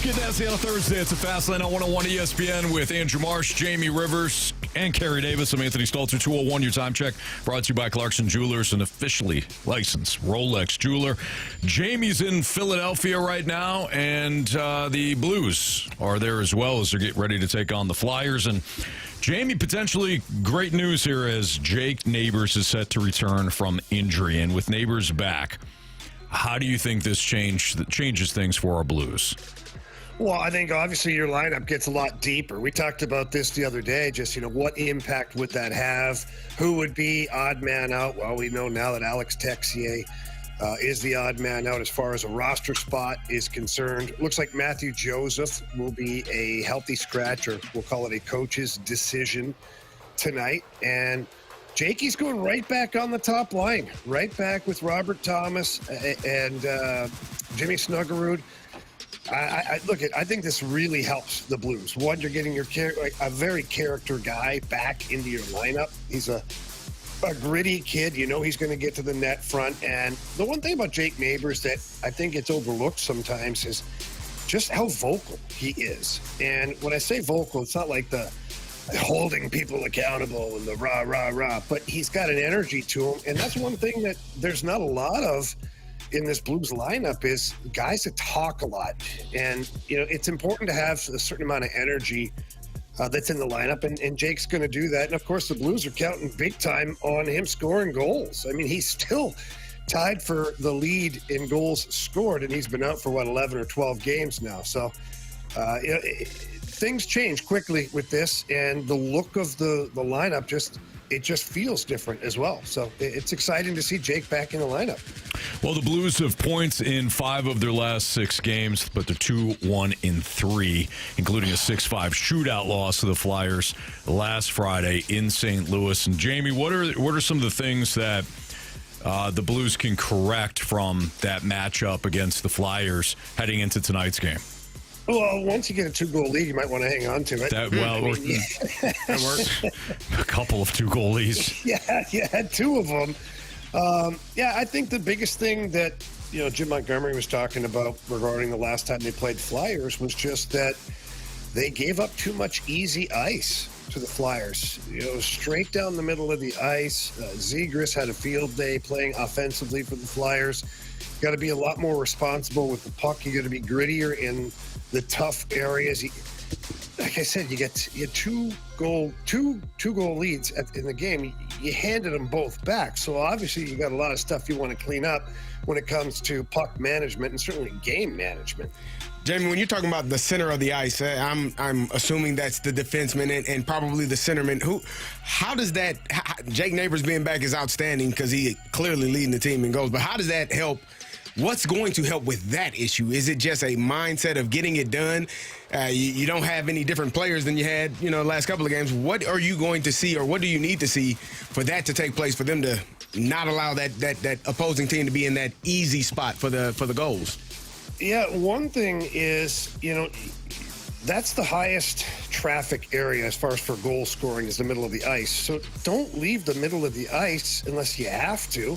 Let's get nasty on a Thursday. It's a Fast Lane on 101 ESPN with Andrew Marsh, Jamie Rivers, and Carey Davis. I'm Anthony Stalter. 201, your time check. Brought to you by Clarkson Jewelers, an officially licensed Rolex jeweler. Jamie's in Philadelphia right now, and the Blues are there as well as they get ready to take on the Flyers. And Jamie, potentially great news here as Jake Neighbours is set to return from injury. And with Neighbours back, how do you think this changes things for our Blues? Well, I think obviously your lineup gets a lot deeper. We talked about this the other day, just, what impact would that have? Who would be odd man out? Well, we know now that Alex Texier is the odd man out as far as a roster spot is concerned. Looks like Matthew Joseph will be a healthy scratch, or we'll call it a coach's decision tonight. And Jakey's going right back on the top line, right back with Robert Thomas and Jimmy Snuggerud. I think this really helps the Blues. One, you're getting a very character guy back into your lineup. He's a gritty kid. He's going to get to the net front. And the one thing about Jake Neighbours that I think gets overlooked sometimes is just how vocal he is. And when I say vocal, it's not like the holding people accountable and the rah, rah, rah. But he's got an energy to him. And that's one thing that there's not a lot of in this Blues lineup is guys that talk a lot. And, it's important to have a certain amount of energy that's in the lineup. And Jake's going to do that. And, of course, the Blues are counting big time on him scoring goals. I mean, he's still tied for the lead in goals scored, and he's been out for, 11 or 12 games now. So, things change quickly with this, and the look of the lineup just feels different as well. So it's exciting to see Jake back in the lineup. Well, the Blues have points in 5 of their last 6 games, but they're 2-1-3, including a 6-5 shootout loss to the Flyers last Friday in St. Louis. And Jamie, what are some of the things that the Blues can correct from that matchup against the Flyers heading into tonight's game? Well, once you get a 2-goal lead, you might want to hang on to it. That works. A couple of 2-goal leads. Yeah, had 2 of them. I think the biggest thing that, Jim Montgomery was talking about regarding the last time they played Flyers was just that they gave up too much easy ice to the Flyers. Straight down the middle of the ice. Zegras had a field day playing offensively for the Flyers. Got to be a lot more responsible with the puck. You got to be grittier in the tough areas. Like I said, you had 2-goal leads in the game. You handed them both back. So obviously you got a lot of stuff you want to clean up when it comes to puck management and certainly game management. Jamie, when you're talking about the center of the ice, I'm assuming that's the defenseman and probably the centerman. How does that? Jake Neighbours being back is outstanding because he clearly leading the team in goals. But how does that help? What's going to help with that issue? Is it just a mindset of getting it done? You don't have any different players than you had, the last couple of games. What are you going to see, or what do you need to see for that to take place, for them to not allow that opposing team to be in that easy spot for the goals? Yeah, one thing is, that's the highest traffic area as far as for goal scoring is the middle of the ice. So don't leave the middle of the ice unless you have to.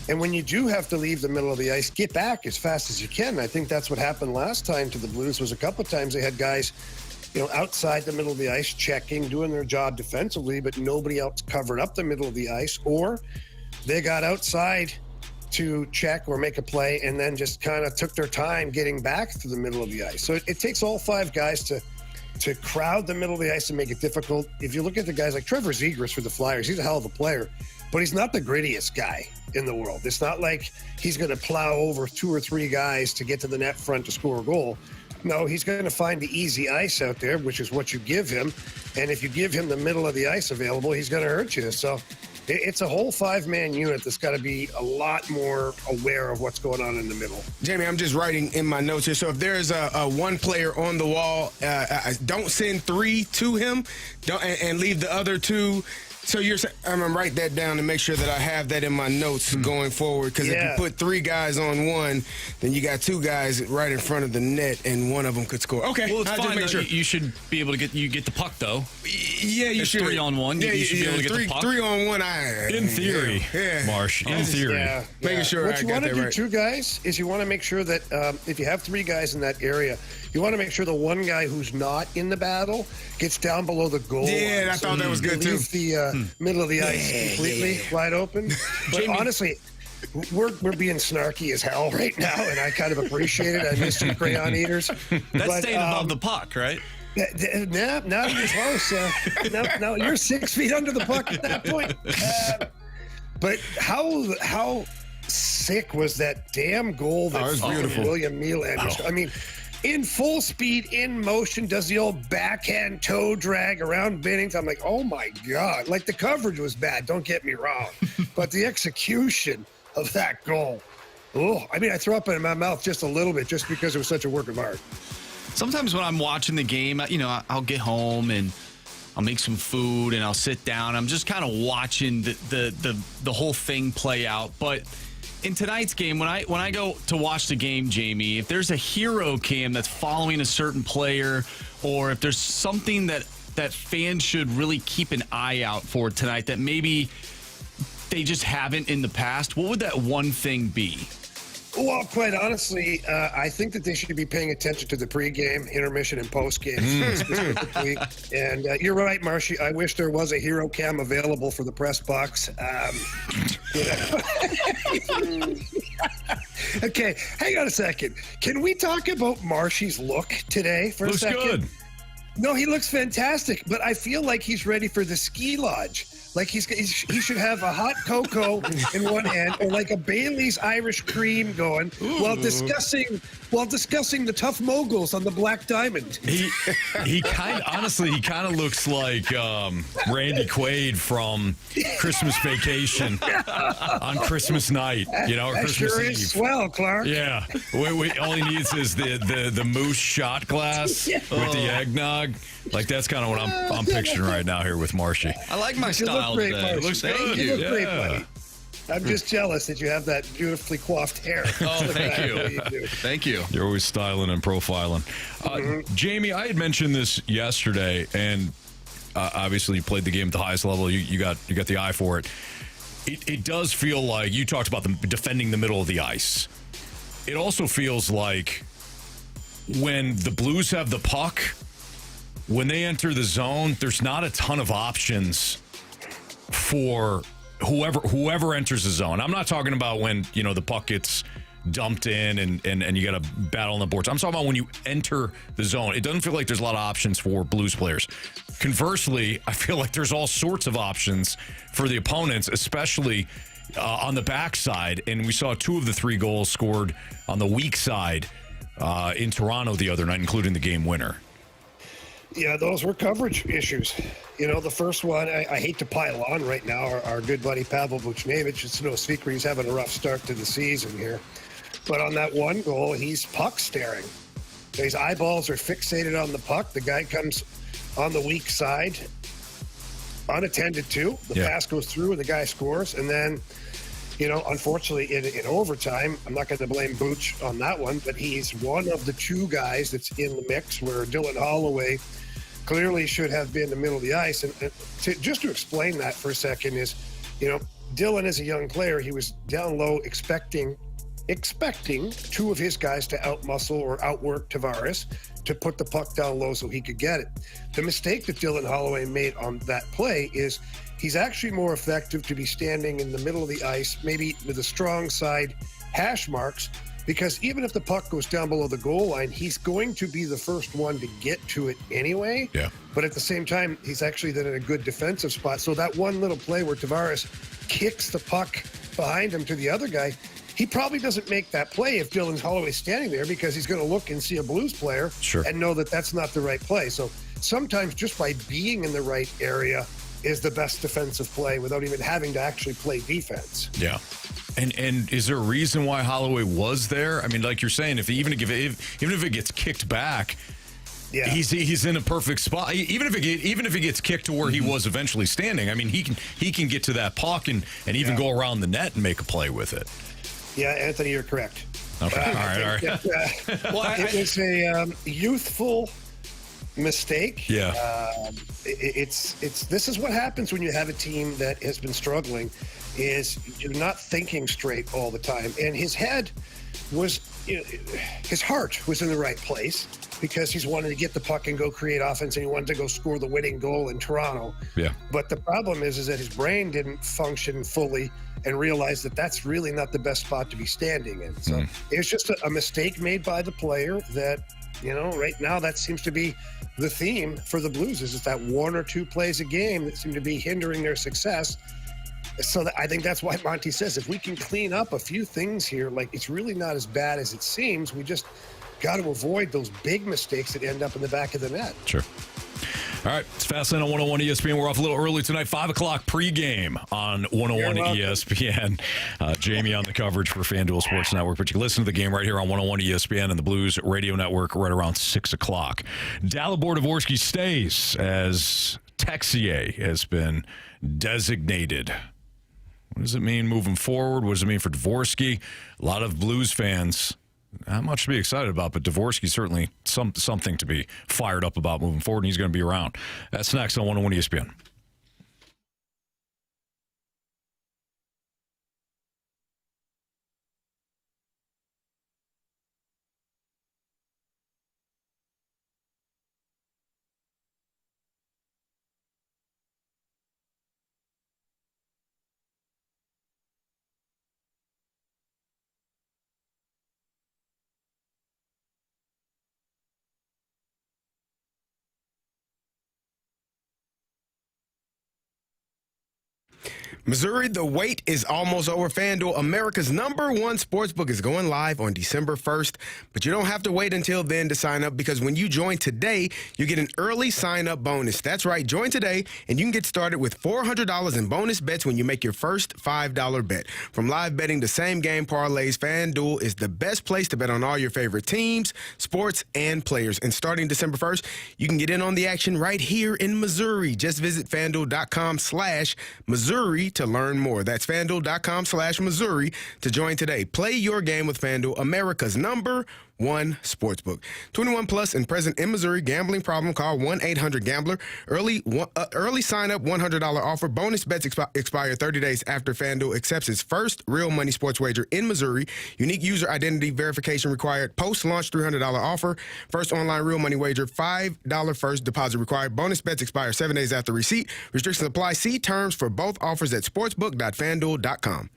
And when you do have to leave the middle of the ice, get back as fast as you can. I think that's what happened last time to the Blues. Was a couple of times they had guys, outside the middle of the ice checking, doing their job defensively, but nobody else covered up the middle of the ice, or they got outside to check or make a play and then just kind of took their time getting back to the middle of the ice. So it takes all 5 guys to crowd the middle of the ice and make it difficult. If you look at the guys like Trevor Zegras for the Flyers, he's a hell of a player, but he's not the grittiest guy in the world. It's not like he's going to plow over 2 or 3 guys to get to the net front to score a goal. No, he's going to find the easy ice out there, which is what you give him. And if you give him the middle of the ice available, he's going to hurt you. So it's a whole 5-man unit that's got to be a lot more aware of what's going on in the middle. Jamie, I'm just writing in my notes here. So if there's a one player on the wall, don't send 3 to him, and leave the other 2 So I'm going to write that down and make sure that I have that in my notes going forward. Because if you put 3 guys on one, then you got 2 guys right in front of the net, and one of them could score. Okay, well, it's fine. Just make sure. You should be able to get the puck though. Yeah, you should. 3 on 1. You should be able to get the puck. 3 on 1. In theory, Marsh. In theory, making sure what I you got want that to do, right. 2 guys, is you want to make sure that if you have 3 guys in that area, you want to make sure the one guy who's not in the battle gets down below the goal line. I thought that was good too. Leave the middle of the ice completely wide open. But honestly, we're being snarky as hell right now, and I kind of appreciate it. I miss you, crayon eaters. That's staying above the puck, right? Now you're close. Now you're 6 feet under the puck at that point. But how sick was that damn goal that it was beautiful. William Nylander? I mean, in full speed, in motion, does the old backhand toe drag around Binnings. I'm like, oh my God. Like, the coverage was bad, don't get me wrong. But the execution of that goal, I mean, I threw up in my mouth just a little bit just because it was such a work of art. Sometimes when I'm watching the game, I'll get home and I'll make some food and I'll sit down. I'm just kind of watching the whole thing play out. But in tonight's game, when I go to watch the game, Jamie, if there's a hero cam that's following a certain player, or if there's something that fans should really keep an eye out for tonight that maybe they just haven't in the past, what would that one thing be? Well, quite honestly, I think that they should be paying attention to the pregame, intermission, and postgame specifically. And you're right, Marshy. I wish there was a hero cam available for the press box. Okay, hang on a second. Can we talk about Marshy's look today for a second? Looks good. No, he looks fantastic, but I feel like he's ready for the ski lodge. Like he should have a hot cocoa in one hand, or like a Bailey's Irish cream going, while discussing the tough moguls on the Black Diamond. He kind of looks like Randy Quaid from Christmas Vacation on Christmas night, or That Christmas sure Eve. is swell, Clark. Yeah, all he needs is the moose shot glass with the eggnog. Like, that's kind of what I'm picturing right now here with Marshy. I like my You style look great, today. Marshy. It looks good. You look great, buddy. I'm just jealous that you have that beautifully coaffed hair. Oh, thank you. do. Thank you. You're always styling and profiling. Jamie, I had mentioned this yesterday, and obviously you played the game at the highest level. You got the eye for it. It does feel like, you talked about defending the middle of the ice. It also feels like when the Blues have the puck, when they enter the zone, there's not a ton of options for whoever enters the zone. I'm not talking about when, the puck gets dumped in and you got to battle on the boards. I'm talking about when you enter the zone. It doesn't feel like there's a lot of options for Blues players. Conversely, I feel like there's all sorts of options for the opponents, especially on the backside. And we saw 2 of the 3 goals scored on the weak side in Toronto the other night, including the game winner. Yeah, those were coverage issues. The first one, I hate to pile on right now, our good buddy Pavel Buchnevich. It's no secret he's having a rough start to the season here. But on that one goal, he's puck staring. His eyeballs are fixated on the puck. The guy comes on the weak side, unattended to. The pass goes through and the guy scores. And then, unfortunately in overtime, I'm not going to blame Booch on that one, but he's one of the 2 guys that's in the mix where Dylan Holloway clearly should have been in the middle of the ice. And just to explain that for a second is, Dylan as a young player, he was down low expecting 2 of his guys to outmuscle or outwork Tavares to put the puck down low so he could get it. The mistake that Dylan Holloway made on that play is he's actually more effective to be standing in the middle of the ice, maybe with the strong side hash marks, because even if the puck goes down below the goal line, he's going to be the first one to get to it anyway. Yeah. But at the same time, he's actually then in a good defensive spot. So that one little play where Tavares kicks the puck behind him to the other guy, he probably doesn't make that play if Dylan Holloway's standing there, because he's going to look and see a Blues player and know that that's not the right play. So sometimes just by being in the right area is the best defensive play without even having to actually play defense. Yeah. And is there a reason why Holloway was there? I mean, like you're saying, even if it gets kicked back, Yeah. He's in a perfect spot. Even if he gets kicked to where he was eventually standing, I mean, he can get to that puck and even go around the net and make a play with it. Yeah, Anthony, you're correct. Okay, all right. It was a youthful mistake. Yeah. It's this is what happens when you have a team that has been struggling, is you're not thinking straight all the time, and his head was, his heart was in the right place, because he's wanted to get the puck and go create offense, and he wanted to go score the winning goal in Toronto. Yeah. But the problem is that his brain didn't function fully and realize that that's really not the best spot to be standing in. So it was just a mistake made by the player that, right now that seems to be the theme for the Blues, is that one or two plays a game that seem to be hindering their success. So I think that's why Monty says, if we can clean up a few things here, like, it's really not as bad as it seems. We just got to avoid those big mistakes that end up in the back of the net. Sure. All right, it's Fastlane on 101 ESPN. We're off a little early tonight, 5 o'clock pregame on 101 ESPN. Jamie on the coverage for FanDuel Sports Network. But you can listen to the game right here on 101 ESPN and the Blues Radio Network right around 6 o'clock. Dalibor Dvorsky stays as Texier has been designated. What does it mean moving forward? What does it mean for Dvorsky? A lot of Blues fans, not much to be excited about, but Dvorsky certainly something to be fired up about moving forward, and he's going to be around. That's next on 101 ESPN. Missouri, the wait is almost over. FanDuel, America's #1 sportsbook, is going live on December 1st, but you don't have to wait until then to sign up, because when you join today, you get an early sign-up bonus. That's right, join today, and you can get started with $400 in bonus bets when you make your first $5 bet. From live betting to same-game parlays, FanDuel is the best place to bet on all your favorite teams, sports, and players. And starting December 1st, you can get in on the action right here in Missouri. Just visit FanDuel.com/Missouri to learn more. That's FanDuel.com/Missouri to join today. Play your game with FanDuel, America's #1 sportsbook. 21 plus and present in Missouri. Gambling problem? Call 1-800-GAMBLER. Early sign-up $100 offer. Bonus bets expire 30 days after FanDuel accepts its first real money sports wager in Missouri. Unique user identity verification required. Post-launch $300 offer. First online real money wager, $5 first deposit required. Bonus bets expire 7 days after receipt. Restrictions apply. See terms for both offers at sportsbook.fanduel.com.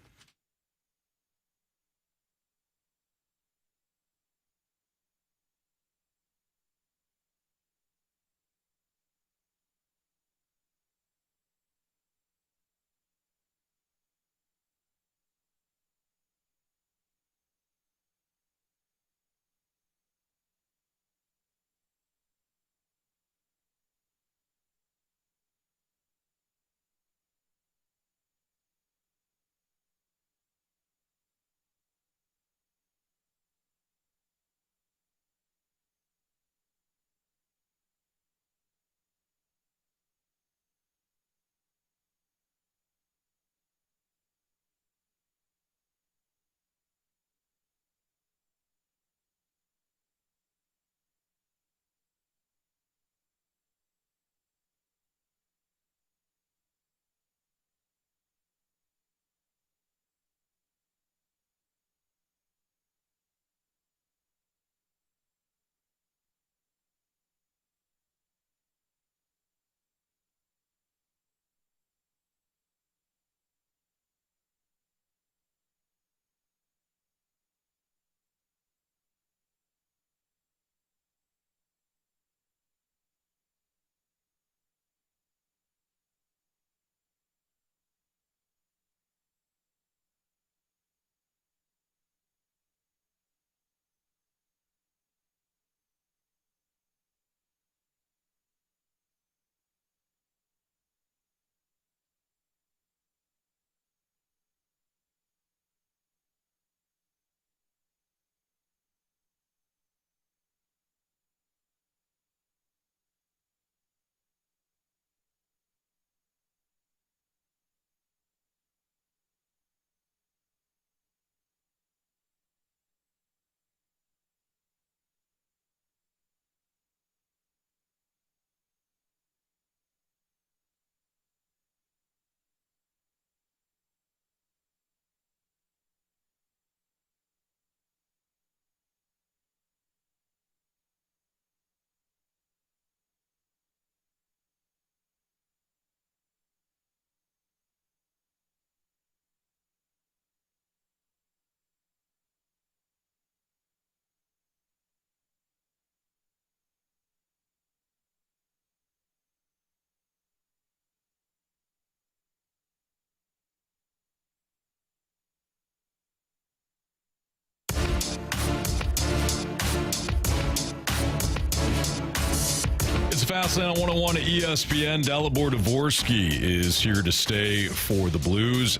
a Fastlane on 101 at ESPN. Dalibor Dvorsky is here to stay for the Blues.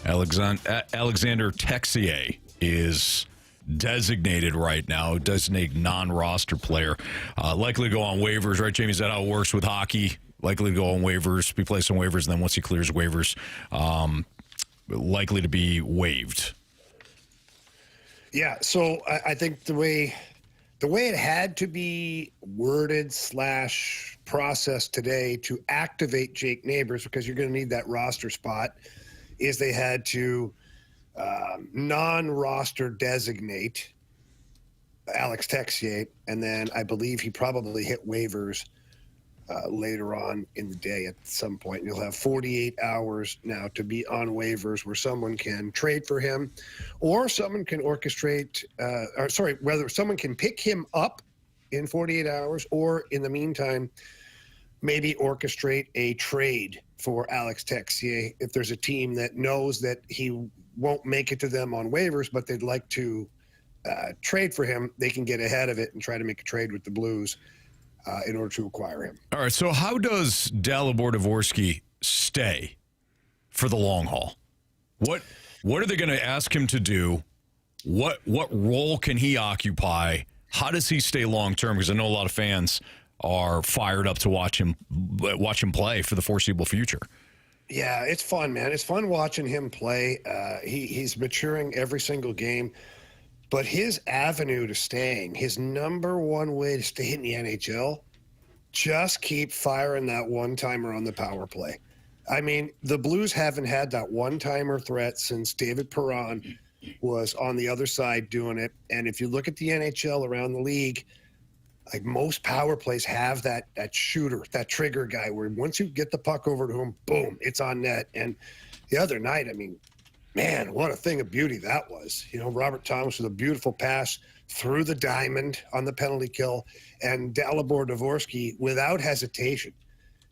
Alexandre Texier is designated right now, designated non-roster player. Likely to go on waivers, right, Jamie? Is that how it works with hockey? Likely to go on waivers, be placed on waivers, and then once he clears waivers, likely to be waived. Yeah, so I think the way it had to be worded / processed today to activate Jake Neighbours, because you're going to need that roster spot, is they had to non-roster designate Alex Texier, and then I believe he probably hit waivers later on in the day at some point. You'll have 48 hours now to be on waivers where someone can trade for him, or someone can orchestrate, whether someone can pick him up in 48 hours, or in the meantime, maybe orchestrate a trade for Alex Texier if there's a team that knows that he won't make it to them on waivers, but they'd like to trade for him. They can get ahead of it and try to make a trade with the Blues in order to acquire him. All right, so how does Dalibor Dvorsky stay for the long haul? What are they going to ask him to do? What role can he occupy? How does he stay long term? Because I know a lot of fans are fired up to watch him play for the foreseeable future. Yeah, it's fun, man. It's fun watching him play. He's maturing every single game. But his avenue to staying, his number one way to stay in the NHL, just keep firing that one-timer on the power play. I mean, the Blues haven't had that one-timer threat since David Perron was on the other side doing it. And if you look at the NHL around the league, like most power plays have that shooter, that trigger guy, where once you get the puck over to him, boom, it's on net. And the other night, I mean, man, what a thing of beauty that was. You know, Robert Thomas with a beautiful pass through the diamond on the penalty kill, and Dalibor Dvorsky, without hesitation,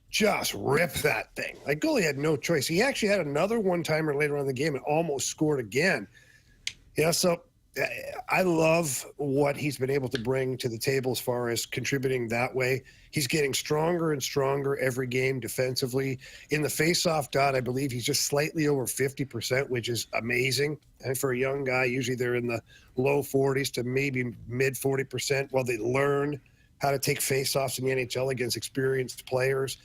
just ripped that thing. Like, goalie had no choice. He actually had another one-timer later on in the game and almost scored again. Yeah, so I love what he's been able to bring to the table as far as contributing that way. He's getting stronger and stronger every game defensively. In the face-off dot, I believe he's just slightly over 50%, which is amazing. And for a young guy, usually they're in the low 40s to maybe mid 40% while they learn how to take face-offs in the NHL against experienced players.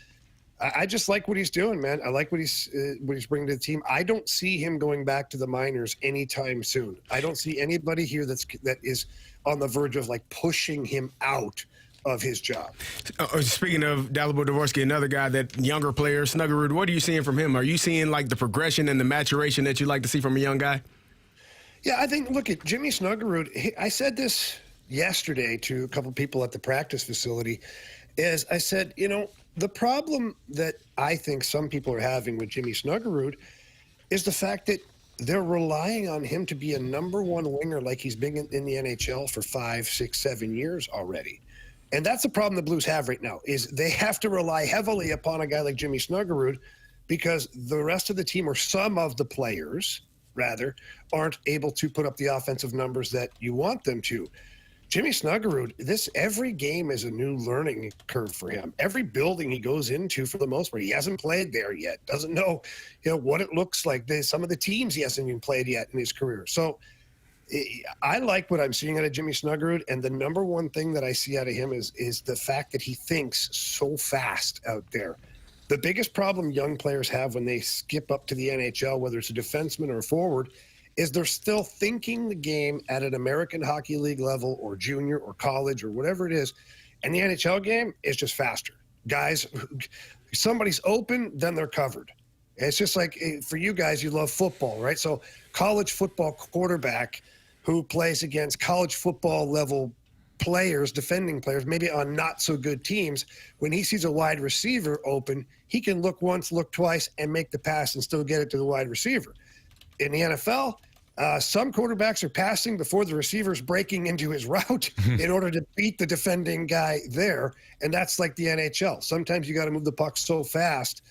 I just like what he's doing, man. I like what he's bringing to the team. I don't see him going back to the minors anytime soon. I don't see anybody here that is on the verge of like pushing him out of his job. Speaking of Dalibor Dvorsky, another guy, that younger player, Snuggerud, what are you seeing from him? Are you seeing like the progression and the maturation that you like to see from a young guy? Yeah, I think, look at Jimmy Snuggerud. I said this yesterday to a couple people at the practice facility, is I said, you know, the problem that I think some people are having with Jimmy Snuggerud is the fact that they're relying on him to be a number one winger like he's been in the NHL for 5, 6, 7 years already. And that's the problem the Blues have right now, is they have to rely heavily upon a guy like Jimmy Snuggerud because the rest of the team, or some of the players, rather, aren't able to put up the offensive numbers that you want them to. Jimmy Snuggerud, every game is a new learning curve for him. Every building he goes into, for the most part, he hasn't played there yet, doesn't know, what it looks like. Some of the teams he hasn't even played yet in his career. So I like what I'm seeing out of Jimmy Snuggerud, and the number one thing that I see out of him is the fact that he thinks so fast out there. The biggest problem young players have when they skip up to the NHL, whether it's a defenseman or a forward, is they're still thinking the game at an American Hockey League level or junior or college or whatever it is. And the NHL game is just faster. Guys, somebody's open, then they're covered. It's just like, for you guys, you love football, right? So college football quarterback who plays against college football level players, defending players, maybe on not so good teams, when he sees a wide receiver open, he can look once, look twice, and make the pass and still get it to the wide receiver. In the NFL, some quarterbacks are passing before the receiver's breaking into his route in order to beat the defending guy there, and that's like the NHL. Sometimes you got to move the puck so fast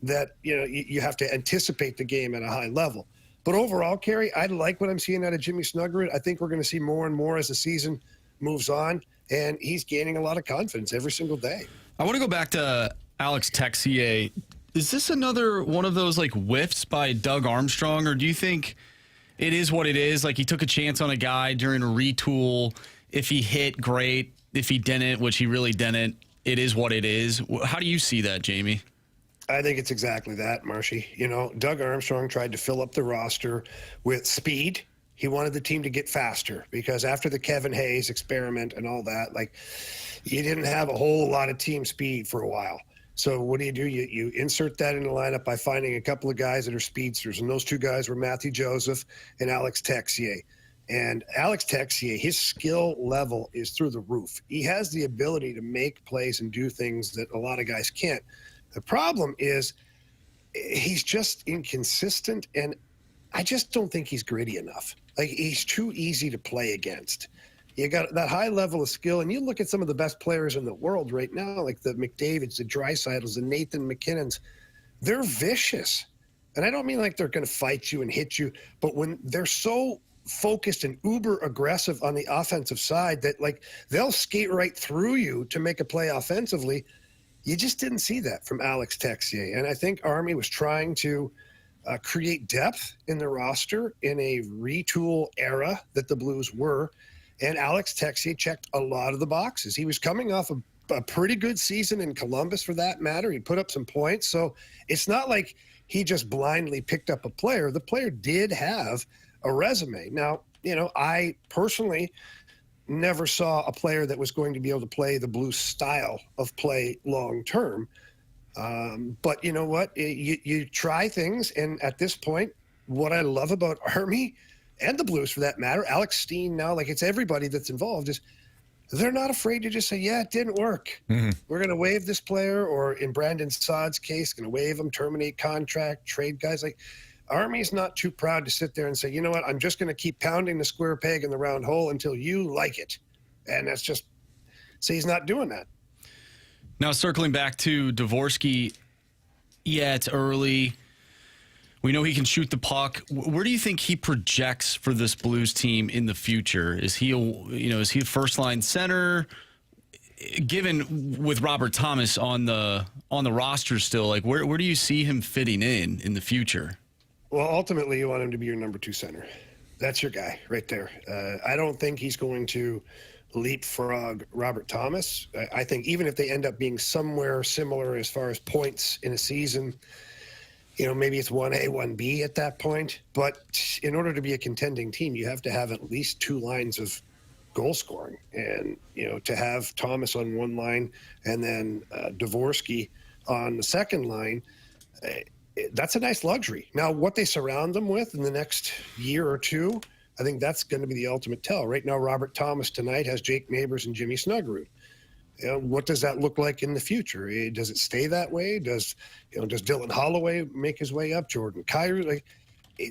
that you have to anticipate the game at a high level. But overall, Carey, I like what I'm seeing out of Jimmy Snuggerud. I think we're going to see more and more as the season moves on, and he's gaining a lot of confidence every single day. I want to go back to Alex Texier. Is this another one of those like whiffs by Doug Armstrong, or do you think it is what it is? Like he took a chance on a guy during a retool. If he hit, great. If he didn't, which he really didn't, it is what it is. How do you see that, Jamie? I think it's exactly that, Marshy. You know, Doug Armstrong tried to fill up the roster with speed. He wanted the team to get faster because after the Kevin Hayes experiment and all that, like, you didn't have a whole lot of team speed for a while. So what do? You insert that in the lineup by finding a couple of guys that are speedsters, and those two guys were Matthew Joseph and Alex Texier. And Alex Texier, his skill level is through the roof. He has the ability to make plays and do things that a lot of guys can't. The problem is he's just inconsistent, and I just don't think he's gritty enough. Like, he's too easy to play against. You got that high level of skill, and you look at some of the best players in the world right now, like the McDavids, the Dreisaitl's, the Nathan McKinnons. They're vicious. And I don't mean like they're going to fight you and hit you, but when they're so focused and uber aggressive on the offensive side that, like, they'll skate right through you to make a play offensively. You just didn't see that from Alex Texier. And I think Army was trying to create depth in the roster in a retool era that the Blues were. And Alex Texier checked a lot of the boxes. He was coming off a pretty good season in Columbus, for that matter. He put up some points. So it's not like he just blindly picked up a player. The player did have a resume. Now, you know, I personally never saw a player that was going to be able to play the Blues style of play long term. But you know what? You try things. And at this point, what I love about Army and the Blues, for that matter, Alex Steen now, like, it's everybody that's involved, is they're not afraid to just say, yeah, it didn't work. Mm-hmm. We're going to waive this player, or in Brandon Saad's case, going to waive him, terminate contract, trade guys. Like, Army's not too proud to sit there and say, you know what, I'm just going to keep pounding the square peg in the round hole until you like it. And that's just, so he's not doing that. Now, circling back to Dvorsky, yeah, it's early. We know he can shoot the puck. Where do you think he projects for this Blues team in the future? Is he a first-line center? Given with Robert Thomas on the roster still, like, where do you see him fitting in the future? Well, ultimately, you want him to be your number two center. That's your guy right there. I don't think he's going to leapfrog Robert Thomas. I think even if they end up being somewhere similar as far as points in a season, you know, maybe it's 1A, 1B at that point. But in order to be a contending team, you have to have at least two lines of goal scoring. And, you know, to have Thomas on one line and then Dvorsky on the second line, that's a nice luxury. Now, what they surround them with in the next year or two, I think that's going to be the ultimate tell. Right now, Robert Thomas tonight has Jake Neighbours and Jimmy Snuggerud. You know, what does that look like in the future? Does it stay that way? Does Dylan Holloway make his way up? Jordan Carey? Like,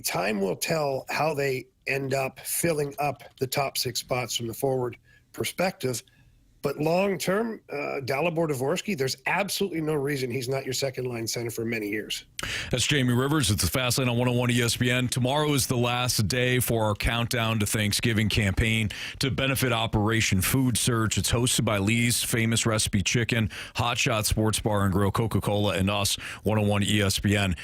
time will tell how they end up filling up the top six spots from the forward perspective. But long term, Dalibor Dvorsky, there's absolutely no reason he's not your second line center for many years. That's Jamie Rivers. It's the Fast Lane on 101 ESPN. Tomorrow is the last day for our countdown to Thanksgiving campaign to benefit Operation Food Search. It's hosted by Lee's Famous Recipe Chicken, Hot Shot Sports Bar and Grill, Coca-Cola, and us, 101 ESPN.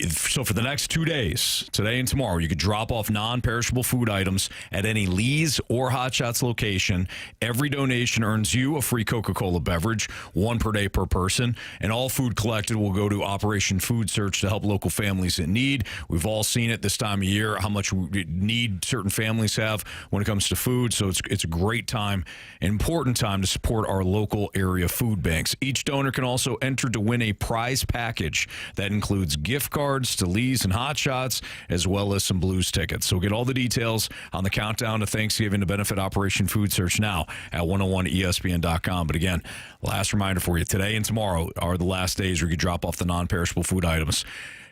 So for the next 2 days, today and tomorrow, you could drop off non-perishable food items at any Lee's or Hot Shots location. Every donation earns you a free Coca-Cola beverage, one per day per person, and all food collected will go to Operation Food Search to help local families in need. We've all seen it this time of year, how much need certain families have when it comes to food, so it's a great time, an important time to support our local area food banks. Each donor can also enter to win a prize package that includes gift cards to Lee's and Hot Shots, as well as some Blues tickets. So get all the details on the countdown to Thanksgiving to benefit Operation Food Search now at 101ESPN.com. But again, last reminder for you, today and tomorrow are the last days where you can drop off the non-perishable food items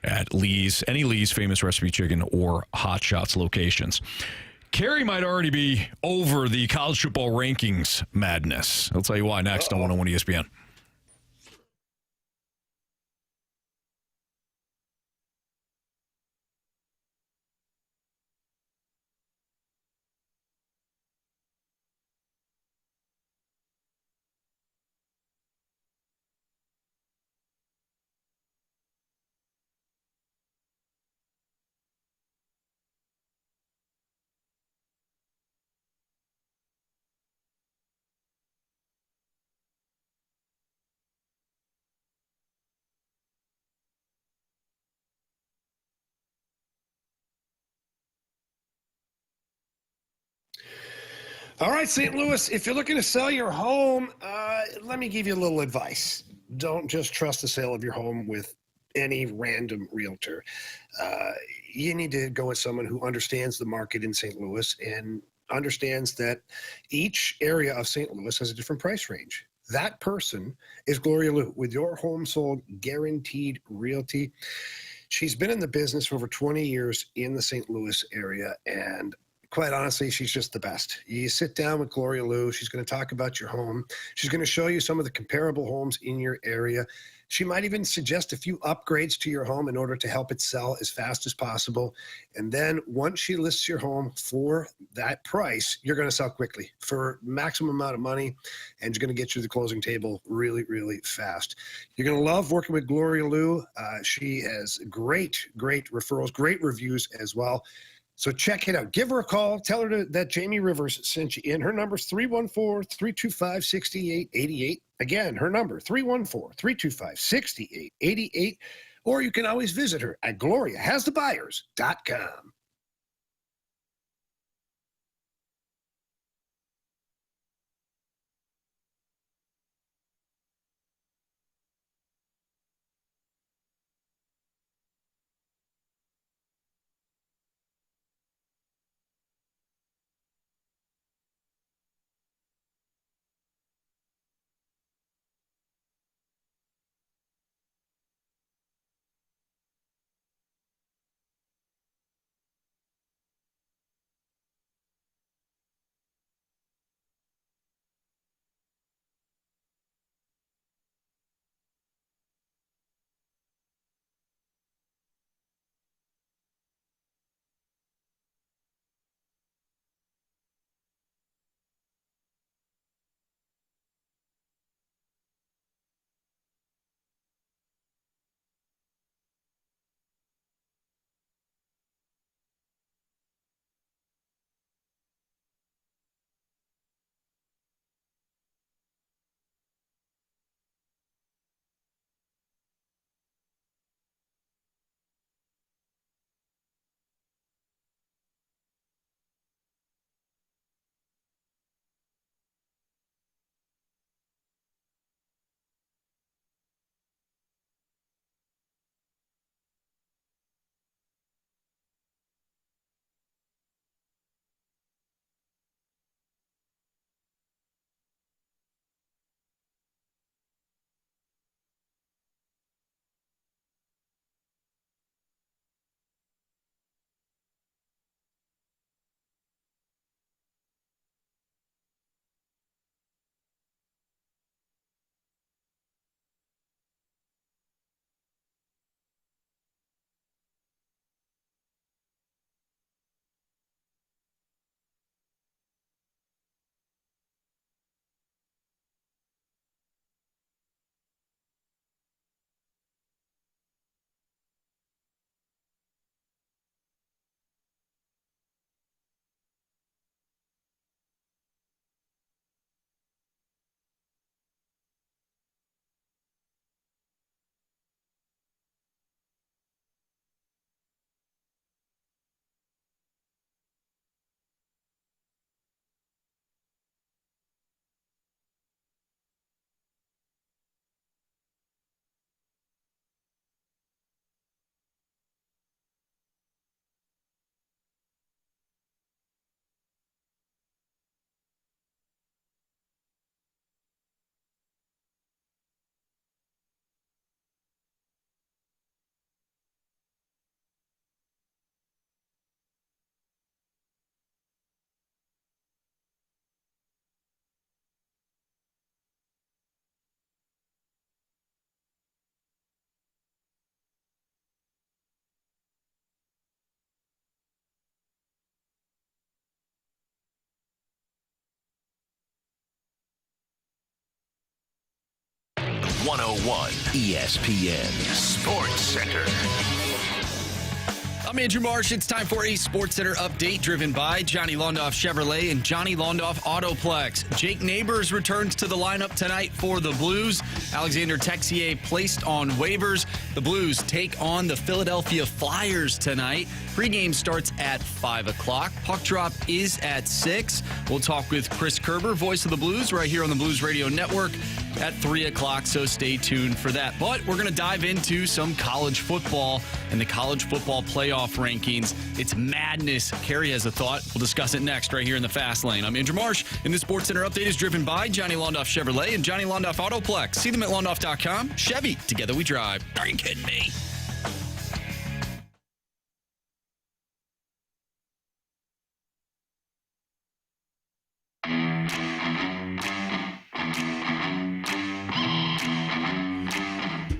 at Lee's, any Lee's Famous Recipe Chicken or Hot Shots locations. Carey might already be over the college football rankings madness. I'll tell you why next on 101 ESPN. All right, St. Louis, if you're looking to sell your home, let me give you a little advice. Don't just trust the sale of your home with any random realtor. You need to go with someone who understands the market in St. Louis and understands that each area of St. Louis has a different price range. That person is Gloria Liu with Your Home Sold Guaranteed Realty. She's been in the business for over 20 years in the St. Louis area, and quite honestly, she's just the best. You sit down with Gloria Liu. She's going to talk about your home. She's going to show you some of the comparable homes in your area. She might even suggest a few upgrades to your home in order to help it sell as fast as possible. And then once she lists your home for that price, you're going to sell quickly for maximum amount of money, and she's going to get you to the closing table really, really fast. You're going to love working with Gloria Liu. She has great referrals, great reviews as well. So check it out. Give her a call. Tell her that Jamie Rivers sent you in. Her number is 314-325-6888. Again, her number, 314-325-6888. Or you can always visit her at gloriahasthebuyers.com. .101 ESPN Sports Center. I'm Andrew Marsh. It's time for a SportsCenter update driven by Johnny Londoff Chevrolet and Johnny Londoff Autoplex. Jake Neighbours returns to the lineup tonight for the Blues. Alexandre Texier placed on waivers. The Blues take on the Philadelphia Flyers tonight. Pregame starts at 5 o'clock. Puck drop is at 6. We'll talk with Chris Kerber, voice of the Blues, right here on the Blues Radio Network at 3 o'clock, so stay tuned for that. But we're going to dive into some college football and the college football playoff rankings. It's madness. Carey has a thought. We'll discuss it next right here in the Fast Lane. I'm Andrew Marsh, and the SportsCenter update is driven by Johnny Londoff Chevrolet and Johnny Londoff Autoplex. See them at londoff.com. Chevy, together we drive. Are you kidding me?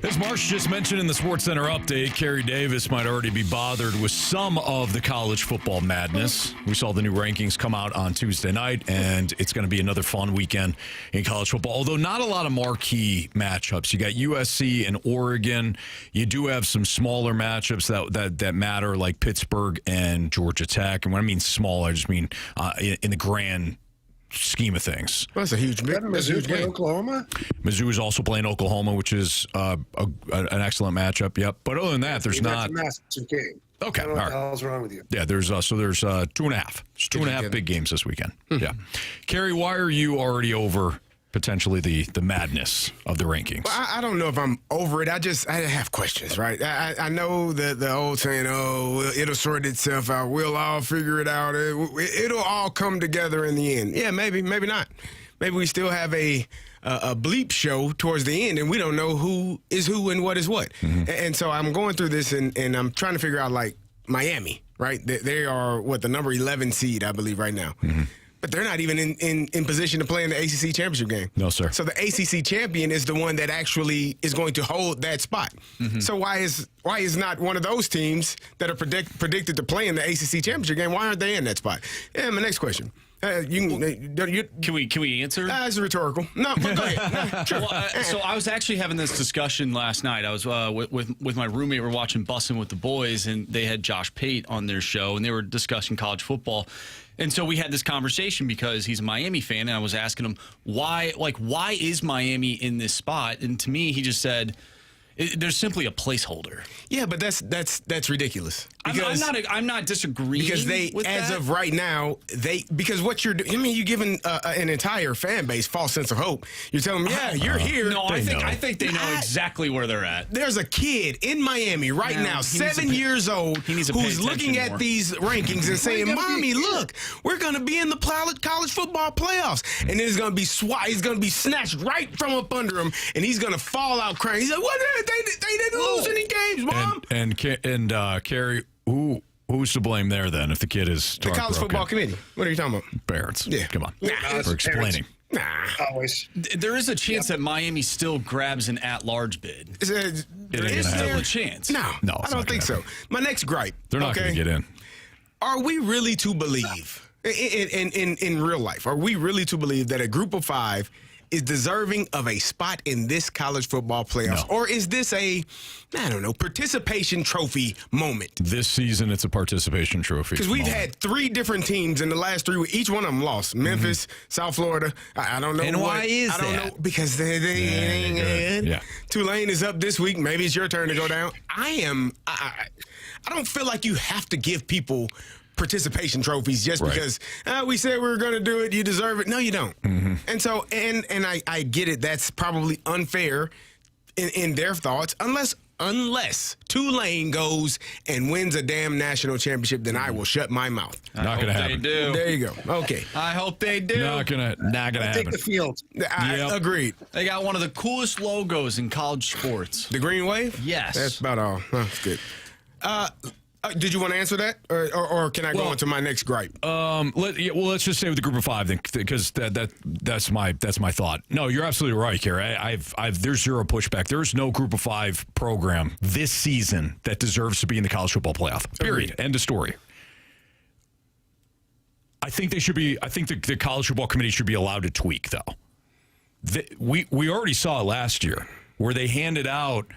As Marsh just mentioned in the SportsCenter update, Carey Davis might already be bothered with some of the college football madness. We saw the new rankings come out on Tuesday night, and it's going to be another fun weekend in college football, although not a lot of marquee matchups. You got USC and Oregon. You do have some smaller matchups that matter, like Pittsburgh and Georgia Tech. And when I mean small, I just mean in the grand scheme of things. Well, that's a huge game. Mizzou play Oklahoma? Mizzou is also playing Oklahoma, which is an excellent matchup. Yep. But other than that, there's not. That's a massive game. Okay. I don't know what the hell's wrong with you. Yeah, there's 2.5. There's 2.5 big games this weekend. Yeah. Carey, why are you already over potentially the madness of the rankings? Well, I don't know if I'm over it. I have questions, right? I know the old saying, it'll sort itself out. We'll all figure it out. It'll all come together in the end. Yeah, maybe not. Maybe we still have a bleep show towards the end, and we don't know who is who and what is what. Mm-hmm. And so I'm going through this, and I'm trying to figure out, like, Miami, right? They are, the number 11 seed, I believe, right now. Mm-hmm. But they're not even in position to play in the ACC championship game. No, sir. So the ACC champion is the one that actually is going to hold that spot. Mm-hmm. So why is not one of those teams that are predicted to play in the ACC championship game? Why aren't they in that spot? Yeah, my next question. Can we answer? It's rhetorical. No, but go ahead. Sure. Well, so I was actually having this discussion last night. I was with my roommate. We're watching Bussin' with the Boys, and they had Josh Pate on their show, and they were discussing college football. And so we had this conversation because he's a Miami fan, and I was asking him why is Miami in this spot? And to me, he just said, there's simply a placeholder. Yeah, but that's ridiculous. I'm not disagreeing because with as that. Of right now, because what you're doing, I mean, you're giving an entire fan base false sense of hope. You're telling them, you're here. No, I think they know exactly where they're at. There's a kid in Miami right now, 7 years old, who's looking at these rankings and saying, "Mommy, look, we're going to be in the college football playoffs," and then it's going to be he's going to be snatched right from up under him, and he's going to fall out crying. He's like, "What? They didn't lose any games, Mom." And Carey, who's to blame there then if the kid is the college football committee? What are you talking about? Parents. Yeah, come on. For explaining. Always. There is a chance that Miami still grabs an at-large bid. Is there still a chance? No, I don't think so. My next gripe. They're not going to get in. Are we really to believe in real life? Are we really to believe that a group of 5 is deserving of a spot in this college football playoffs? No. Or is this participation trophy moment? This season, it's a participation trophy. Because we've had 3 different teams in the last 3 weeks. Each one of them lost. Memphis, South Florida. I don't know. And why is that? I don't know. Because they ain't good. Yeah. Tulane is up this week. Maybe it's your turn to go down. I don't feel like you have to give people participation trophies just because we said we were going to do it, you deserve it. No, you don't. Mm-hmm. And so, and I get it. That's probably unfair in their thoughts, unless Tulane goes and wins a damn national championship, then I will shut my mouth. Not going to happen. They do. There you go. Okay. I hope they do. Not gonna happen. Take the field. Agreed. They got one of the coolest logos in college sports. The Green Wave? Yes. That's about all. That's good. Did you want to answer that, or can I go on to my next gripe? Let's just say with the group of 5, then, because that's my thought. No, you're absolutely right, Carey. There's zero pushback. There's no group of 5 program this season that deserves to be in the college football playoff. Period. Agreed. End of story. I think they should be. I think the college football committee should be allowed to tweak, though. We already saw it last year where they handed out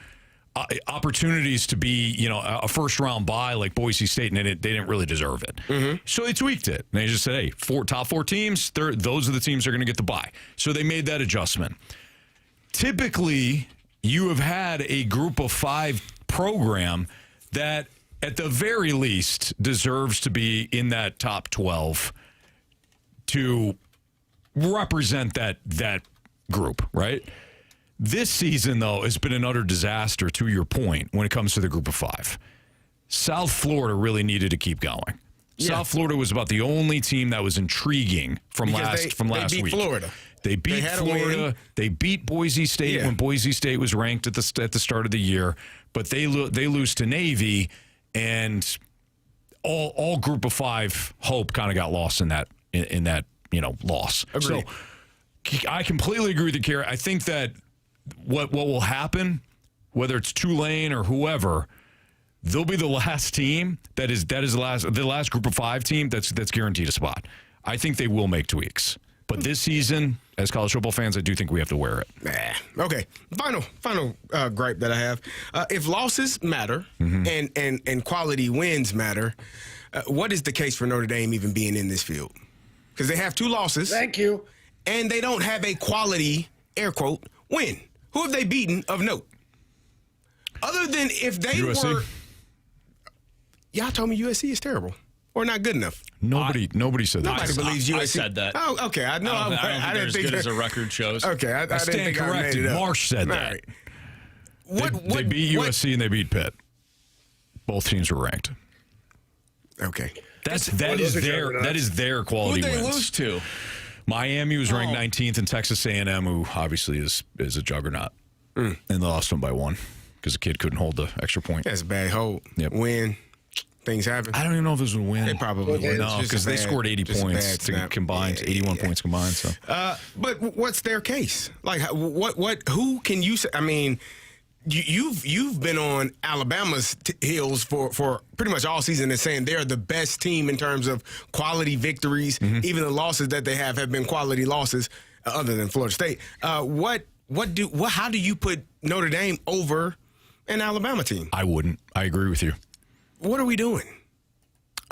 opportunities to be, a first-round bye like Boise State, and they didn't really deserve it. Mm-hmm. So they tweaked it. And they just said, hey, top four teams, those are the teams that are going to get the bye. So they made that adjustment. Typically, you have had a group of 5 program that, at the very least, deserves to be in that top 12 to represent that group, right? This season, though, has been an utter disaster, to your point, when it comes to the group of 5. South Florida really needed to keep going. Yeah. South Florida was about the only team that was intriguing from last they beat week. Florida. They beat Florida. They beat Boise State when Boise State was ranked at the start of the year, but they lose to Navy, and all group of 5 hope kind of got lost in that loss. Agreed. So I completely agree with you, Kerry. I think that what will happen, whether it's Tulane or whoever, they'll be the last team that is the last group of 5 team that's guaranteed a spot. I think they will make tweaks. But this season, as college football fans, I do think we have to wear it. Okay. Final gripe that I have. If losses matter and quality wins matter, what is the case for Notre Dame even being in this field? Because they have 2 losses. Thank you. And they don't have a quality, air quote, win. Who have they beaten of note? Other than if they USC. were... Y'all told me USC is terrible or not good enough. Nobody said that. Nobody believes USC. I said that. Oh, okay. I know. I don't think they're as good as the record shows. Okay, I didn't stand think I made corrected. it up. Marsh said that. Right. They beat USC and they beat Pitt. Both teams were ranked. Okay. That is their quality Who'd they wins. lose to? Miami was ranked 19th, and Texas A&M, who obviously is a juggernaut, and they lost them by 1 because the kid couldn't hold the extra point. That's a bad hold. Yep. Win. Things happen. I don't even know if it was a win. They probably win. No, because they scored 80 points combined, 81 points combined. So, but what's their case? Like, what? Who can you say? I mean, you've been on Alabama's heels for pretty much all season and saying they're the best team in terms of quality victories. Mm-hmm. Even the losses that they have been quality losses, other than Florida State. How do you put Notre Dame over an Alabama team? I wouldn't. I agree with you. What are we doing?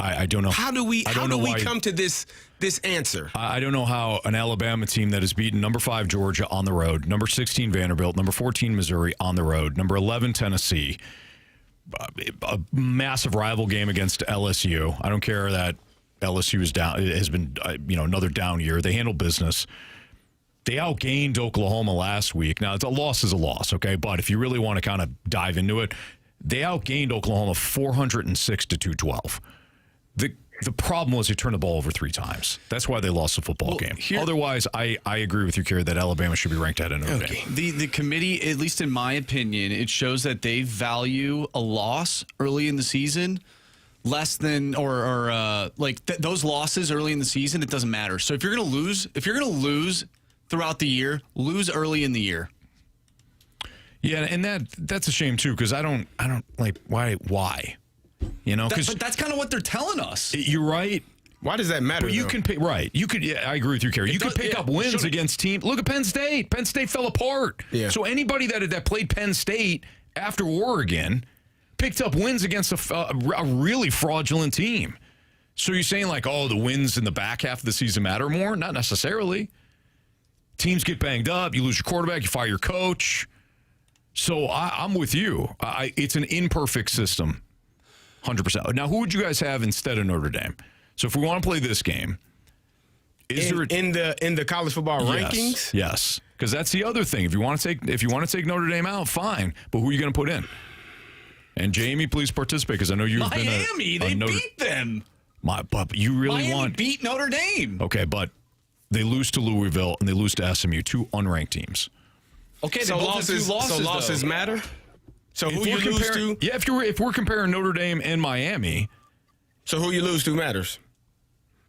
I don't know. How do we come to this answer? I don't know how an Alabama team that has beaten number 5 Georgia on the road, number 16 Vanderbilt, number 14 Missouri on the road, number 11 Tennessee, a massive rival game against LSU. I don't care that LSU has been another down year. They handle business. They outgained Oklahoma last week. Now, a loss is a loss, okay? But if you really want to kind of dive into it, they outgained Oklahoma 406 to 212. The problem was they turned the ball over 3 times. That's why they lost the football game. Otherwise, I agree with you, Kerry, that Alabama should be ranked ahead of Notre Dame. The committee, at least in my opinion, it shows that they value a loss early in the season less than those losses early in the season. It doesn't matter. So if you're going to lose throughout the year, lose early in the year. Yeah, and that's a shame too, because I don't like why. But that's kind of what they're telling us. You're right. Why does that matter? But you can pick right. You could. Yeah, I agree with you, Kerry. You could pick up wins against teams. Look at Penn State. Penn State fell apart. Yeah. So anybody that played Penn State after Oregon picked up wins against a really fraudulent team. So you're saying the wins in the back half of the season matter more? Not necessarily. Teams get banged up. You lose your quarterback. You fire your coach. So I'm with you. It's an imperfect system, 100%. Now, who would you guys have instead of Notre Dame? So if we want to play this game, in the college football rankings? Yes, because that's the other thing. If you want to take Notre Dame out, fine. But who are you going to put in? And Jamie, please participate, because I know you've been Miami. They beat them. But you really Miami beat Notre Dame. Okay, but they lose to Louisville and they lose to SMU, 2 unranked teams. Okay, so losses matter. So who you lose to? Yeah, if we're comparing Notre Dame and Miami, so who you lose to matters.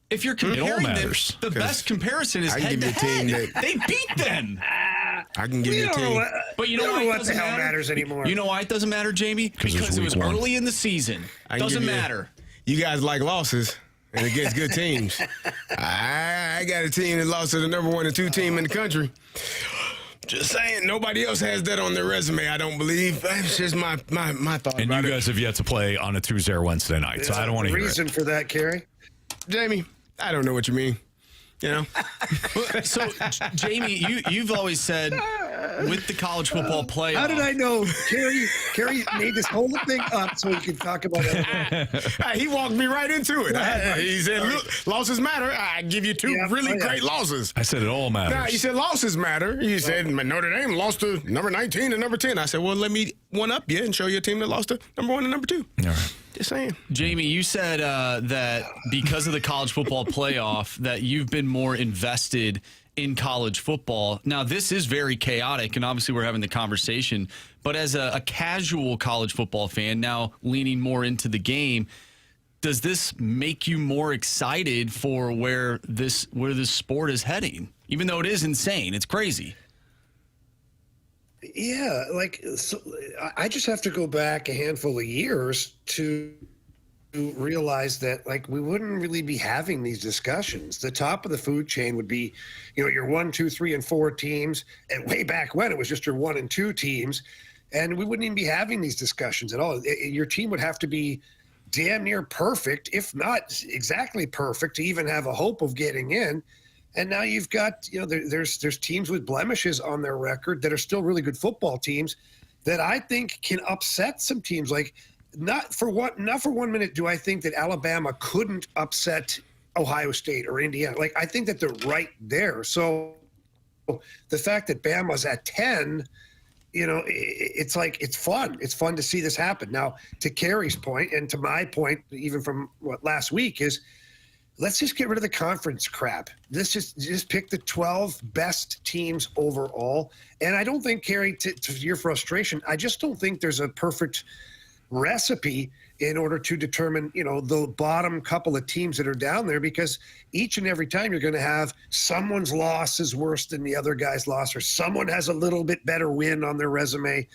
If you're comparing them, the best comparison is head-to-head. They beat them. I can give you a team. But you know why what the hell matters anymore? You know why it doesn't matter, Jamie? Because it was early in the season. Doesn't matter. You guys like losses and against good teams. I got a team that lost to the number 1 and 2 team in the country. Just saying, nobody else has that on their resume, I don't believe. That's just my thought And about you it. guys have yet to play on a Tuesday or Wednesday night, so I don't want to hear it. Reason for that, Carey? Jamie, I don't know what you mean. You know? So, Jamie, you've always said with the college football playoff. How did I know? Carey made this whole thing up so he could talk about it. He walked me right into it. He said, look, losses matter. I give you two really great losses. I said it all matters. Nah, you said losses matter. You said Notre Dame lost to number 19 and number 10. I said, well, let me one up you and show you a team that lost to number 1 and number 2. All right. Just saying. Jamie, you said that because of the college football playoff that you've been more invested in college football. Now, this is very chaotic, and obviously we're having the conversation, but as a casual college football fan, now leaning more into the game, does this make you more excited for where this sport is heading? Even though it is insane, it's crazy. Yeah, so I just have to go back a handful of years to realize that we wouldn't really be having these discussions. The top of the food chain would be, your 1, 2, 3, and 4 teams, and way back when it was just your 1 and 2 teams, and we wouldn't even be having these discussions at all. Your team would have to be damn near perfect, if not exactly perfect, to even have a hope of getting in. And now you've got, there's teams with blemishes on their record that are still really good football teams that I think can upset some teams. Not for 1 minute do I think that Alabama couldn't upset Ohio State or Indiana. I think that they're right there. So the fact that Bama's at 10, it's fun. It's fun to see this happen. Now, to Carey's point and to my point, even from last week, is let's just get rid of the conference crap. Let's just pick the 12 best teams overall. And I don't think, Carey, to your frustration, I just don't think there's a perfect recipe in order to determine, the bottom couple of teams that are down there, because each and every time you're going to have someone's loss is worse than the other guy's loss, or someone has a little bit better win on their resume.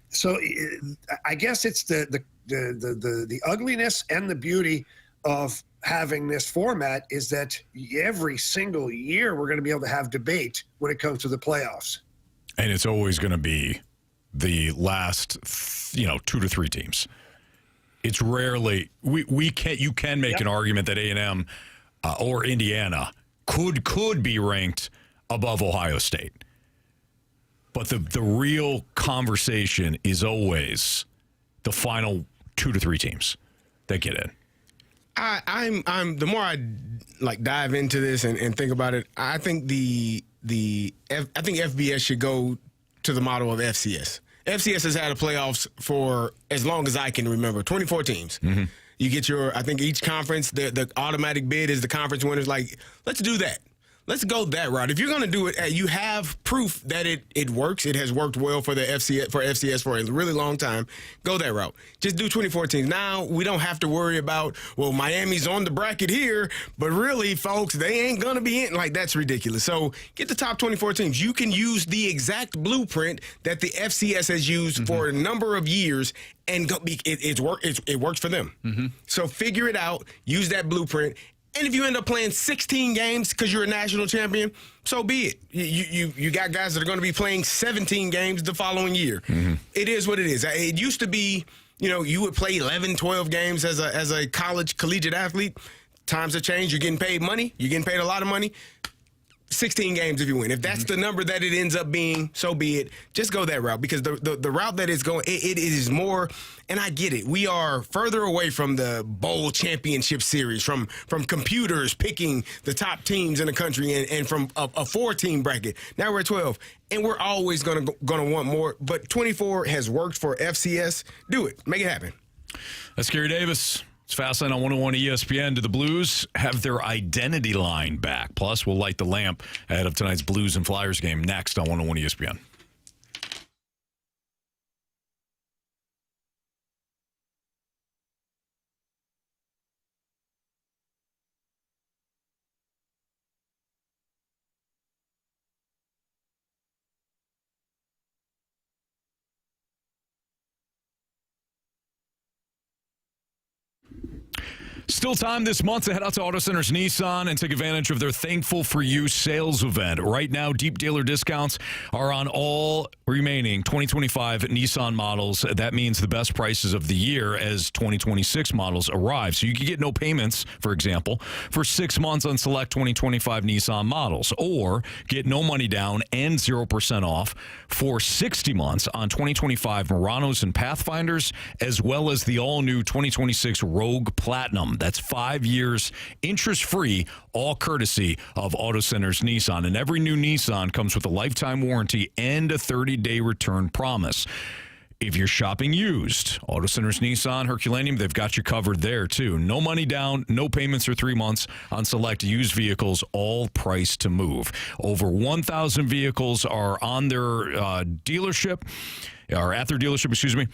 So I guess it's the ugliness and the beauty of having this format is that every single year we're going to be able to have debate when it comes to the playoffs. And it's always going to be the last, 2 to 3 teams. It's rarely you can make an argument that A&M or Indiana could be ranked above Ohio State. But the real conversation is always the final 2 to 3 teams that get in. I'm the more I dive into this and think about it, I think I think FBS should go to the model of FCS. FCS has had a playoffs for as long as I can remember, 24 teams. Mm-hmm. You get I think each conference, the automatic bid is the conference winners. Let's do that. Let's go that route. If you're going to do it, you have proof that it works. It has worked well for the FCS for a really long time. Go that route. Just do 24 teams. Now we don't have to worry about, Miami's on the bracket here, but really, folks, they ain't going to be in. That's ridiculous. So get the top 24 teams. You can use the exact blueprint that the FCS has used for a number of years, and it works for them. Mm-hmm. So figure it out. Use that blueprint. And if you end up playing 16 games because you're a national champion, so be it. You got guys that are going to be playing 17 games the following year. Mm-hmm. It is what it is. It used to be, you would play 11, 12 games as a collegiate athlete. Times have changed. You're getting paid money. You're getting paid a lot of money. 16 games if you win. If that's the number that it ends up being, so be it. Just go that route, because the route that it's going, it is more, and I get it. We are further away from the bowl championship series, from computers picking the top teams in the country, and from a 4-team bracket. Now we're at 12, and we're always gonna want more. But 24 has worked for FCS. Do it. Make it happen. That's Carey Davis. It's Fastlane on 101 ESPN. Do the Blues have their identity line back? Plus, we'll light the lamp ahead of tonight's Blues and Flyers game next on 101 ESPN. Still time this month to head out to Auto Centers Nissan and take advantage of their Thankful for You sales event. Right now, deep dealer discounts are on all remaining 2025 Nissan models. That means the best prices of the year as 2026 models arrive. So you can get no payments, for example, for 6 months on select 2025 Nissan models, or get no money down and 0% off for 60 months on 2025 Muranos and Pathfinders, as well as the all-new 2026 Rogue Platinum. That's 5 years interest-free, all courtesy of Auto Centers Nissan. And every new Nissan comes with a lifetime warranty and a 30-day return promise. If you're shopping used, Auto Centers Nissan, Herculaneum, they've got you covered there, too. No money down, no payments for 3 months on select used vehicles, all priced to move. Over 1,000 vehicles are on their dealership, or at their dealership, excuse me.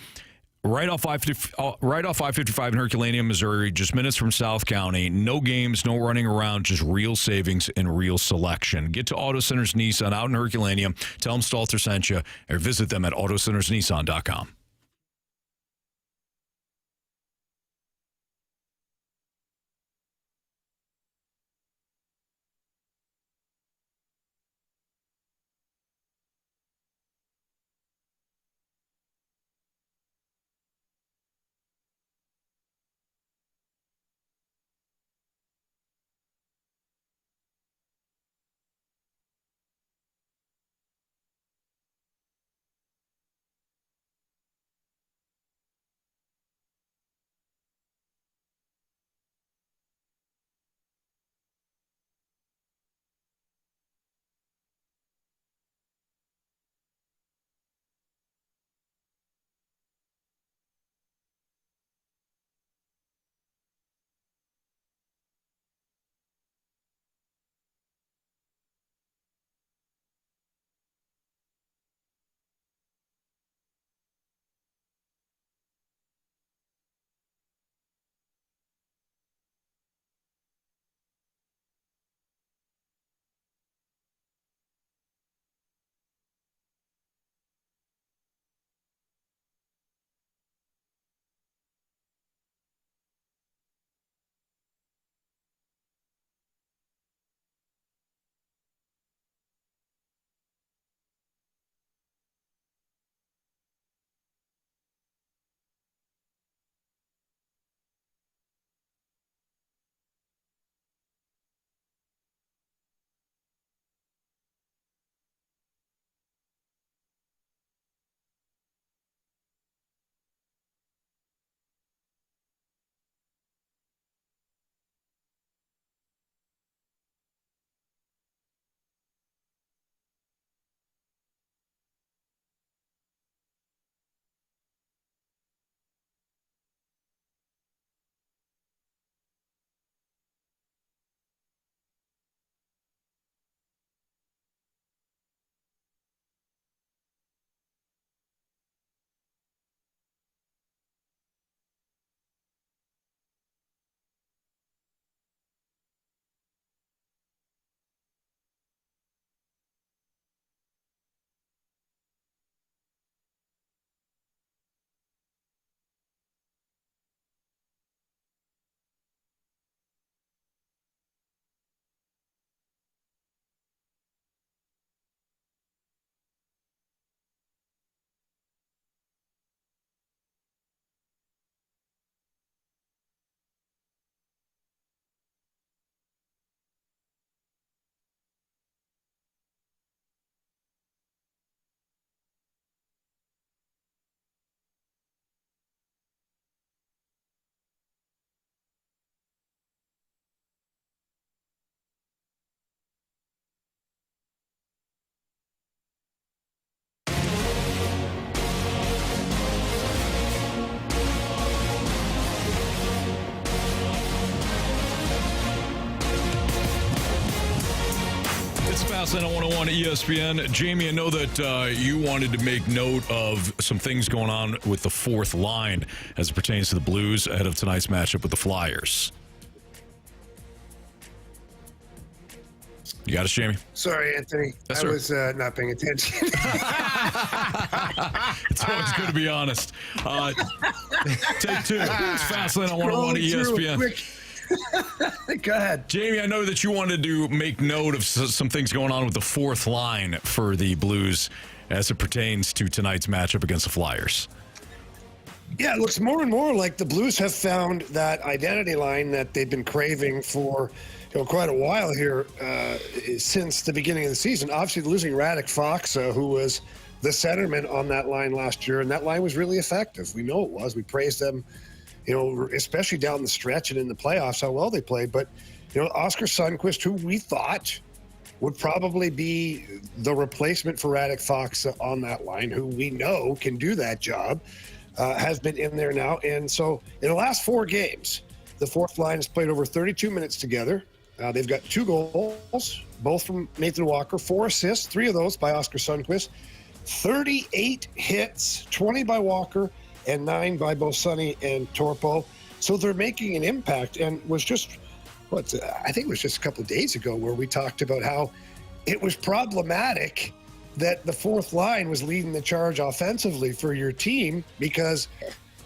Right off I-55 in Herculaneum, Missouri, just minutes from South County. No games, no running around, just real savings and real selection. Get to Auto Centers Nissan out in Herculaneum. Tell them Stalter sent you, or visit them at autocentersnissan.com. Fastlane on 101 ESPN. Jamie, I know that you wanted to make note of some things going on with the fourth line as it pertains to the Blues ahead of tonight's matchup with the Flyers. You got us, Jamie? Sorry, Anthony. Yes, I was not paying attention. It's always good to be honest. Take two. It's Fastlane on 101 ESPN. Go ahead. Jamie, I know that you wanted to make note of some things going on with the fourth line for the Blues as it pertains to tonight's matchup against the Flyers. Yeah, it looks more and more like the Blues have found that identity line that they've been craving for quite a while here since the beginning of the season. Obviously, losing Radek Fox, who was the centerman on that line last year, and that line was really effective. We know it was. We praised them, especially down the stretch and in the playoffs, how well they played. But, Oscar Sundqvist, who we thought would probably be the replacement for Radek Fox on that line, who we know can do that job, has been in there now. And so in the last 4 games, the fourth line has played over 32 minutes together. They've got 2 goals, both from Nathan Walker, 4 assists, 3 of those by Oscar Sundqvist, 38 hits, 20 by Walker, and 9 by both Sonny and Torpo. So they're making an impact, and was just, I think it was just a couple of days ago where we talked about how it was problematic that the fourth line was leading the charge offensively for your team, because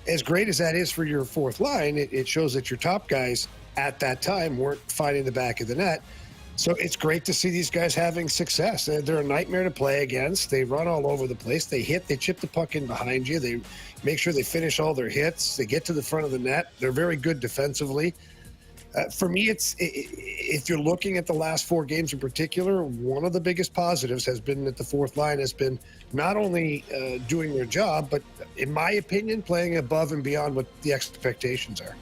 as great as that is for your fourth line, it shows that your top guys at that time weren't finding the back of the net. So it's great to see these guys having success. They're a nightmare to play against. They run all over the place. They chip the puck in behind you. They make sure they finish all their hits. They get to the front of the net. They're very good defensively. For me, if you're looking at the last 4 games in particular, one of the biggest positives has been that the fourth line has been not only doing their job, but in my opinion, playing above and beyond what the expectations are.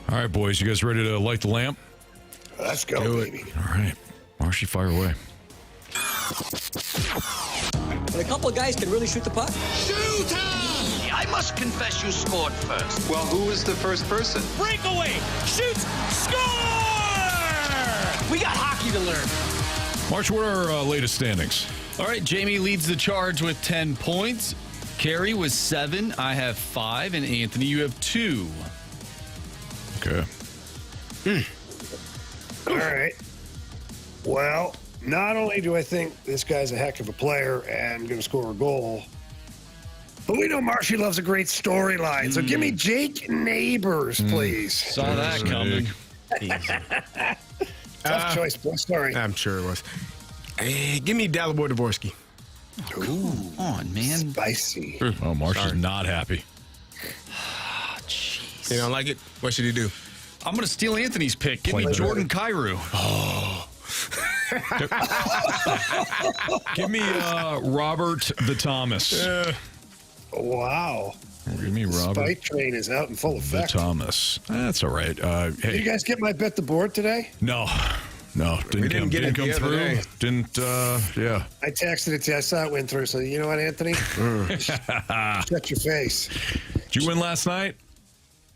All right, boys, you guys ready to light the lamp? Let's go, baby. All right. Marshy, fire away. When a couple of guys can really shoot the puck. Shooter! I must confess you scored first. Well, who was the first person? Breakaway! Shoots! Score! We got hockey to learn. March, what are our latest standings? All right, Jamie leads the charge with 10 points. Carey was 7. I have 5. And Anthony, you have 2. Okay. All right. Well, not only do I think this guy's a heck of a player and going to score a goal, but we know Marshy loves a great storyline. So give me Jake Neighbours, please. Saw that coming. Tough choice, boy. Sorry. I'm sure it was. Give me Dalibor Dvorsky. Come on, man. Spicy. Oh, Marsh is not happy. Jeez. You don't like it? What should he do? I'm going to steal Anthony's pick. Give me Jordan Kyrou. Give me Robert the Thomas. Wow. Give me Robert Spike train is out in full the effect. Thomas. That's all right. Did you Hey, guys get my bet the board today? no, didn't get it come the other through. day. Didn't. Yeah. I texted it to you. I saw it went through. So you know what, Anthony? Shut your face. Did you win last night?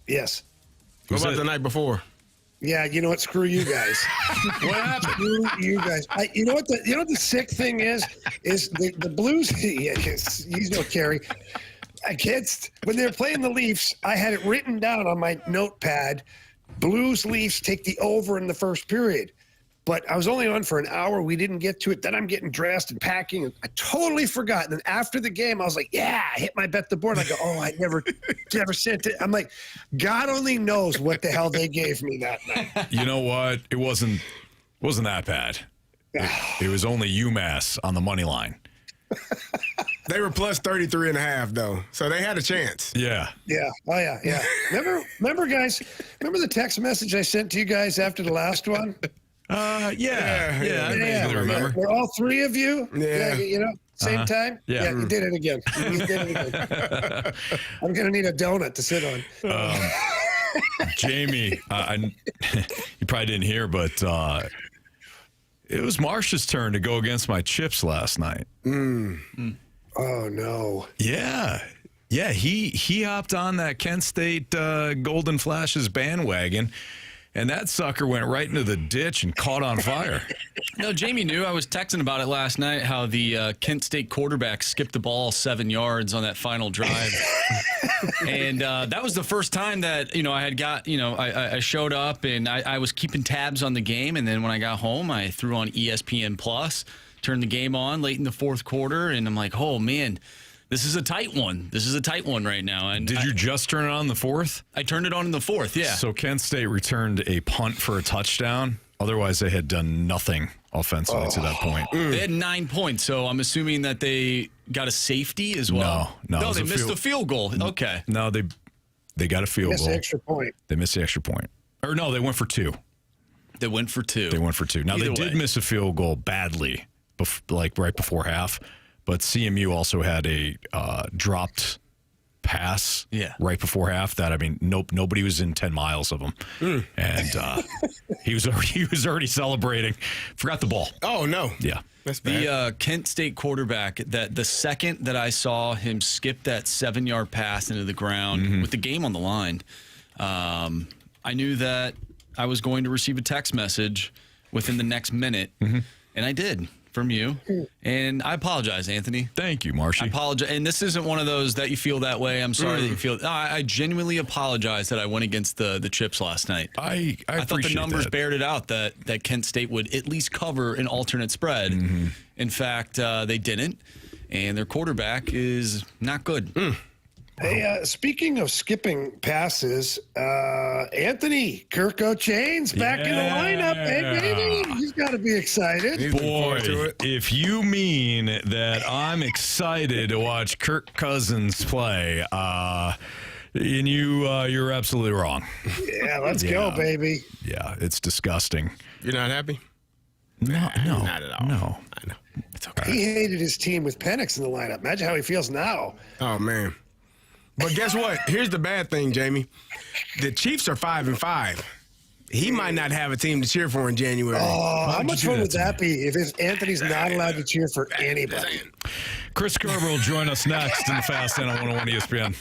Yes. What about it? the night before? Yeah, you know what? Screw you guys. What happened? Screw you guys. You know what the sick thing is the Blues. You know, Carey. When they were playing the Leafs, I had it written down on my notepad. Blues Leafs take the over in the first period. But I was only on for an hour. We didn't get to it. Then I'm getting dressed and packing. And I totally forgot. And then after the game, I was like, yeah, I hit my bet the board. I go, oh, I never sent it. I'm like, God only knows what the hell they gave me that night. You know what? It wasn't that bad. It was only UMass on the money line. They were plus 33.5, though. So they had a chance. Yeah. Yeah. Oh, yeah. Remember, guys? Remember the text message I sent to you guys after the last one? Yeah. I vaguely remember. Were all 3 of you? Yeah. Same time? Yeah. You did it again. I'm going to need a donut to sit on. Jamie, you probably didn't hear, but it was Marsh's turn to go against my chips last night. Oh, no. Yeah. Yeah, he hopped on that Kent State Golden Flashes bandwagon, and that sucker went right into the ditch and caught on fire. No, Jamie knew. I was texting about it last night, how the Kent State quarterback skipped the ball 7 yards on that final drive. And that was the first time that, I had got, I showed up and I was keeping tabs on the game. And then when I got home, I threw on ESPN Plus, turned the game on late in the fourth quarter. And I'm like, oh, man, This is a tight one. This is a tight one right now. And Did you just turn it on in the fourth? I turned it on in the fourth, yeah. So Kent State returned a punt for a touchdown. Otherwise, they had done nothing offensively to that point. They had 9 points, so I'm assuming that they got a safety as well. No, they missed a field goal. Okay. No, they got a field Missed goal. the extra point. They missed the extra point. Or no, they went for two. They went for two. Now, Either they did way. miss a field goal badly, like right before half. But CMU also had a dropped pass right before half that, I mean, nobody was in 10 miles of them. And he was already celebrating. Forgot the ball. Oh, no. Yeah. That's bad. The Kent State quarterback, that the second that I saw him skip that 7-yard pass into the ground with the game on the line, I knew that I was going to receive a text message within the next minute, and I did from you. And I apologize, Anthony. Thank you, Marshy. I apologize. And this isn't one of those that you feel that way. I'm sorry that you feel. No, I genuinely apologize that I went against the Chips last night. I thought the numbers that. bared it out that Kent State would at least cover an alternate spread. In fact, they didn't, and their quarterback is not good. Hey, speaking of skipping passes, Anthony Kirko Chains back in the lineup. Hey, baby, he's got to be excited. He's looking Boy, forward to it. if you mean that I'm excited to watch Kirk Cousins play, and you're absolutely wrong. Yeah, let's go, baby. Yeah, it's disgusting. You're not happy? No, Not at all. No. I know. It's okay. He hated his team with Penix in the lineup. Imagine how he feels now. Oh, man. But guess what? Here's the bad thing, Jamie. The Chiefs are 5-5. He might not have a team to cheer for in January. Oh, how would much you do fun that would to that be if Anthony's not allowed to cheer for anybody? Chris Kerber will join us next in the Fast Lane on 101 ESPN.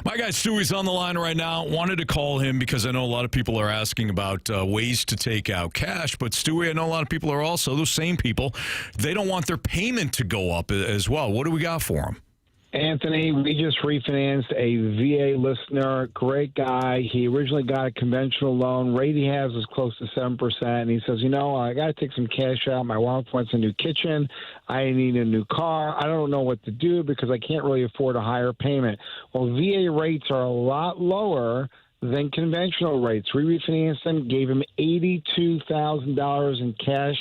My guy Stewie's on the line right now. Wanted to call him because I know a lot of people are asking about ways to take out cash. But Stewie, I know a lot of people are also, those same people, they don't want their payment to go up as well. What do we got for them? Anthony, we just refinanced a VA listener, great guy. He originally got a conventional loan. Rate he has is close to 7%. And he says, I got to take some cash out. My wife wants a new kitchen. I need a new car. I don't know what to do because I can't really afford a higher payment. Well, VA rates are a lot lower than conventional rates. We refinanced them, gave him $82,000 in cash,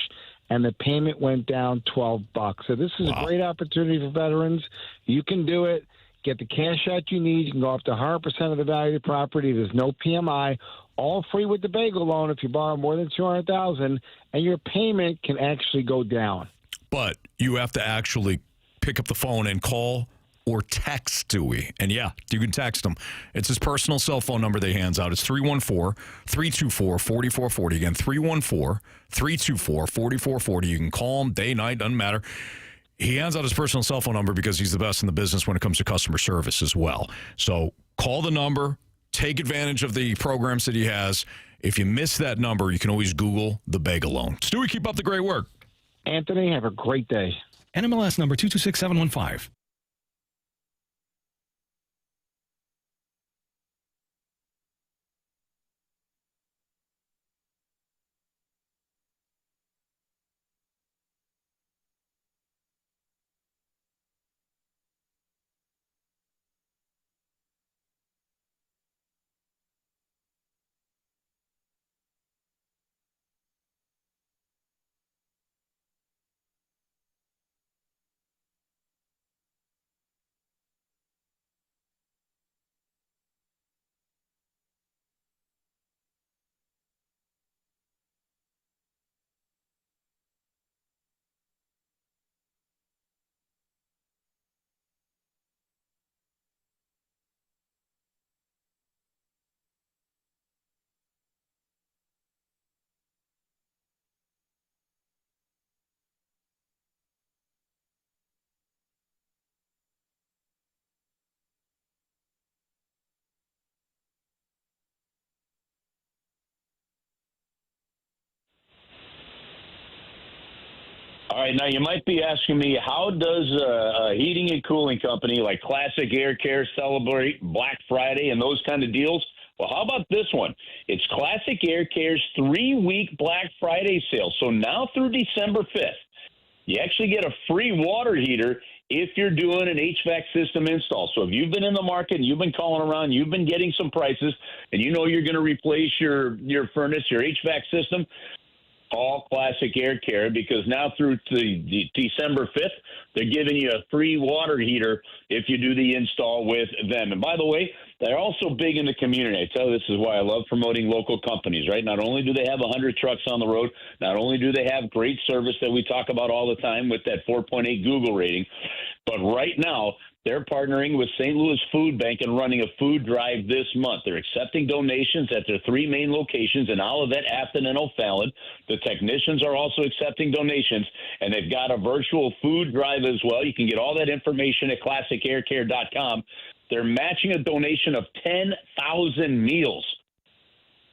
and the payment went down $12. So this is a great opportunity for veterans. You can do it. Get the cash out you need. You can go up to 100% of the value of the property. There's no PMI. All free with the bagel loan if you borrow more than $200,000, and your payment can actually go down. But you have to actually pick up the phone and call or text Stewie. And yeah, you can text him. It's his personal cell phone number that he hands out. It's 314-324-4440. Again, 314-324-4440. You can call him day, night, doesn't matter. He hands out his personal cell phone number because he's the best in the business when it comes to customer service as well. So call the number, take advantage of the programs that he has. If you miss that number, you can always Google the bagel loan. Stewie, keep up the great work. Anthony, have a great day. NMLS number 226715. All right, now you might be asking me, how does a heating and cooling company like Classic Air Care celebrate Black Friday and those kind of deals? Well, how about this one? It's Classic Air Care's 3-week Black Friday sale. So now through December 5th, you actually get a free water heater if you're doing an HVAC system install. So if you've been in the market and you've been calling around, you've been getting some prices, and you know you're going to replace your furnace, your HVAC system, all Classic Air Care, because now through the December 5th, they're giving you a free water heater if you do the install with them. And by the way, they're also big in the community. I tell you, this is why I love promoting local companies, right? Not only do they have 100 trucks on the road, not only do they have great service that we talk about all the time with that 4.8 Google rating, but right now, they're partnering with St. Louis Food Bank and running a food drive this month. They're accepting donations at their 3 main locations in Olivet, Afton, and O'Fallon. The technicians are also accepting donations, and they've got a virtual food drive as well. You can get all that information at classicaircare.com. They're matching a donation of 10,000 meals.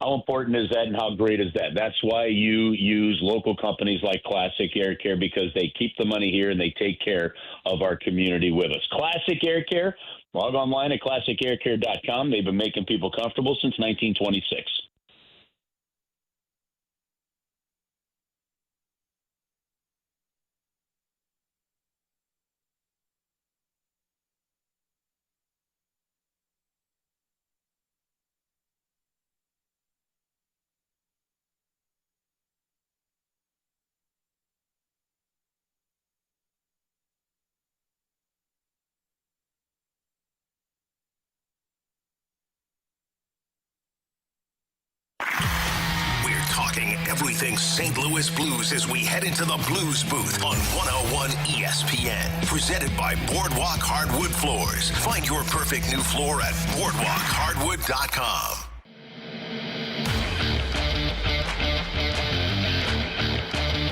How important is that, and how great is that? That's why you use local companies like Classic Air Care, because they keep the money here and they take care of our community with us. Classic Air Care, log online at classicaircare.com. They've been making people comfortable since 1926. Talking everything St. Louis Blues as we head into the Blues booth on 101 ESPN. Presented by Boardwalk Hardwood Floors. Find your perfect new floor at boardwalkhardwood.com.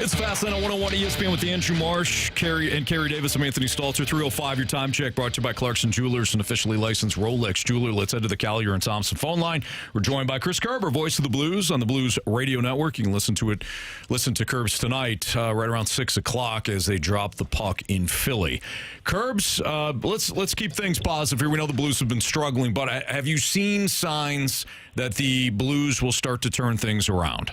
It's Fastlane on 101 ESPN with Andrew Marsh, Carey Davis. I'm Anthony Stalter. 3:05, your time check brought to you by Clarkson Jewelers, an officially licensed Rolex jeweler. Let's head to the Collier and Thompson phone line. We're joined by Chris Kerber, voice of the Blues on the Blues Radio Network. You can listen to Kerbs tonight right around 6 o'clock as they drop the puck in Philly. Kerbs, let's keep things positive here. We know the Blues have been struggling, but have you seen signs that the Blues will start to turn things around?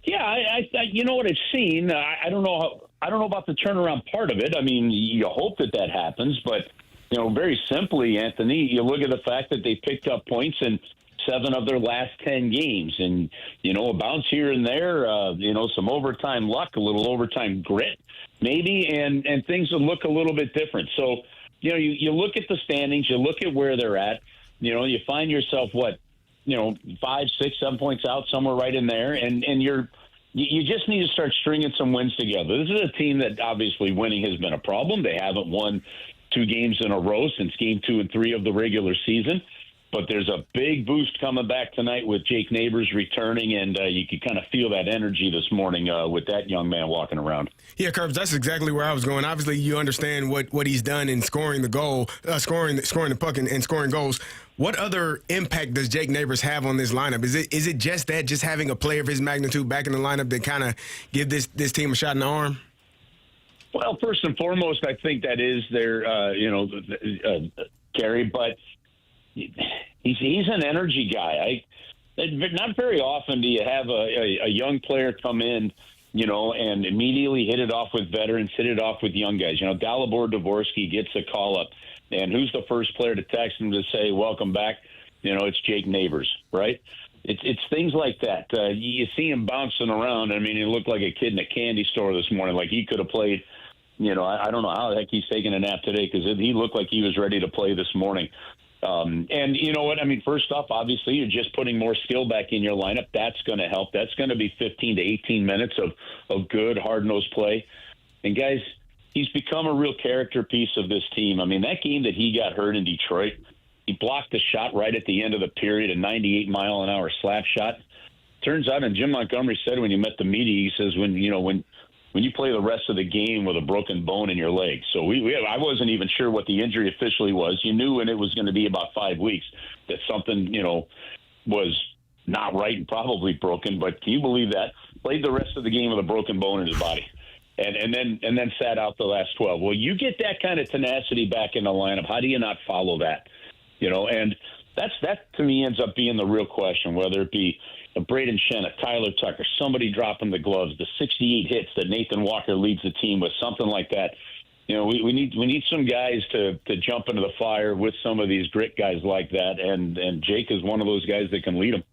Yeah, I you know what I've seen. I don't know about the turnaround part of it. I mean, you hope that happens, but very simply, Anthony, you look at the fact that they picked up points in 7 of their last 10 games, and a bounce here and there, some overtime luck, a little overtime grit, maybe, and things will look a little bit different. So, you look at the standings, you look at where they're at, you find yourself 5, 6, 7 points out, somewhere right in there, and you just need to start stringing some wins together. This is a team that obviously winning has been a problem. They haven't won 2 games in a row since game 2 and 3 of the regular season. But there's a big boost coming back tonight with Jake Neighbours returning, and you can kind of feel that energy this morning with that young man walking around. Yeah, Kerbs, that's exactly where I was going. Obviously, you understand what he's done in scoring the goal, scoring the puck and scoring goals. What other impact does Jake Neighbours have on this lineup? Is it just having a player of his magnitude back in the lineup that kind of give this team a shot in the arm? Well, first and foremost, I think that is their, Carey, but he's an energy guy. Not very often do you have a young player come in, and immediately hit it off with veterans, hit it off with young guys. Dalibor Dvorsky gets a call up, and who's the first player to text him to say, welcome back? It's Jake Neighbours, right? It's things like that. You see him bouncing around. I mean, he looked like a kid in a candy store this morning. Like he could have played, I don't know how the heck he's taking a nap today, because he looked like he was ready to play this morning. And you know what? I mean, first off, obviously, you're just putting more skill back in your lineup. That's going to help. That's going to be 15 to 18 minutes of good, hard-nosed play. And, guys, he's become a real character piece of this team. I mean, that game that he got hurt in Detroit, he blocked the shot right at the end of the period, a 98-mile-an-hour slap shot. Turns out, and Jim Montgomery said when he met the media, he says, when you play the rest of the game with a broken bone in your leg. So I wasn't even sure what the injury officially was. You knew when it was going to be about 5 weeks that something, was not right and probably broken, but can you believe that? Played the rest of the game with a broken bone in his body. And then sat out the last 12. Well, you get that kind of tenacity back in the lineup. How do you not follow that? And that to me ends up being the real question, whether it be a Braden Shen, a Tyler Tucker, somebody dropping the gloves, the 68 hits that Nathan Walker leads the team with, something like that. We need some guys to jump into the fire with some of these grit guys like that, and Jake is one of those guys that can lead them.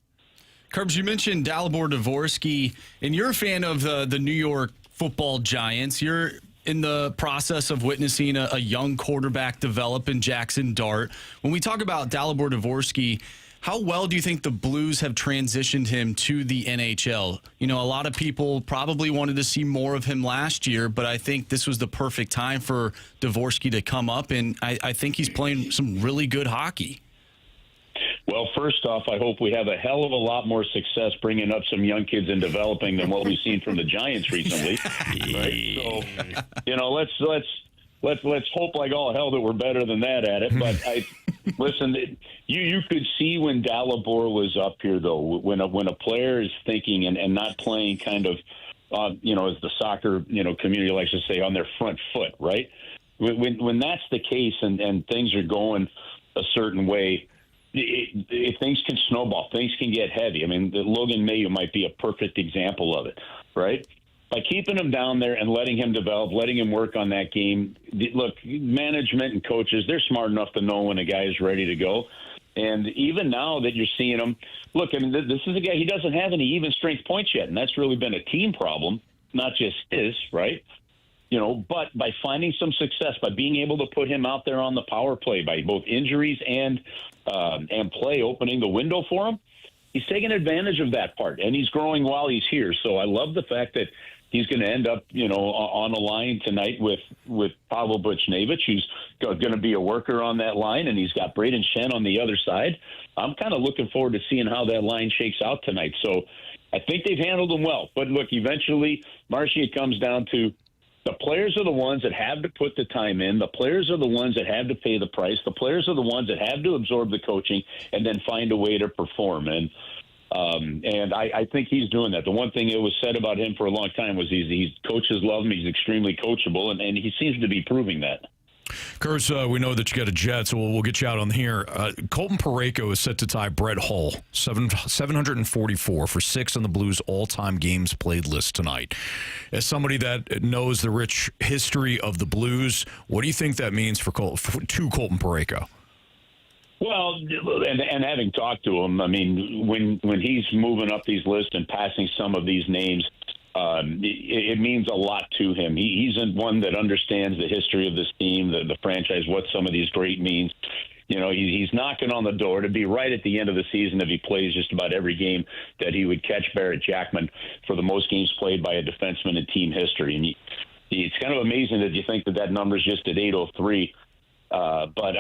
Curbs, you mentioned Dalibor Dvorsky, and you're a fan of the New York Football Giants. You're in the process of witnessing a young quarterback develop in Jackson Dart. When we talk about Dalibor Dvorsky, how well do you think the Blues have transitioned him to the NHL? A lot of people probably wanted to see more of him last year, but I think this was the perfect time for Dvorsky to come up, and I think he's playing some really good hockey. Well, first off, I hope we have a hell of a lot more success bringing up some young kids and developing than what we've seen from the Giants recently. Right? So, let's hope like all hell that we're better than that at it. But listen, you could see when Dalibor was up here, though, when a player is thinking and not playing kind of, as the soccer community likes to say, on their front foot, right? When that's the case and things are going a certain way. Things can snowball. Things can get heavy. I mean, Logan Mayo might be a perfect example of it, right? By keeping him down there and letting him develop, letting him work on that game. Look, management and coaches, they're smart enough to know when a guy is ready to go. And even now that you're seeing him, look, I mean, this is a guy, he doesn't have any even strength points yet, and that's really been a team problem, not just his, right? But by finding some success, by being able to put him out there on the power play, by both injuries and play opening the window for him, he's taking advantage of that part, and he's growing while he's here. So I love the fact that he's going to end up, on a line tonight with Pavel Buchnevich, who's going to be a worker on that line, and he's got Braden Shen on the other side. I'm kind of looking forward to seeing how that line shakes out tonight. So I think they've handled them well. But look, eventually, Marshy, it comes down to the players are the ones that have to put the time in. The players are the ones that have to pay the price. The players are the ones that have to absorb the coaching and then find a way to perform. And I think he's doing that. The one thing that was said about him for a long time was he's coaches love him. He's extremely coachable, and he seems to be proving that. Curse, we know that you got a jet, so we'll get you out on here. Colton Parayko is set to tie Brett Hull, 744 for 6 on the Blues' all-time games played list tonight. As somebody that knows the rich history of the Blues, what do you think that means to Colton Parayko? Well, and having talked to him, I mean, when he's moving up these lists and passing some of these names, it means a lot to him. He's one that understands the history of this team, the franchise, what some of these great means. He's knocking on the door to be right at the end of the season if he plays just about every game that he would catch Barrett Jackman for the most games played by a defenseman in team history. And it's kind of amazing that you think that number is just at 803. But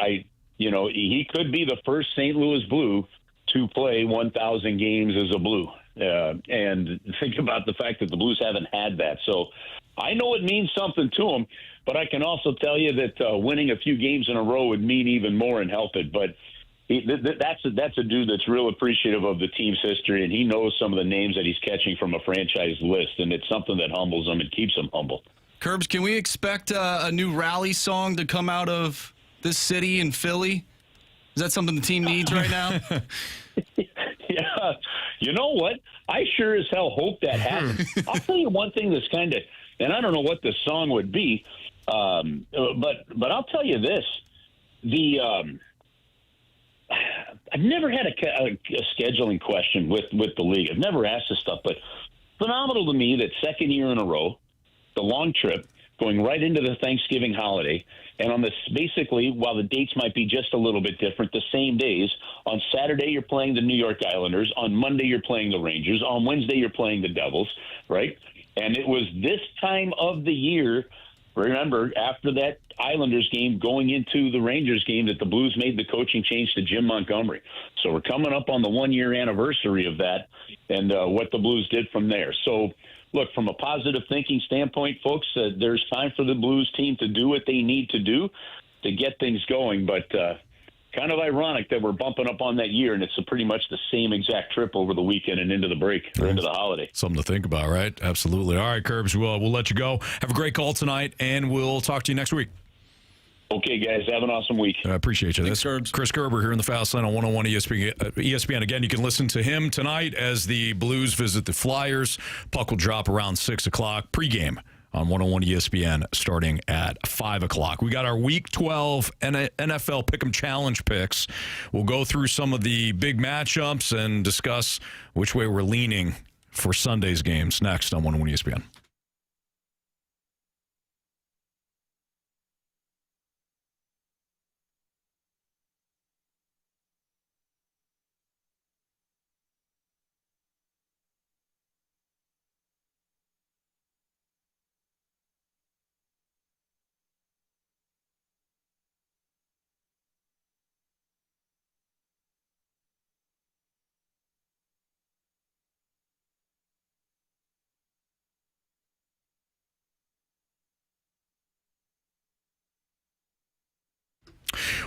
he could be the first St. Louis Blue to play 1,000 games as a Blue. And think about the fact that the Blues haven't had that. So I know it means something to them, but I can also tell you that winning a few games in a row would mean even more and help it. But that's a dude that's real appreciative of the team's history, and he knows some of the names that he's catching from a franchise list, and it's something that humbles him and keeps him humble. Curbs, can we expect a new rally song to come out of this city in Philly? Is that something the team needs right now? Yeah. You know what? I sure as hell hope that happens. I'll tell you one thing that's kind of, and I don't know what the song would be, but I'll tell you this. I've never had a scheduling question with the league. I've never asked this stuff, but phenomenal to me that second year in a row, the long trip, going right into the Thanksgiving holiday, and on this, basically, while the dates might be just a little bit different, the same days. On Saturday, you're playing the New York Islanders. On Monday, you're playing the Rangers. On Wednesday, you're playing the Devils, right? And it was this time of the year, remember, after that Islanders game going into the Rangers game, that the Blues made the coaching change to Jim Montgomery. So we're coming up on the one-year anniversary of that and what the Blues did from there. So, look, from a positive thinking standpoint, folks, there's time for the Blues team to do what they need to do to get things going. But kind of ironic that we're bumping up on that year, and it's pretty much the same exact trip over the weekend and into the break or into the holiday. Something to think about, right? Absolutely. All right, Kerbs, we'll let you go. Have a great call tonight, and we'll talk to you next week. Okay, guys, have an awesome week. I appreciate you. Thanks, That's Chris Kerber here in the Fast Lane on 101 ESPN. Again, you can listen to him tonight as the Blues visit the Flyers. Puck will drop around 6 o'clock. Pregame on 101 ESPN starting at 5 o'clock. We got our Week 12 NFL Pick'em Challenge picks. We'll go through some of the big matchups and discuss which way we're leaning for Sunday's games next on 101 ESPN.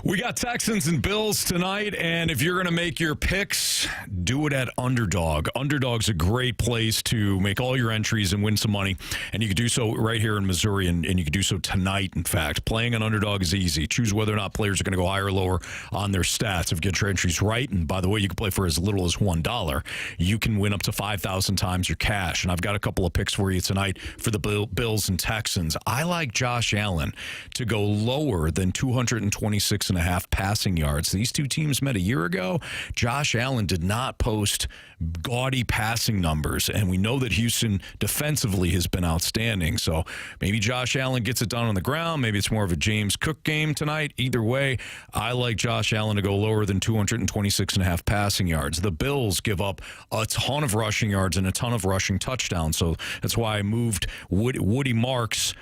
We got Texans and Bills tonight, and if you're going to make your picks, do it at Underdog. Underdog's a great place to make all your entries and win some money, and you can do so right here in Missouri, and you can do so tonight, in fact. Playing on Underdog is easy. Choose whether or not players are going to go higher or lower on their stats. If you get your entries right, and by the way, you can play for as little as $1, you can win up to 5,000 times your cash, and I've got a couple of picks for you tonight for the Bills and Texans. I like Josh Allen to go lower than 226.5 passing yards. These two teams met a year ago. Josh Allen did not post gaudy passing numbers, and we know that Houston defensively has been outstanding. So maybe Josh Allen gets it done on the ground. Maybe it's more of a James Cook game tonight. Either way, I like Josh Allen to go lower than 226.5 passing yards. The Bills give up a ton of rushing yards and a ton of rushing touchdowns. So that's why I moved Woody Marks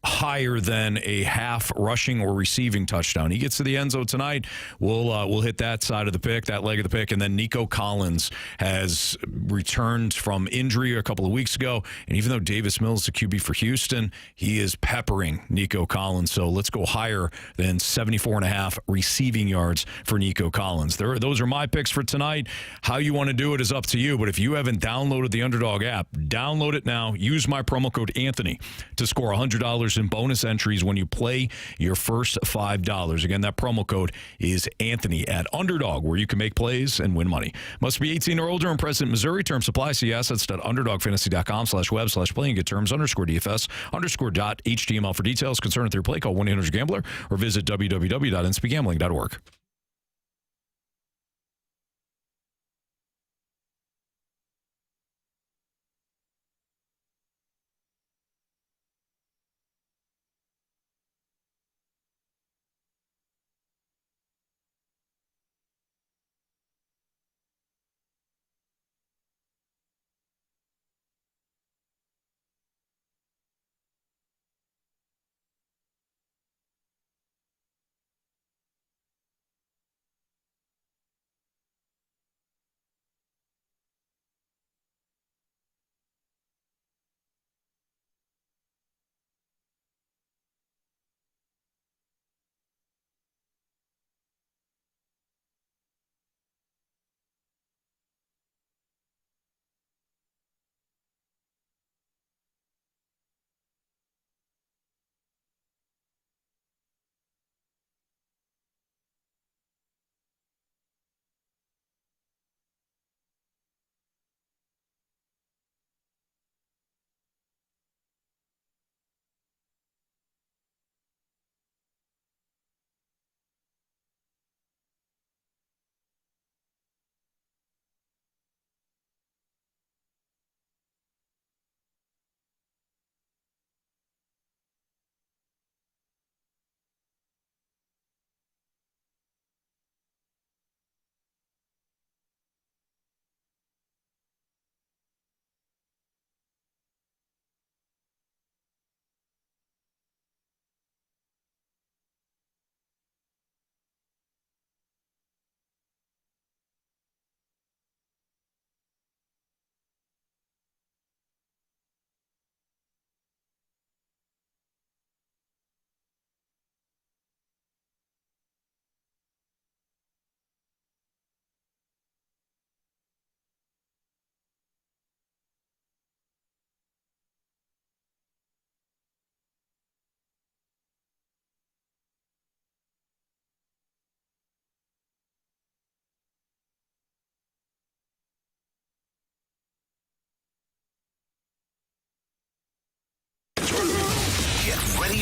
higher than a half rushing or receiving touchdown. He gets to the end zone tonight. We'll hit that side of the pick, that leg of the pick, and then Nico Collins has returned from injury a couple of weeks ago, and even though Davis Mills is the QB for Houston, he is peppering Nico Collins. So let's go higher than 74.5 receiving yards for Nico Collins. Those are my picks for tonight. How you want to do it is up to you, but if you haven't downloaded the Underdog app, download it now. Use my promo code Anthony to score $100 in bonus entries when you play your first $5. Again, that promo code is Anthony at Underdog, where you can make plays and win money. Must be 18 or older and present in Missouri. Terms apply. See assets.underdogfantasy.com/web/play and get terms _DFS_.html for details. Concerned with your play, call 1-800-GAMBLER or visit www.nspgambling.org.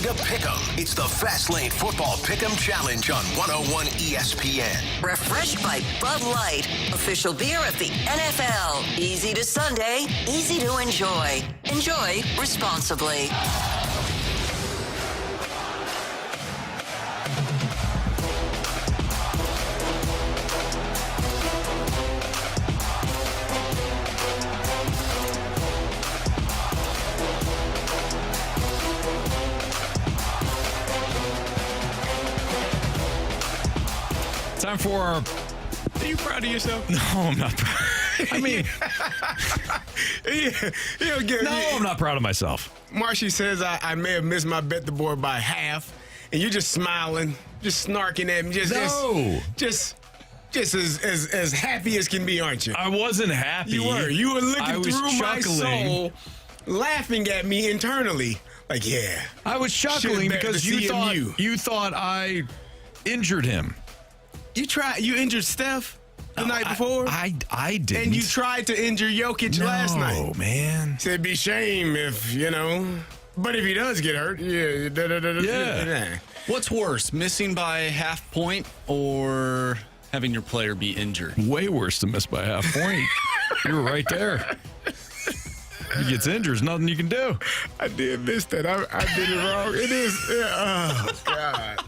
ready to pick 'em. It's the Fast Lane Football Pick 'em Challenge on 101 ESPN. Refreshed by Bud Light, official beer of the NFL. Easy to Sunday, easy to enjoy. Enjoy responsibly. Time for our... Are you proud of yourself? No, I'm not proud. I mean... I'm not proud of myself. Marshy says I may have missed my bet the board by half, and you're just smiling, just snarking at me. Just as happy as can be, aren't you? I wasn't happy. You were. You were looking through my soul, laughing at me internally. Like, yeah. I was chuckling because you thought I injured him. You injured Steph the night before? I didn't. And you tried to injure Jokic last night. Oh, man. Said be shame if, but if he does get hurt, yeah. What's worse, missing by half point or having your player be injured? Way worse than miss by half point. You were right there. He gets injured, there's nothing you can do. I did miss that. I did it wrong. It is. Oh, God.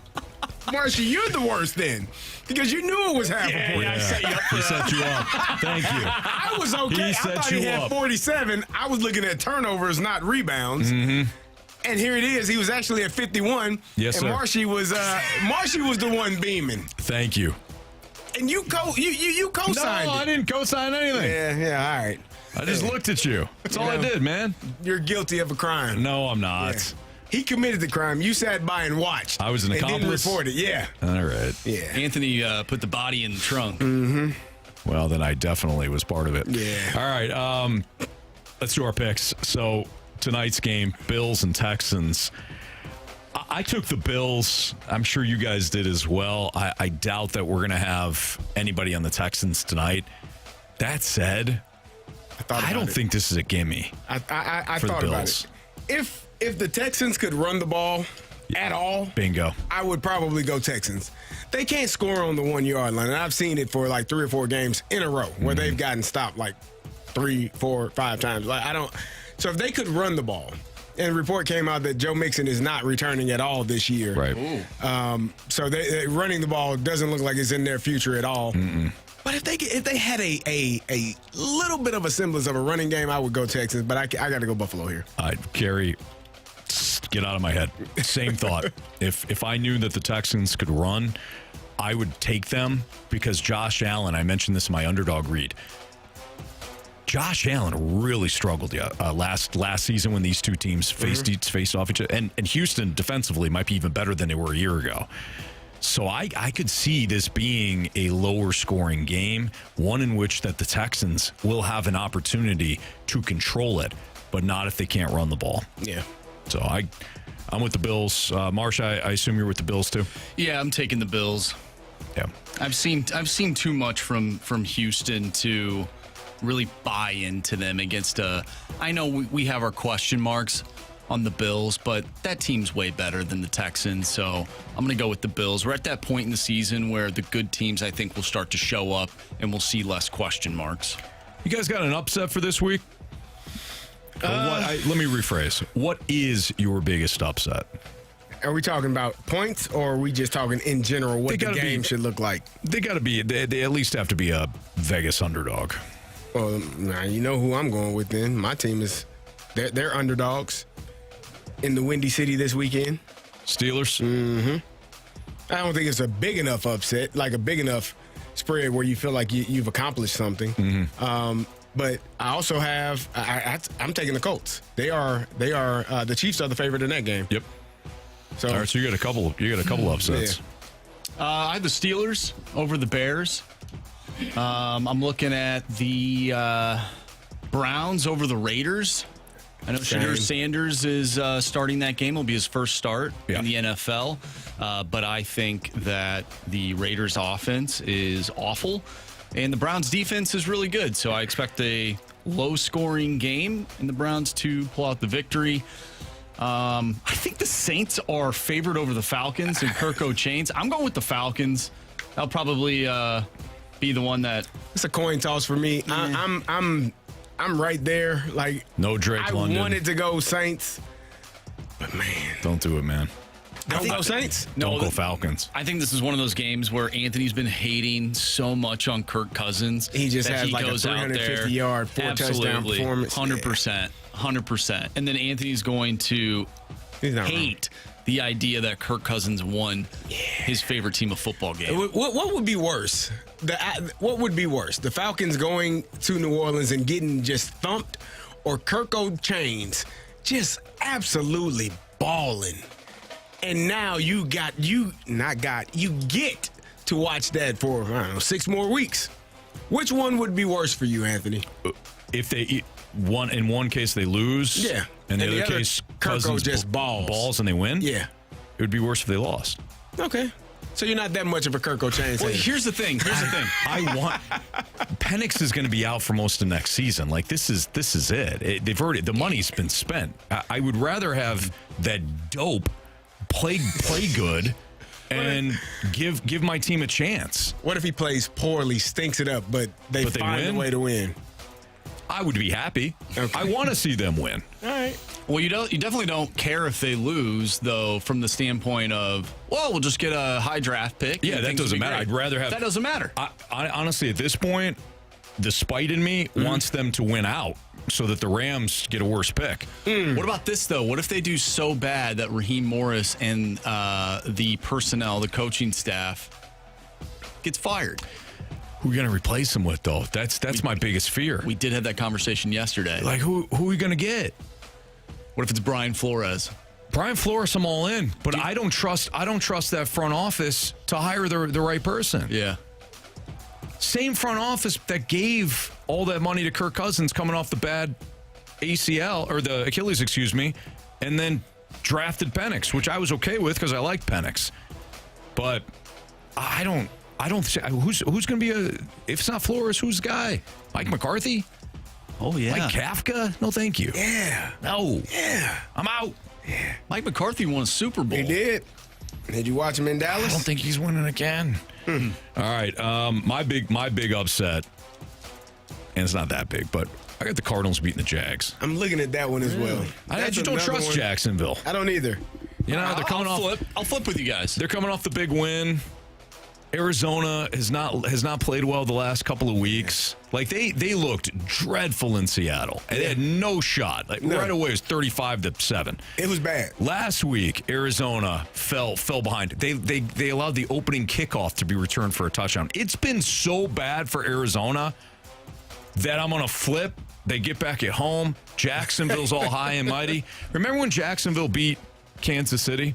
Marshy, you're the worst then. Because you knew it was half a point. Yeah, I set you up for that. He set you up. Thank you. I was okay. I thought he had 47. I was looking at turnovers, not rebounds. Mm-hmm. And here it is. He was actually at 51. Yes, sir. And Marshy was the one beaming. Thank you. And you co-signed No, I didn't co-sign anything. Yeah, all right. I just looked at you. That's all I did, man. You're guilty of a crime. No, I'm not. Yeah. He committed the crime. You sat by and watched. I was an accomplice. And didn't report it. Yeah. All right. Yeah. Anthony put the body in the trunk. Mm-hmm. Well, then I definitely was part of it. Yeah. All right. Let's do our picks. So tonight's game, Bills and Texans. I took the Bills. I'm sure you guys did as well. I doubt that we're going to have anybody on the Texans tonight. That said, I don't think this is a gimme. I for thought the about Bills. it. If the Texans could run the ball at all, bingo, I would probably go Texans. They can't score on the 1 yard line, and I've seen it for like 3 or 4 games in a row where they've gotten stopped like 3, 4, 5 times. So if they could run the ball, and the report came out that Joe Mixon is not returning at all this year, right? So they running the ball doesn't look like it's in their future at all. Mm-mm. But if they had a little bit of a semblance of a running game, I would go Texans. But I got to go Buffalo here. Kerry, get out of my head. Same thought. If I knew that the Texans could run, I would take them because Josh Allen, I mentioned this in my underdog read. Josh Allen really struggled last season when these two teams faced off each other. And Houston defensively might be even better than they were a year ago. So I could see this being a lower scoring game, one in which that the Texans will have an opportunity to control it, but not if they can't run the ball. Yeah. So I'm with the Bills. Marsh, I assume you're with the Bills too? Yeah, I'm taking the Bills. Yeah. I've seen too much from Houston to really buy into them against I know we have our question marks on the Bills, but that team's way better than the Texans, so I'm going to go with the Bills. We're at that point in the season where the good teams, I think, will start to show up and we'll see less question marks. You guys got an upset for this week? Let me rephrase. What is your biggest upset? Are we talking about points, or are we just talking in general what the game should look like? They got to be. They at least have to be a Vegas underdog. Well, now you know who I'm going with. Then my team is they're underdogs in the Windy City this weekend. Steelers. Mm-hmm. I don't think it's a big enough upset, like a big enough spread where you feel like you've accomplished something. Mm-hmm. But I also have I'm taking the Colts. They are the Chiefs are the favorite in that game. Yep. So, all right, so you got a couple upsets. Yeah. I have the Steelers over the Bears. I'm looking at the Browns over the Raiders. I know Shadur Sanders is starting that game. It'll be his first start in the NFL. But I think that the Raiders offense is awful. And the Browns defense is really good. So I expect a low-scoring game and the Browns to pull out the victory. I think the Saints are favored over the Falcons and Kirko Chains. I'm going with the Falcons. That'll probably be the one that. It's a coin toss for me. Yeah. I'm right there. Like no Drake I London. wanted to go Saints, but man, don't do it, man. Don't go Saints. Don't go Falcons. I think this is one of those games where Anthony's been hating so much on Kirk Cousins. He just had like a 350-yard, 4-touchdown performance. 100%. And then Anthony's going to hate the idea that Kirk Cousins won his favorite team of football game. What would be worse? What would be worse? The Falcons going to New Orleans and getting just thumped, or Kirko Chains just absolutely balling? And now you get to watch that for, I don't know, 6 more weeks. Which one would be worse for you, Anthony? If they in one case they lose, yeah, and the other case Cousins just balls and they win, yeah, it would be worse if they lost. Okay, so you're not that much of a Kirko Chains. Well, here's the thing. I want Penix is going to be out for most of next season. Like this is it. They've already the money's been spent. I would rather have that dope play good. And give my team a chance. What if he plays poorly, stinks it up, but they find a way to win? I would be happy. Okay. I want to see them win. All right. Well, you definitely don't care if they lose, though, from the standpoint of, well, we'll just get a high draft pick. Yeah, that doesn't matter. Great. I'd rather have that doesn't matter. I honestly, at this point, the spite in me wants them to win out so that the Rams get a worse pick. What about this, though? What if they do so bad that Raheem Morris and the personnel, the coaching staff, gets fired? Who are you going to replace him with, though? That's my biggest fear. We did have that conversation yesterday. Like, who are we going to get? What if it's Brian Flores? Brian Flores, I'm all in, but I don't trust that front office to hire the right person. Yeah. Same front office that gave all that money to Kirk Cousins coming off the bad ACL or the Achilles, and then drafted Penix, which I was okay with because I liked Penix. But I don't. Who's going to be if it's not Flores? Who's the guy? Mike McCarthy? Oh yeah. Mike Kafka? No, thank you. Yeah. No. Yeah. I'm out. Yeah. Mike McCarthy won a Super Bowl. He did. Did you watch him in Dallas? I don't think he's winning again. All right. My big upset, and it's not that big, but I got the Cardinals beating the Jags. I'm looking at that one as well. I just don't trust Jacksonville. I don't either. You know, they're coming off. I'll flip with you guys. They're coming off the big win. Arizona has not played well the last couple of weeks. Like they looked dreadful in Seattle. And they had no shot. Right away it was 35-7. It was bad. Last week Arizona fell behind. They allowed the opening kickoff to be returned for a touchdown. It's been so bad for Arizona that I'm gonna flip. They get back at home. Jacksonville's all high and mighty. Remember when Jacksonville beat Kansas City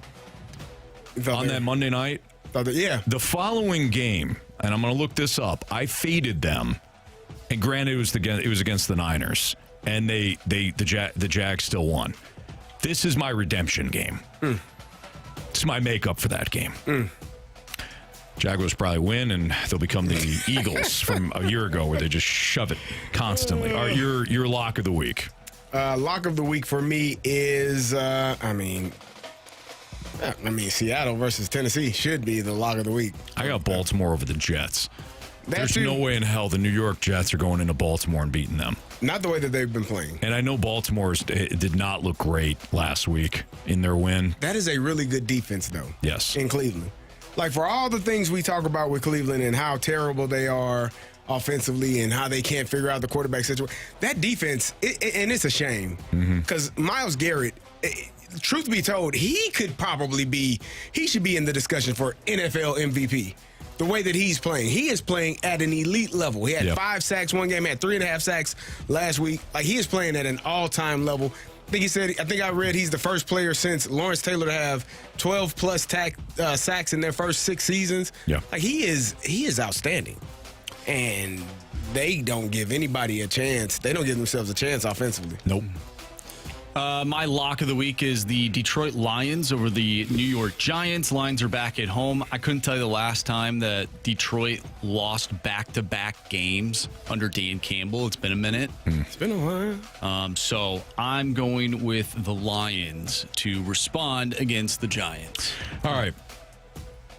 on that Monday night? Yeah. The following game, and I'm going to look this up, I faded them. And granted, it was against the Niners. And the Jags still won. This is my redemption game. It's my makeup for that game. Jaguars probably win, and they'll become the Eagles from a year ago where they just shove it constantly. All right, your lock of the week. Lock of the week for me is, Seattle versus Tennessee should be the lock of the week. I got Baltimore over the Jets. There's no way in hell the New York Jets are going into Baltimore and beating them. Not the way that they've been playing. And I know Baltimore did not look great last week in their win. That is a really good defense, though. Yes. In Cleveland. Like, for all the things we talk about with Cleveland and how terrible they are offensively and how they can't figure out the quarterback situation, that defense, and it's a shame. Because Myles Garrett, truth be told, he should be in the discussion for NFL MVP. The way that he's playing. He is playing at an elite level. He had 5 sacks one game, had 3.5 sacks last week. Like, he is playing at an all-time level. I think I read he's the first player since Lawrence Taylor to have 12-plus sacks in their first 6 seasons. Yeah. Like, he is outstanding. And they don't give anybody a chance. They don't give themselves a chance offensively. Nope. My lock of the week is the Detroit Lions over the New York Giants. Lions are back at home. I couldn't tell you the last time that Detroit lost back-to-back games under Dan Campbell. It's been a minute. It's been a while. So I'm going with the Lions to respond against the Giants. All right.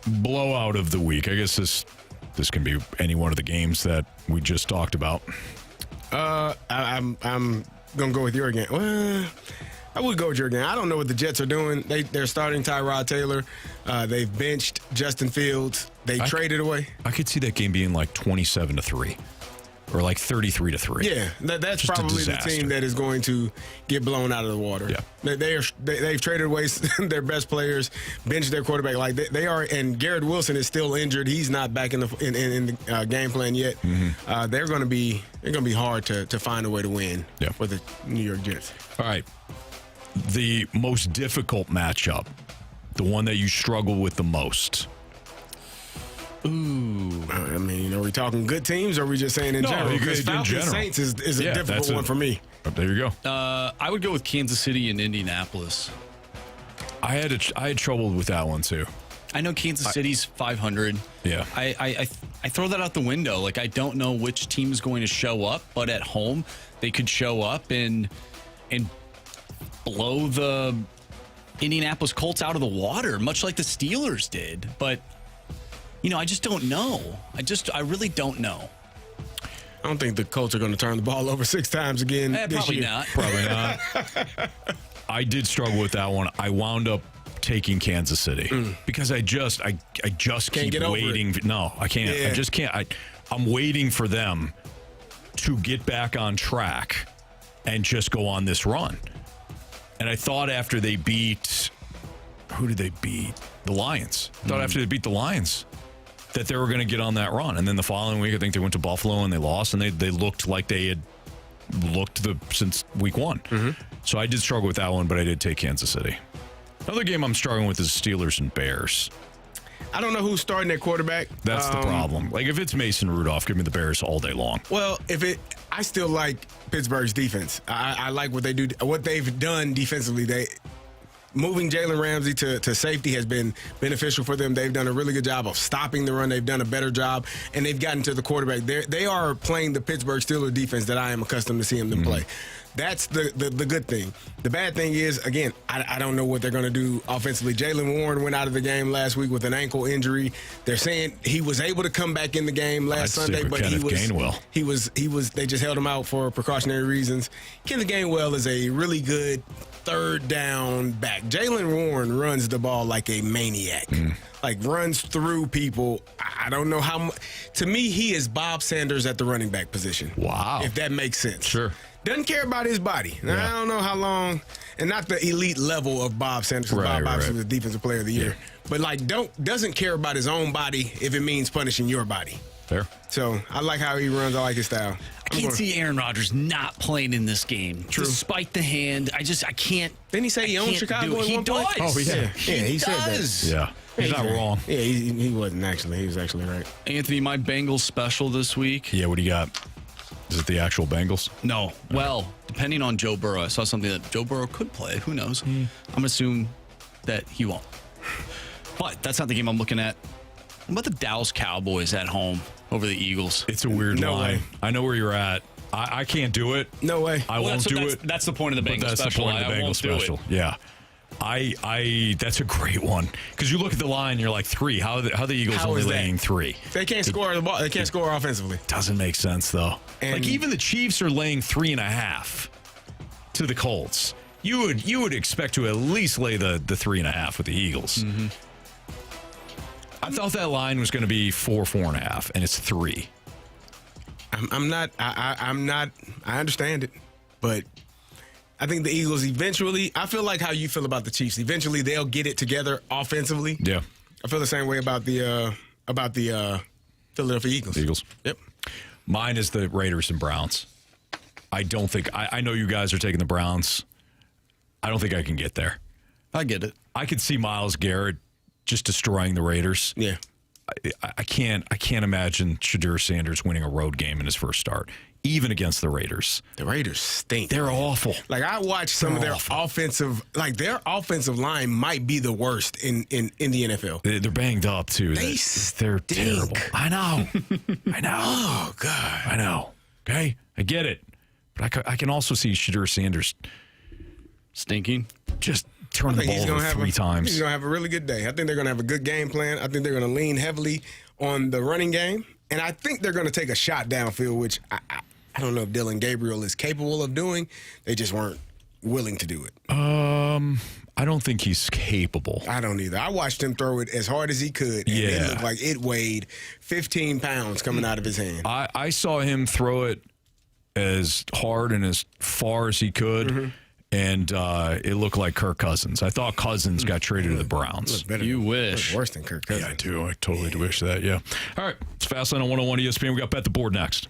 Blowout of the week. I guess this can be any one of the games that we just talked about. I'm gonna go with your game. Well, I would go with your game. I don't know what the Jets are doing. They're starting Tyrod Taylor. They've benched Justin Fields. They traded away. I could see that game being like 27-3 or like 33-3. Yeah, that's just probably the team that is going to get blown out of the water. Yeah, they've traded away their best players, benched their quarterback. Like they are, and Garrett Wilson is still injured. He's not back in the game plan yet. Mm-hmm. They're going to be hard to find a way to win for the New York Jets. All right, the most difficult matchup, the one that you struggle with the most. Ooh, I mean, are we talking good teams, or are we just saying in general? Because Falcons Saints is a difficult one for me. There you go. I would go with Kansas City and Indianapolis. I had trouble with that one too. I know Kansas City's 500. Yeah. I throw that out the window. Like, I don't know which team is going to show up, but at home they could show up and blow the Indianapolis Colts out of the water, much like the Steelers did. But I just don't know. I really don't know. I don't think the Colts are going to turn the ball over 6 times again this probably year. Not. Probably not. I did struggle with that one. I wound up taking Kansas City because I just can't keep waiting. No, I can't. Yeah. I just can't. I'm waiting for them to get back on track and just go on this run. And I thought after they beat, who did they beat? The Lions. I thought after they beat the Lions that they were going to get on that run. And then the following week, I think they went to Buffalo and they lost, and they looked like they had looked since week 1. Mm-hmm. So I did struggle with that one, but I did take Kansas City. Another game I'm struggling with is Steelers and Bears. I don't know who's starting at quarterback. That's the problem. Like, if it's Mason Rudolph, give me the Bears all day long. Well, I still like Pittsburgh's defense. I like what they do, what they've done defensively. Moving Jalen Ramsey to safety has been beneficial for them. They've done a really good job of stopping the run. They've done a better job, and they've gotten to the quarterback. They are playing the Pittsburgh Steelers defense that I am accustomed to seeing them play. That's the good thing. The bad thing is, again, I don't know what they're going to do offensively. Jaylen Warren went out of the game last week with an ankle injury. They're saying he was able to come back in the game last Sunday, but he was they just held him out for precautionary reasons. Kenneth Gainwell is a really good third down back. Jaylen Warren runs the ball like a maniac. Like, runs through people. I don't know how much. To me, he is Bob Sanders at the running back position. Wow. If that makes sense. Sure. Doesn't care about his body. Now, I don't know how long, and not the elite level of Bob Sanders. Bob Sanders was the defensive player of the year. But, like, doesn't care about his own body if it means punishing your body. Fair. So, I like how he runs. I like his style. I can't see Aaron Rodgers not playing in this game. True. Despite the hand, I can't. Didn't he say he owns Chicago at one point? Oh, yeah. He said that. Yeah. He's not wrong. Yeah, he wasn't actually. He was actually right. Anthony, my Bengals special this week. Yeah, what do you got? Is it the actual Bengals? No. Well, depending on Joe Burrow, I saw something that Joe Burrow could play. Who knows? I'm going to assume that he won't. But that's not the game I'm looking at. What about the Dallas Cowboys at home over the Eagles? It's a weird line. Way. I know where you're at. I can't do it. No way. I won't do it. That's the point of the Bengals special. That's the point of the Bengals special. Yeah. That's a great one, because you look at the line, you're like 3. How are the Eagles only laying 3? They can't score the ball. They can't score offensively. Doesn't make sense though. And like, even the Chiefs are laying 3.5 to the Colts. You would expect to at least lay the 3.5 with the Eagles. Mm-hmm. I thought that line was going to be 4.5, and it's 3. I'm not. I understand it, but I think the Eagles eventually. I feel like how you feel about the Chiefs. Eventually, they'll get it together offensively. Yeah, I feel the same way about the Philadelphia Eagles. Eagles. Yep. Mine is the Raiders and Browns. I don't think I know you guys are taking the Browns. I don't think I can get there. I get it. I could see Myles Garrett just destroying the Raiders. Yeah. I can't imagine Shadur Sanders winning a road game in his first start, even against the Raiders. The Raiders stink. They're awful. Like, I watched some of their offensive line might be the worst in the NFL. They're banged up too. They're terrible. I know. Oh God. I know. Okay, I get it, but I can also see Shadur Sanders stinking. Just turn the ball over 3 times. He's going to have a really good day. I think they're going to have a good game plan. I think they're going to lean heavily on the running game. And I think they're going to take a shot downfield, which I don't know if Dylan Gabriel is capable of doing. They just weren't willing to do it. I don't think he's capable. I don't either. I watched him throw it as hard as he could. And it looked like it weighed 15 pounds coming out of his hand. I saw him throw it as hard and as far as he could. Mm-hmm. And it looked like Kirk Cousins. I thought Cousins got traded to the Browns. You wish. Worse than Kirk Cousins. Yeah, I do. I totally do wish that, yeah. All right, it's Fastlane on 101 ESPN. We got Bet the Board next.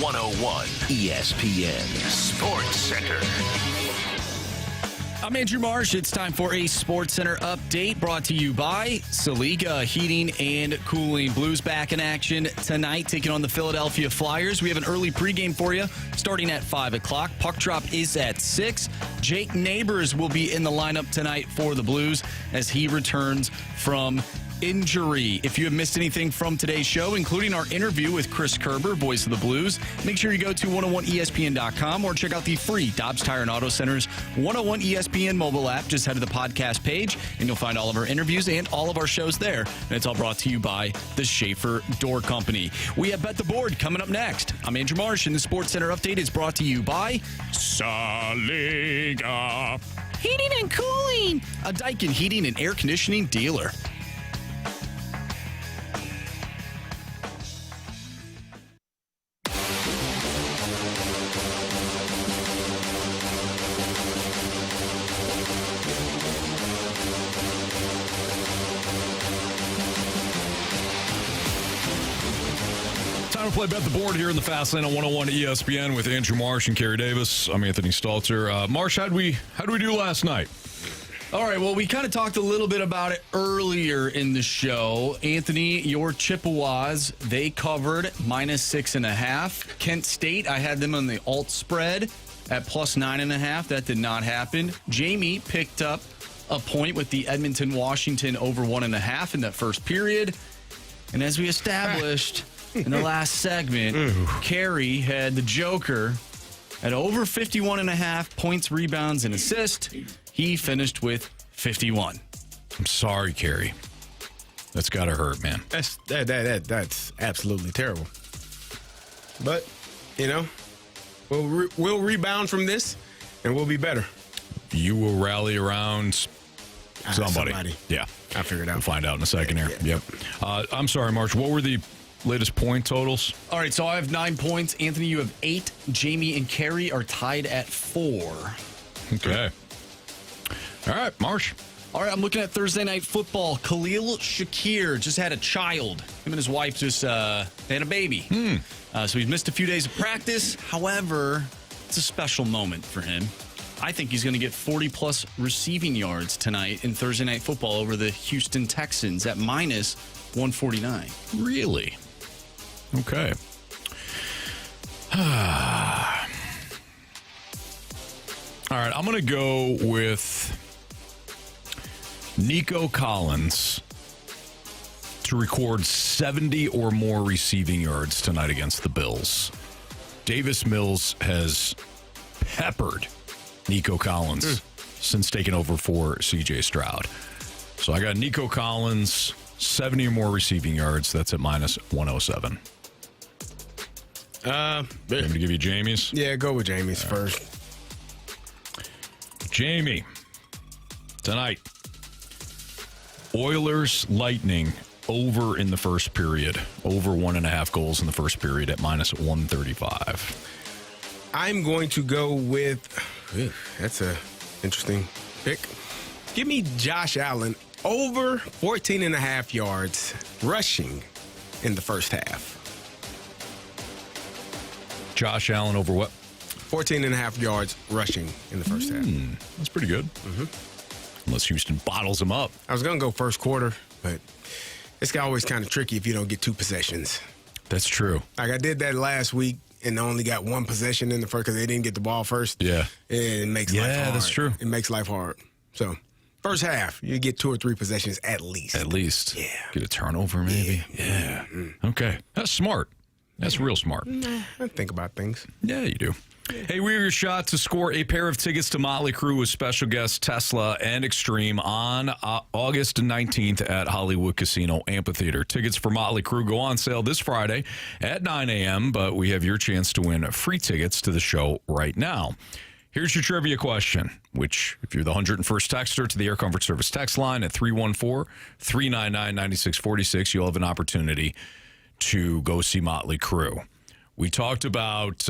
101 ESPN Sports Center. I'm Andrew Marsh. It's time for a Sports Center update brought to you by Saliga Heating and Cooling. Blues back in action tonight, taking on the Philadelphia Flyers. We have an early pregame for you starting at 5 o'clock. Puck drop is at 6. Jake Neighbours will be in the lineup tonight for the Blues as he returns from injury. If you have missed anything from today's show, including our interview with Chris Kerber, voice of the Blues, make sure you go to 101ESPN.com or check out the free Dobbs Tire and Auto Center's 101 ESPN mobile app. Just head to the podcast page, and you'll find all of our interviews and all of our shows there. And it's all brought to you by the Schaefer Door Company. We have Bet the Board coming up next. I'm Andrew Marsh, and the Sports Center update is brought to you by Saliga Heating and Cooling, a Daikin heating and air conditioning dealer. Time to play Bet the Board here in the Fast Lane on 101 ESPN with Andrew Marsh and Carey Davis. I'm Anthony Stalter. Marsh, how did we do last night? All right, well, we kind of talked a little bit about it earlier in the show. Anthony, your Chippewas, they covered -6.5. Kent State, I had them on the alt spread at +9.5. That did not happen. Jamie picked up a point with the Edmonton, Washington over 1.5 in that first period. And as we established in the last segment, Carey had the Joker at over 51.5 points, rebounds, and assists. He finished with 51. I'm sorry, Carey. That's got to hurt, man. That's absolutely terrible. But, we'll rebound from this, and we'll be better. You will rally around somebody. Yeah. I'll figure it out. We'll find out in a second here. Yeah. Yep. I'm sorry, March. What were the latest point totals? All right, so I have 9 points. Anthony, you have 8. Jamie and Carey are tied at 4. Okay. All right, Marsh. All right, I'm looking at Thursday Night Football. Khalil Shakir just had a child. Him and his wife just they had a baby. So he's missed a few days of practice. However, it's a special moment for him. I think he's going to get 40-plus receiving yards tonight in Thursday Night Football over the Houston Texans at -149. Really? Okay. All right, I'm going to go with Nico Collins to record 70 or more receiving yards tonight against the Bills. Davis Mills has peppered Nico Collins since taking over for C.J. Stroud. So I got Nico Collins, 70 or more receiving yards. That's at -107. I'm going to give you Jamie's. Yeah, go with Jamie's first. Jamie, tonight, Oilers Lightning over in the first period. Over 1.5 goals in the first period at -135. I'm going to go with, that's a interesting pick. Give me Josh Allen over 14.5 yards rushing in the first half. Josh Allen over what? 14.5 yards rushing in the first half. That's pretty good. Unless Houston bottles him up. I was going to go first quarter, but it's always kind of tricky if you don't get 2 possessions. That's true. Like I did that last week and only got 1 possession in the first because they didn't get the ball first. Yeah. It makes life hard. Yeah, that's true. It makes life hard. So, first half, you get 2 or 3 possessions at least. At least. Yeah. Get a turnover maybe. Yeah. Okay. That's smart. That's real smart. I think about things. Yeah, you do. Hey, we have your shot to score a pair of tickets to Motley Crue with special guests Tesla and Extreme on August 19th at Hollywood Casino Amphitheater. Tickets for Motley Crue go on sale this Friday at 9 a.m., but we have your chance to win free tickets to the show right now. Here's your trivia question, which, if you're the 101st texter to the Air Comfort Service text line at 314-399-9646, you'll have an opportunity to go see Motley Crue. We talked about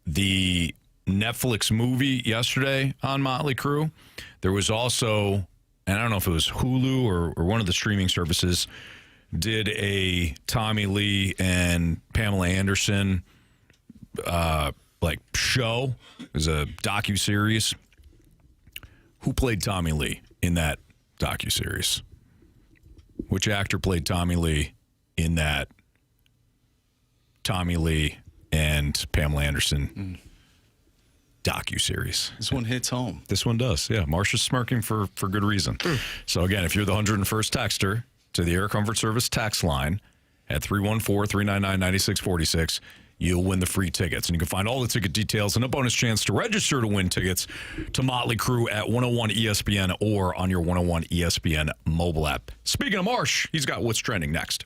the Netflix movie yesterday on Motley Crue. There was also, and I don't know if it was Hulu or one of the streaming services, did a Tommy Lee and Pamela Anderson show. It was a docuseries. Who played Tommy Lee in that docuseries? Which actor played Tommy Lee in that Tommy Lee and Pamela Anderson docuseries? This one hits home. This one does, yeah. Marsha's smirking for good reason. So, again, if you're the 101st texter to the Air Comfort Service text line at 314-399-9646, you'll win the free tickets. And you can find all the ticket details and a bonus chance to register to win tickets to Motley Crue at 101 ESPN or on your 101 ESPN mobile app. Speaking of Marsh, he's got what's trending next.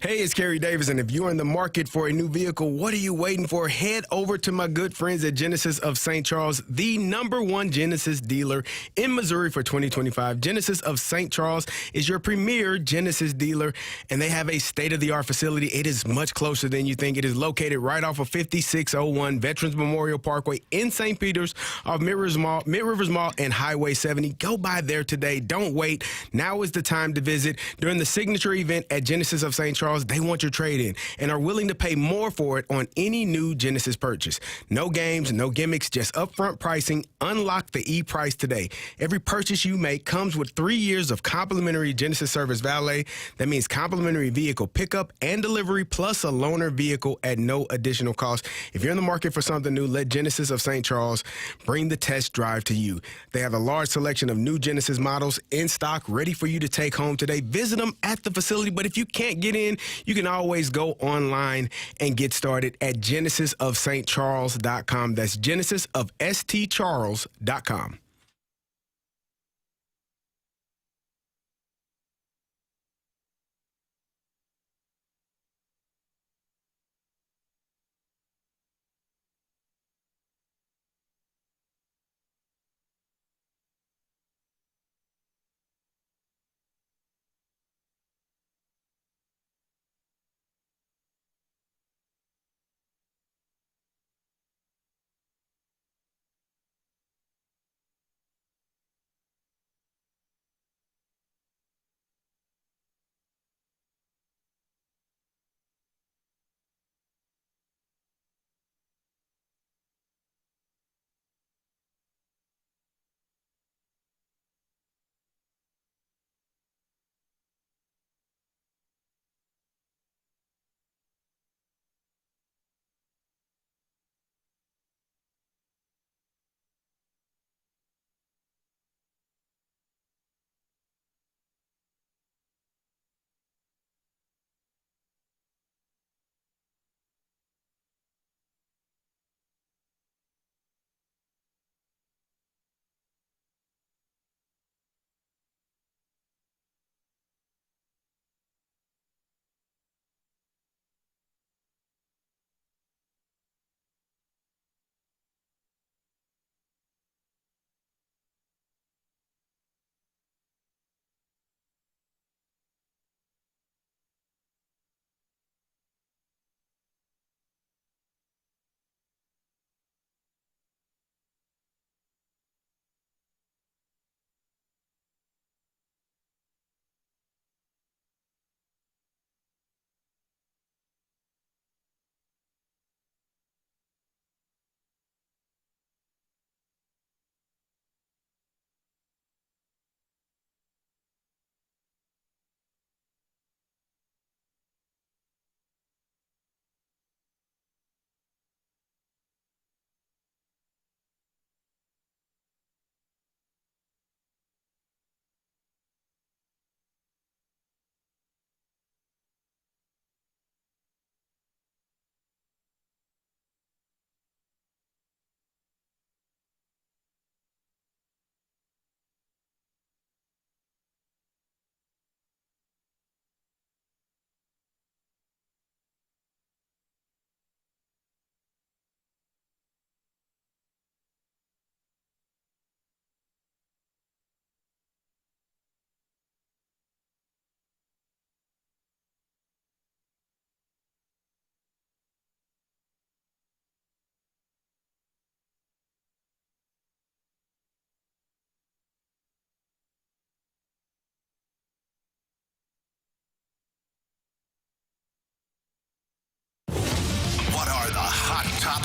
Hey, it's Carey Davis, and if you're in the market for a new vehicle, what are you waiting for? Head over to my good friends at Genesis of St. Charles, the #1 Genesis dealer in Missouri for 2025. Genesis of St. Charles is your premier Genesis dealer, and they have a state-of-the-art facility. It is much closer than you think. It is located right off of 5601 Veterans Memorial Parkway in St. Peters off Mid Rivers Mall and Highway 70. Go by there today. Don't wait. Now is the time to visit. During the signature event at Genesis of St. Charles, they want your trade-in and are willing to pay more for it on any new Genesis purchase. No games, no gimmicks, just upfront pricing. Unlock the e-price today. Every purchase you make comes with 3 years of complimentary Genesis Service Valet. That means complimentary vehicle pickup and delivery plus a loaner vehicle at no additional cost. If you're in the market for something new, let Genesis of St. Charles bring the test drive to you. They have a large selection of new Genesis models in stock ready for you to take home today. Visit them at the facility, but if you can't get in, you can always go online and get started at genesisofstcharles.com. That's genesisofstcharles.com.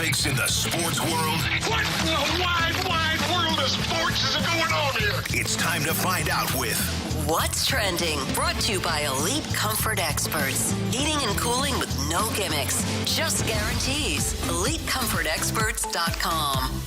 topics in the sports world. What in the wide world of sports is going on here? It's time to find out with What's Trending? Brought to you by Elite Comfort Experts. Heating and cooling with no gimmicks, just guarantees. EliteComfortExperts.com.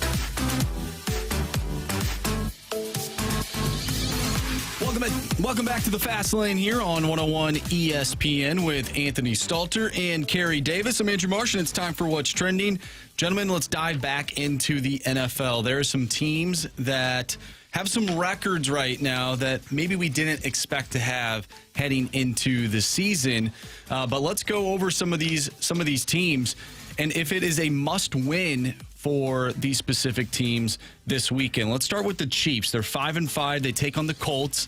Welcome back to the Fast Lane here on 101 ESPN with Anthony Stalter and Carey Davis. I'm Andrew Marsh, and it's time for What's Trending. Gentlemen, let's dive back into the NFL. There are some teams that have some records right now that maybe we didn't expect to have heading into the season. But let's go over some of these teams, and if it is a must-win for these specific teams this weekend. Let's start with the Chiefs. They're 5-5. They take on the Colts.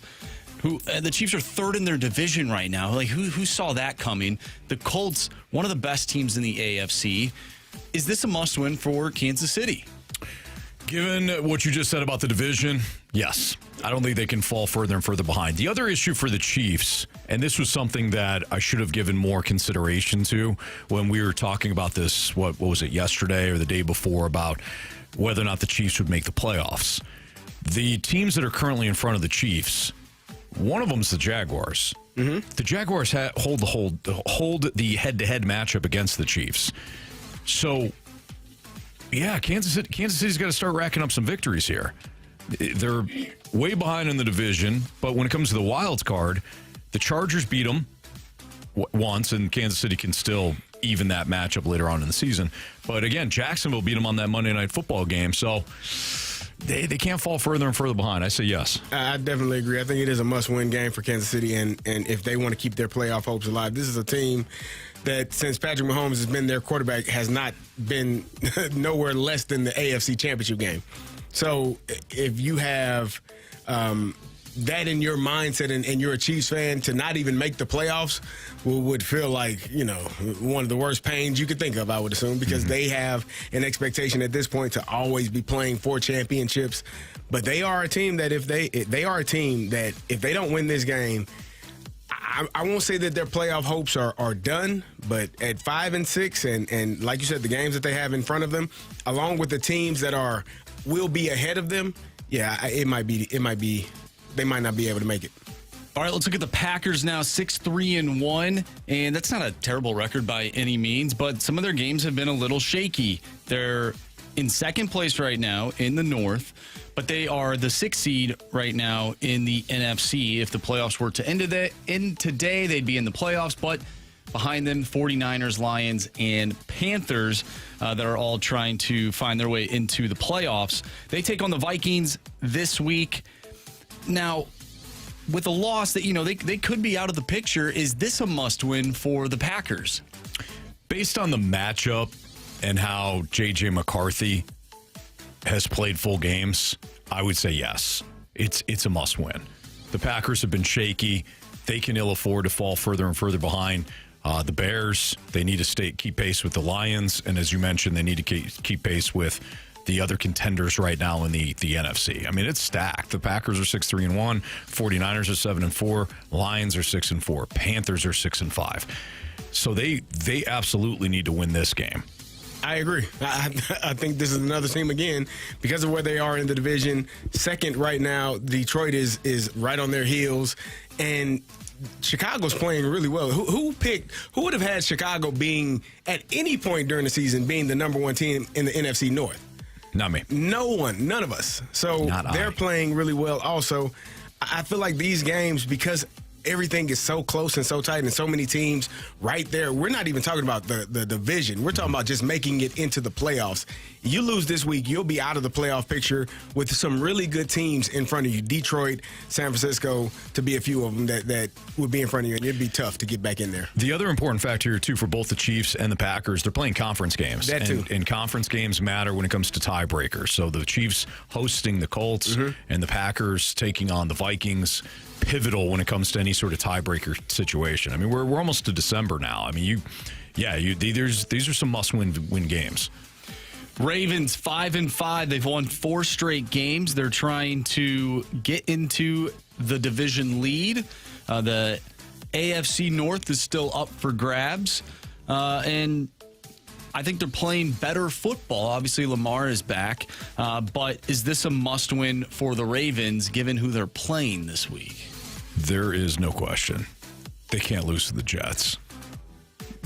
The Chiefs are third in their division right now. Like, who saw that coming? The Colts, one of the best teams in the AFC. Is this a must-win for Kansas City? Given what you just said about the division, yes. I don't think they can fall further and further behind. The other issue for the Chiefs, and this was something that I should have given more consideration to when we were talking about this, what was it, yesterday or the day before, about whether or not the Chiefs would make the playoffs. The teams that are currently in front of the Chiefs, one of them is the Jaguars. Mm-hmm. The Jaguars hold the head-to-head matchup against the Chiefs. So, yeah, Kansas City's got to start racking up some victories here. They're way behind in the division, but when it comes to the wild card, the Chargers beat them once, and Kansas City can still even that matchup later on in the season. But again, Jacksonville beat them on that Monday Night Football game, so they can't fall further and further behind. I say yes. I definitely agree. I think it is a must-win game for Kansas City, and if they want to keep their playoff hopes alive, this is a team that since Patrick Mahomes has been their quarterback has not been nowhere less than the AFC Championship game. So if you have that in your mindset and you're a Chiefs fan, to not even make the playoffs would feel like, one of the worst pains you could think of, I would assume, because they have an expectation at this point to always be playing for championships. But they are a team that if they don't win this game, I won't say that their playoff hopes are done, but at 5-6 and like you said, the games that they have in front of them, along with the teams that will be ahead of them, yeah, they might not be able to make it. All right, let's look at the Packers now, 6-3-1, and that's not a terrible record by any means, but some of their games have been a little shaky. They're in second place right now in the North, but they are the 6th seed right now in the NFC. If the playoffs were to end today, they'd be in the playoffs, but behind them, 49ers, Lions, and Panthers that are all trying to find their way into the playoffs. They take on the Vikings this week. Now, with a loss that, they could be out of the picture, is this a must-win for the Packers? Based on the matchup and how J.J. McCarthy has played full games, I would say yes. It's a must-win. The Packers have been shaky. They can ill afford to fall further and further behind. The Bears, they need to keep pace with the Lions, and as you mentioned, they need to keep pace with the other contenders right now in the NFC. I mean, it's stacked. The Packers are 6-3-1, 49ers are 7-4, Lions are 6-4, Panthers are 6-5. So they absolutely need to win this game. I agree. I think this is another team, again, because of where they are in the division. Second right now, Detroit is right on their heels, and Chicago's playing really well. Who would have had Chicago being, at any point during the season, being the number one team in the NFC North? Not me. No one. None of us. So they're playing really well also. I feel like these games, because everything is so close and so tight and so many teams right there, we're not even talking about the division. We're talking about just making it into the playoffs. You lose this week, you'll be out of the playoff picture with some really good teams in front of you. Detroit, San Francisco, to be a few of them that would be in front of you, and it'd be tough to get back in there. The other important factor here, too, for both the Chiefs and the Packers, they're playing conference games. That too. And conference games matter when it comes to tiebreakers. So the Chiefs hosting the Colts and the Packers taking on the Vikings, pivotal when it comes to any sort of tiebreaker situation. I mean, we're almost to December now. I mean, these are some must-win games. Ravens 5-5. They've won 4 straight games. They're trying to get into the division lead. The AFC North is still up for grabs. And I think they're playing better football. Obviously, Lamar is back. But is this a must-win for the Ravens, given who they're playing this week? There is no question. They can't lose to the Jets.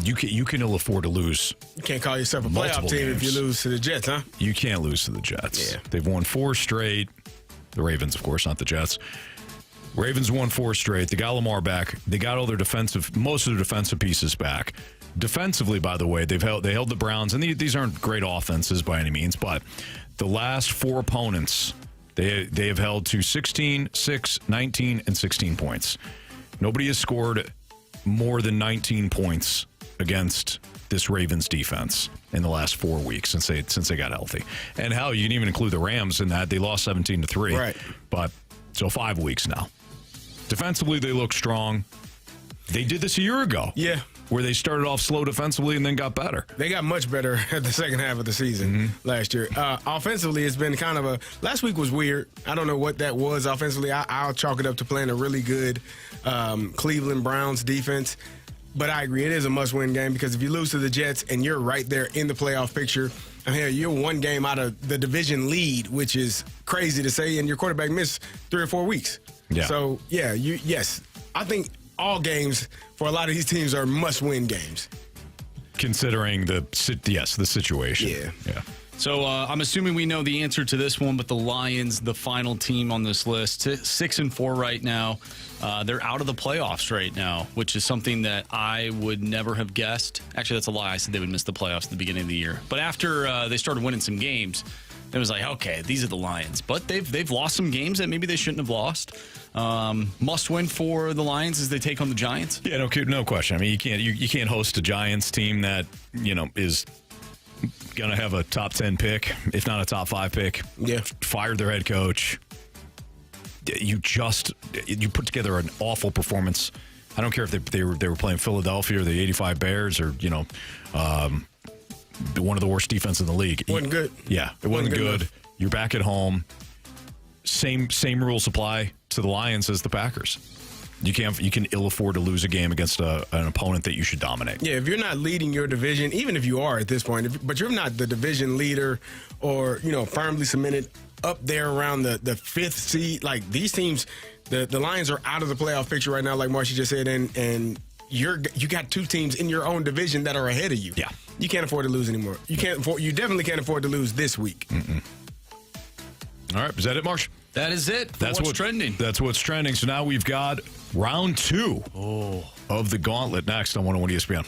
You can ill afford to lose. You can't call yourself a playoff team if you lose to the Jets, huh? You can't lose to the Jets. Yeah. They've won 4 straight. The Ravens, of course, not the Jets. Ravens won 4 straight. They got Lamar back. They got all their most of their defensive pieces back. Defensively, by the way, they held the Browns, and these aren't great offenses by any means, but the last 4 opponents, they have held to 16, 6, 19, and 16 points. Nobody has scored more than 19 points against this Ravens defense in the last 4 weeks since they got healthy. And hell, you can even include the Rams in that. They lost 17-3. Right. But so 5 weeks now. Defensively, they look strong. They did this a year ago. Yeah. Where they started off slow defensively and then got better. They got much better at the second half of the season last year. Offensively, it's been kind of last week was weird. I don't know what that was offensively. I'll chalk it up to playing a really good Cleveland Browns defense. But I agree, it is a must-win game because if you lose to the Jets and you're right there in the playoff picture, and here you're 1 game out of the division lead, which is crazy to say, and your quarterback missed 3 or 4 weeks. Yeah. So, yeah, yes. I think all games for a lot of these teams are must-win games. Considering the situation. Yeah. So I'm assuming we know the answer to this one, but the Lions, the final team on this list, 6-4 right now. They're out of the playoffs right now, which is something that I would never have guessed. Actually, that's a lie. I said they would miss the playoffs at the beginning of the year. But after they started winning some games, it was like, okay, these are the Lions. But they've lost some games that maybe they shouldn't have lost. Must win for the Lions as they take on the Giants. Yeah, no question. I mean, you can't host a Giants team that is going to have a top 10 pick, if not a top 5 pick. Yeah. Fired their head coach. You put together an awful performance. I don't care if they were playing Philadelphia or the 85 Bears or one of the worst defense in the league. Wasn't good. Yeah, it wasn't good. You're back at home. Same rules apply to the Lions as the Packers. You can ill afford to lose a game against an opponent that you should dominate. Yeah, if you're not leading your division, even if you are at this point, but you're not the division leader or firmly cemented up there around the 5th seed. Like these teams, the Lions are out of the playoff picture right now, like Marcy just said, and you got 2 teams in your own division that are ahead of you. Yeah, you can't afford to lose anymore. You definitely can't afford to lose this week. All right, is that it, Marsh? That is it. That's what's trending. That's what's trending. So now we've got round 2 of the Gauntlet next on 101 ESPN.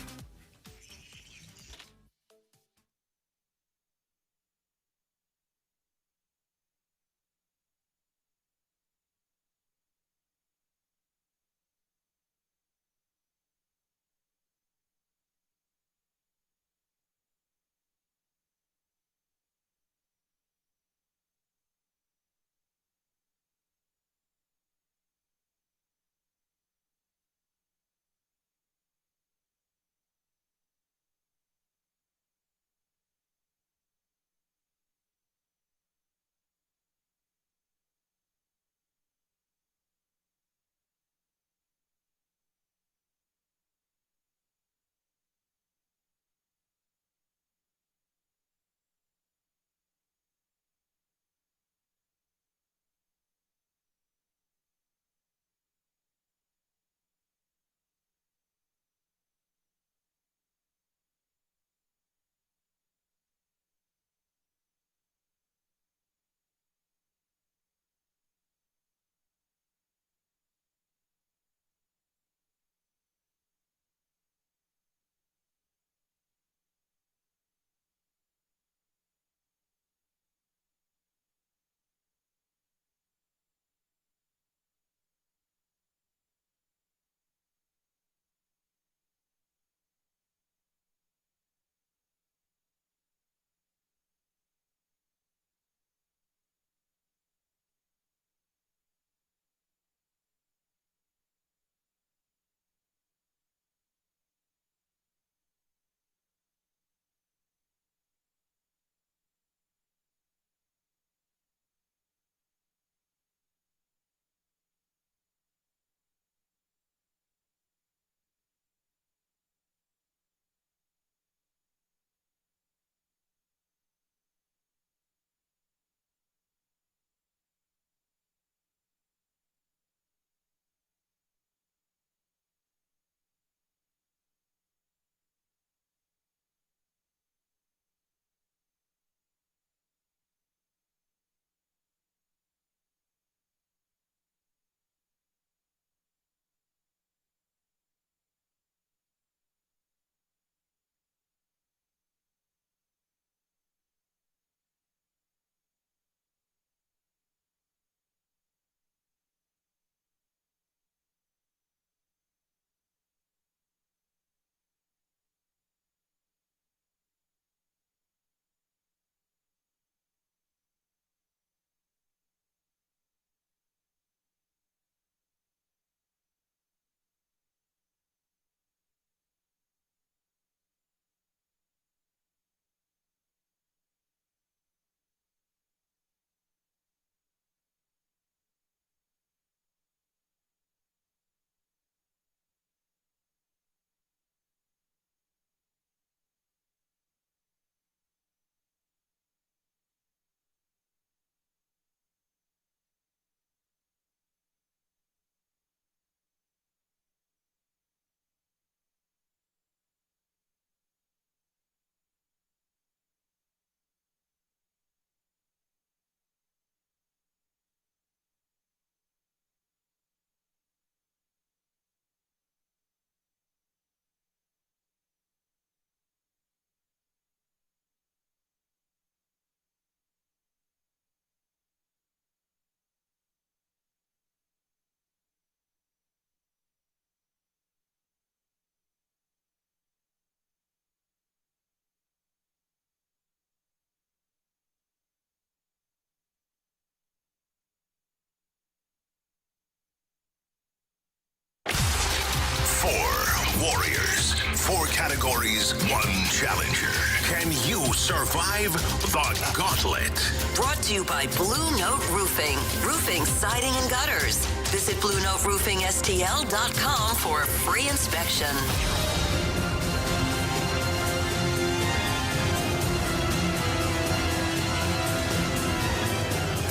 warriors. 4 categories, 1 challenger. Can you survive the gauntlet? Brought to you by Blue Note Roofing. Roofing, siding, and gutters. Visit BlueNoteRoofingSTL.com for a free inspection.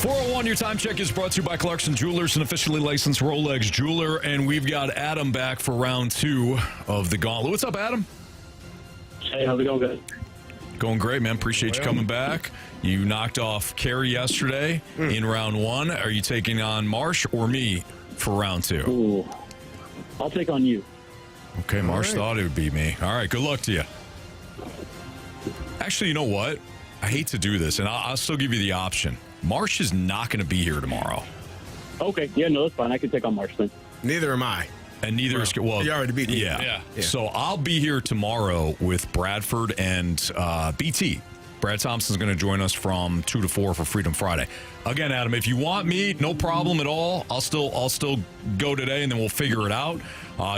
401, your time check is brought to you by Clarkson Jewelers, an officially licensed Rolex jeweler, and we've got Adam back for round 2 of the Gauntlet. What's up, Adam? Hey, how's it going, guys? Going great, man. Appreciate you coming back. You knocked off Carey yesterday in round 1. Are you taking on Marsh or me for round 2? Ooh, I'll take on you. Okay, Marsh thought it would be me. All right, good luck to you. Actually, you know what? I hate to do this, and I'll still give you the option. Marsh is not going to be here tomorrow. Okay, yeah, no, that's fine. I can take on Marsh then. Neither am I. And neither is... Well, you already beat me. Yeah. So I'll be here tomorrow with Bradford and BT. Brad Thompson's going to join us from 2 to 4 for Freedom Friday. Again, Adam, if you want me, no problem at all. I'll still go today, and then we'll figure it out.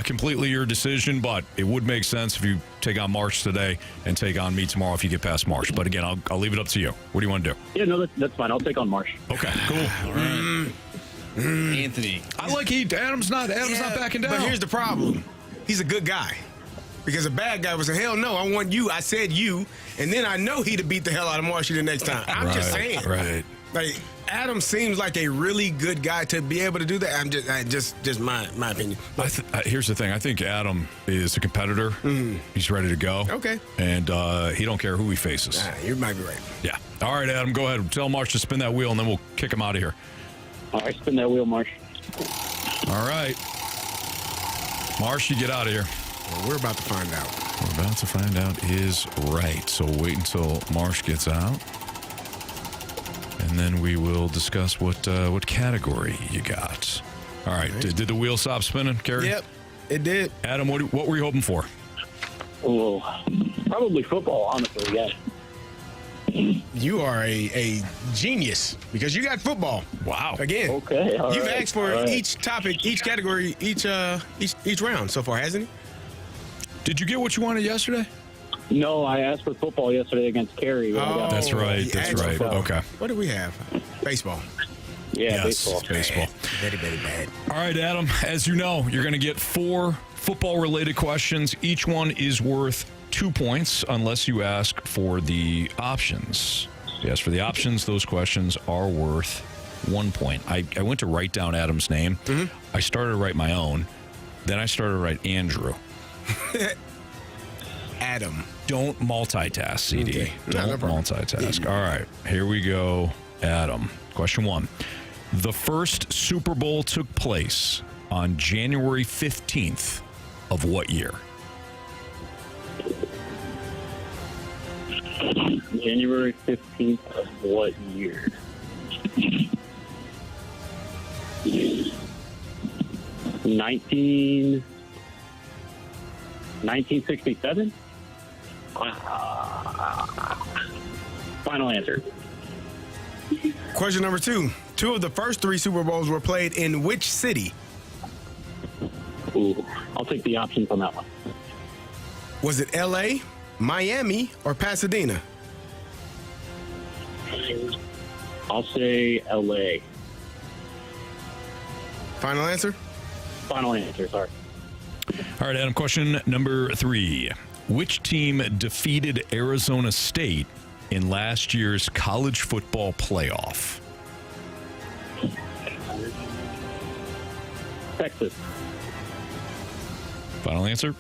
Completely your decision, but it would make sense if you take on Marsh today and take on me tomorrow if you get past Marsh. But again, I'll leave it up to you. What do you want to do? Yeah, no, that's fine. I'll take on Marsh. Okay, cool. All right. Anthony. I like Adam's not backing down. But here's the problem. He's a good guy. Because a bad guy was hell no, I want you. I said you. And then I know he'd have beat the hell out of Marshy the next time. I'm just saying. Right. Like, Adam seems like a really good guy to be able to do that. I'm just my opinion. Here's the thing. I think Adam is a competitor. He's ready to go. Okay. And he don't care who he faces. You might be right. Yeah. All right, Adam, go ahead. Tell Marsh to spin that wheel, and then we'll kick him out of here. All right, spin that wheel, Marsh. All right. Marsh, you get out of here. Well, we're about to find out. We're about to find out is right. So wait until Marsh gets out. And then we will discuss what category you got. All right. Did the wheel stop spinning, Carey? Yep, it did. Adam, what were you hoping for? Oh, probably football, honestly, yeah. You are a genius because you got football. Wow. Again. Okay. You've asked for each topic, each category, each round so far, hasn't he? Did you get what you wanted yesterday? No, I asked for football yesterday against Carey. That's right. That's right. Okay. What do we have? Baseball. Yeah, yes, baseball. Very, very bad. All right, Adam. As you know, you're going to get 4 football-related questions. Each one is worth 2 points unless you ask for the options. If you ask for the options, those questions are worth 1 point. I went to write down Adam's name. I started to write my own. Then I started to write Andrew. Adam. Don't multitask, CD. Okay. Don't multitask. All right, here we go, Adam. Question 1. The first Super Bowl took place on January 15th of what year? January 15th of what year? 1967? Final answer. Question number 2. 2 of the first 3 Super Bowls were played in which city? Ooh, I'll take the options on that one. Was it L.A., Miami, or Pasadena? I'll say L.A. Final answer? Final answer, sorry. All right, Adam, question number 3. Which team defeated Arizona State in last year's college football playoff? Texas. Final answer?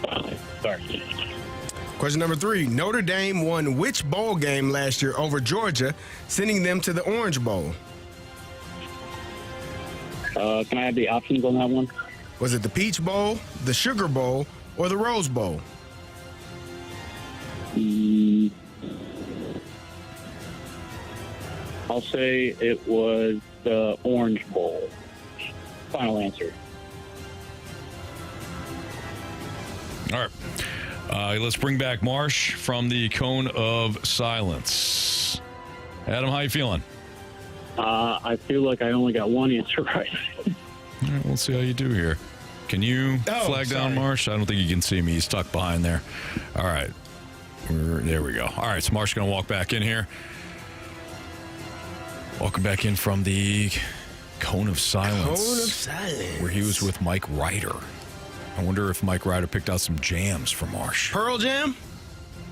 Final answer, sorry. Question number 3. Notre Dame won which bowl game last year over Georgia, sending them to the Orange Bowl? Can I have the options on that one? Was it the Peach Bowl, the Sugar Bowl, or the Rose Bowl? I'll say it was the Orange Bowl. Final answer. All right. Let's bring back Marsh from the Cone of Silence. Adam, how you feeling? I feel like I only got one answer right. All right, we'll see how you do here. Can you flag down Marsh? I don't think you can see me. He's tucked behind there. All right. There we go. All right, so Marsh going to walk back in here. Welcome back in from the Cone of Silence. Where he was with Mike Ryder. I wonder if Mike Ryder picked out some jams for Marsh. Pearl Jam?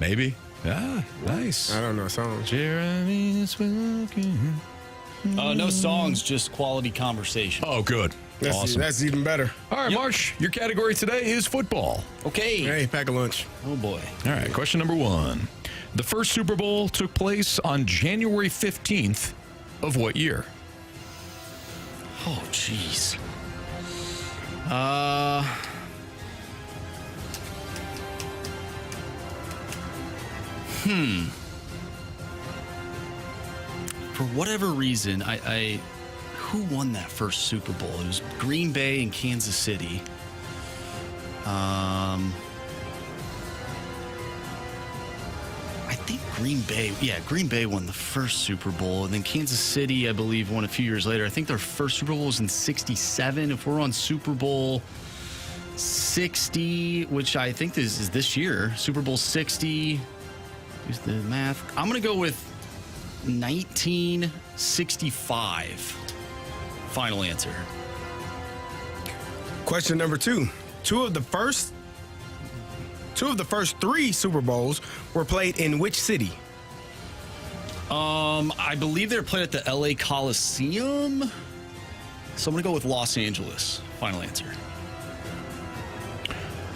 Maybe. Yeah, nice. I don't know songs. Jeremy's walking. No songs, just quality conversation. Oh, good. Awesome. That's even better. All right, Marsh, your category today is football. Okay. Hey, pack a lunch. Oh, boy. All right, question number 1. The first Super Bowl took place on January 15th of what year? Oh, jeez. For whatever reason, who won that first Super Bowl? It was Green Bay and Kansas City. I think Green Bay. Yeah, Green Bay won the first Super Bowl, and then Kansas City, I believe, won a few years later. I think their first Super Bowl was in '67. If we're on Super Bowl 60, which I think is this year, Super Bowl 60. Use the math. I'm going to go with 1965. Final answer. Question number 2. Two of the first 3 Super Bowls were played in which city? I believe they were played at the LA Coliseum. So I'm going to go with Los Angeles. Final answer.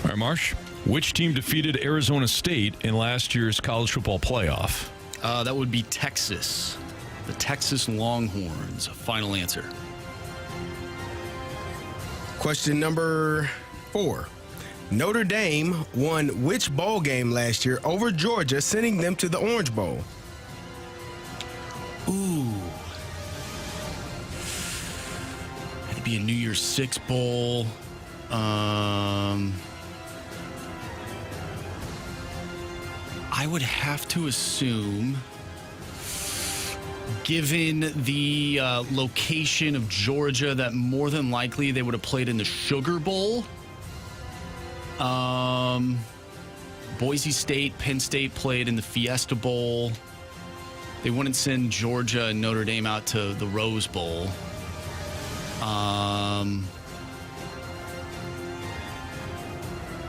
All right, Marsh. Which team defeated Arizona State in last year's college football playoff? That would be Texas. The Texas Longhorns. Final answer. Question number 4. Notre Dame won which bowl game last year over Georgia, sending them to the Orange Bowl? Ooh. Had to be a New Year's Six bowl. I would have to assume, given the location of Georgia, that more than likely they would have played in the Sugar Bowl. Boise State, Penn State played in the Fiesta Bowl. They wouldn't send Georgia and Notre Dame out to the Rose Bowl.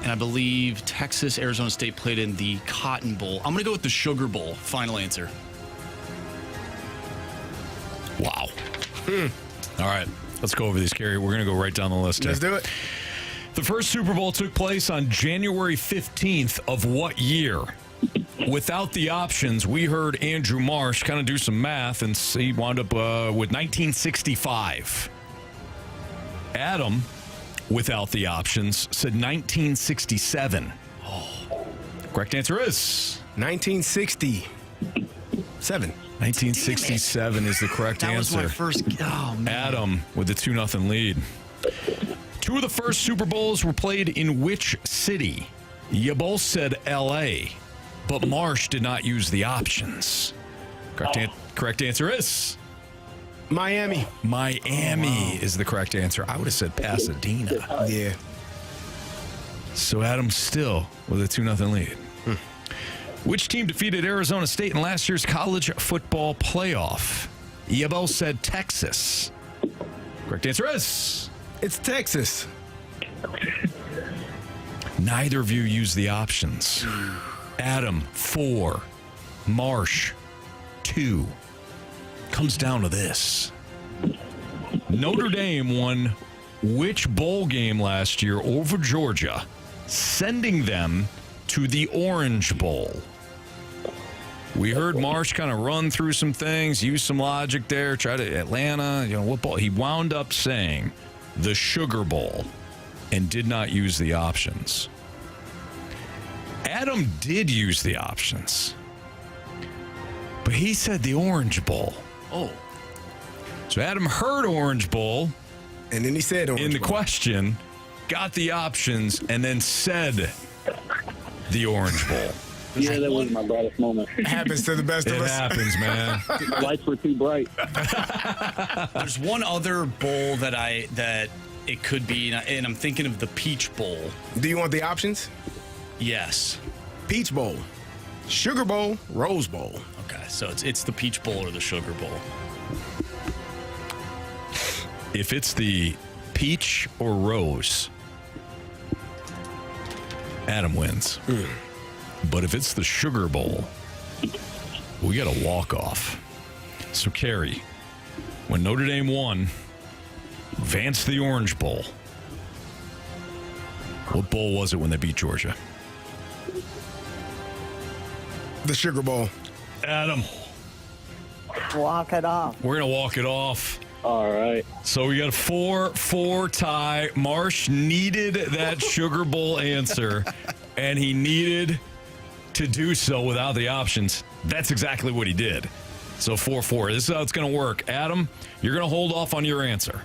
And I believe Texas, Arizona State played in the Cotton Bowl. I'm going to go with the Sugar Bowl. Final answer. Wow. All right, let's go over these, Carey. We're going to go right down the list here. Let's do it. The first Super Bowl took place on January 15th of what year? Without the options, we heard Andrew Marsh kind of do some math, and he wound up with 1965. Adam, without the options, said 1967. Correct answer is 1967. 1967 is the correct answer. That was my first. Oh, man. Adam with the 2-0 lead. 2 of the first Super Bowls were played in which city? You both said L.A., but Marsh did not use the options. Correct answer is Miami. Miami is the correct answer. I would have said Pasadena. Yeah. So Adam still with a 2-0 lead. Which team defeated Arizona State in last year's college football playoff? You both said Texas. Correct answer is it's Texas. Neither of you used the options. Adam, 4. Marsh, 2. Comes down to this. Notre Dame won which bowl game last year over Georgia, sending them to the Orange Bowl? We heard Marsh kind of run through some things, use some logic there, try to Atlanta, what bowl? He wound up saying the Sugar Bowl and did not use the options. Adam did use the options, but he said the Orange Bowl. Oh. So Adam heard Orange Bowl. And then he said Orange in the Bowl. question, got the options, and then said the Orange Bowl. Yeah, that was my brightest moment. It happens to the best of us. It happens, man. Lights were too bright. There's one other bowl that it could be, and I'm thinking of the Peach Bowl. Do you want the options? Yes. Peach Bowl, Sugar Bowl, Rose Bowl. Okay, so it's the Peach Bowl or the Sugar Bowl. If it's the Peach or Rose, Adam wins. But if it's the Sugar Bowl, we got a walk-off. So, Carey, when Notre Dame won, advanced the Orange Bowl. What bowl was it when they beat Georgia? The Sugar Bowl. Adam. Walk it off. We're going to walk it off. All right. So we got a 4-4 tie. Marsh needed that Sugar Bowl answer, and he needed to do so without the options. That's exactly what he did. So 4-4. This is how it's going to work. Adam, you're going to hold off on your answer.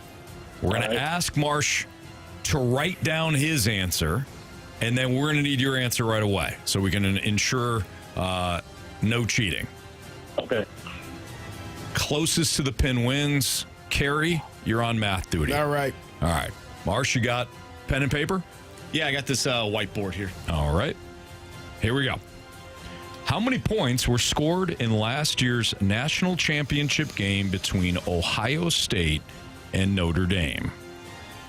We're going to ask Marsh to write down his answer, and then we're going to need your answer right away so we can ensure no cheating. Okay. Closest to the pin wins. Carey, you're on math duty. All right. All right. Marsh, you got pen and paper? Yeah, I got this whiteboard here. All right. Here we go. How many points were scored in last year's national championship game between Ohio State and Notre Dame?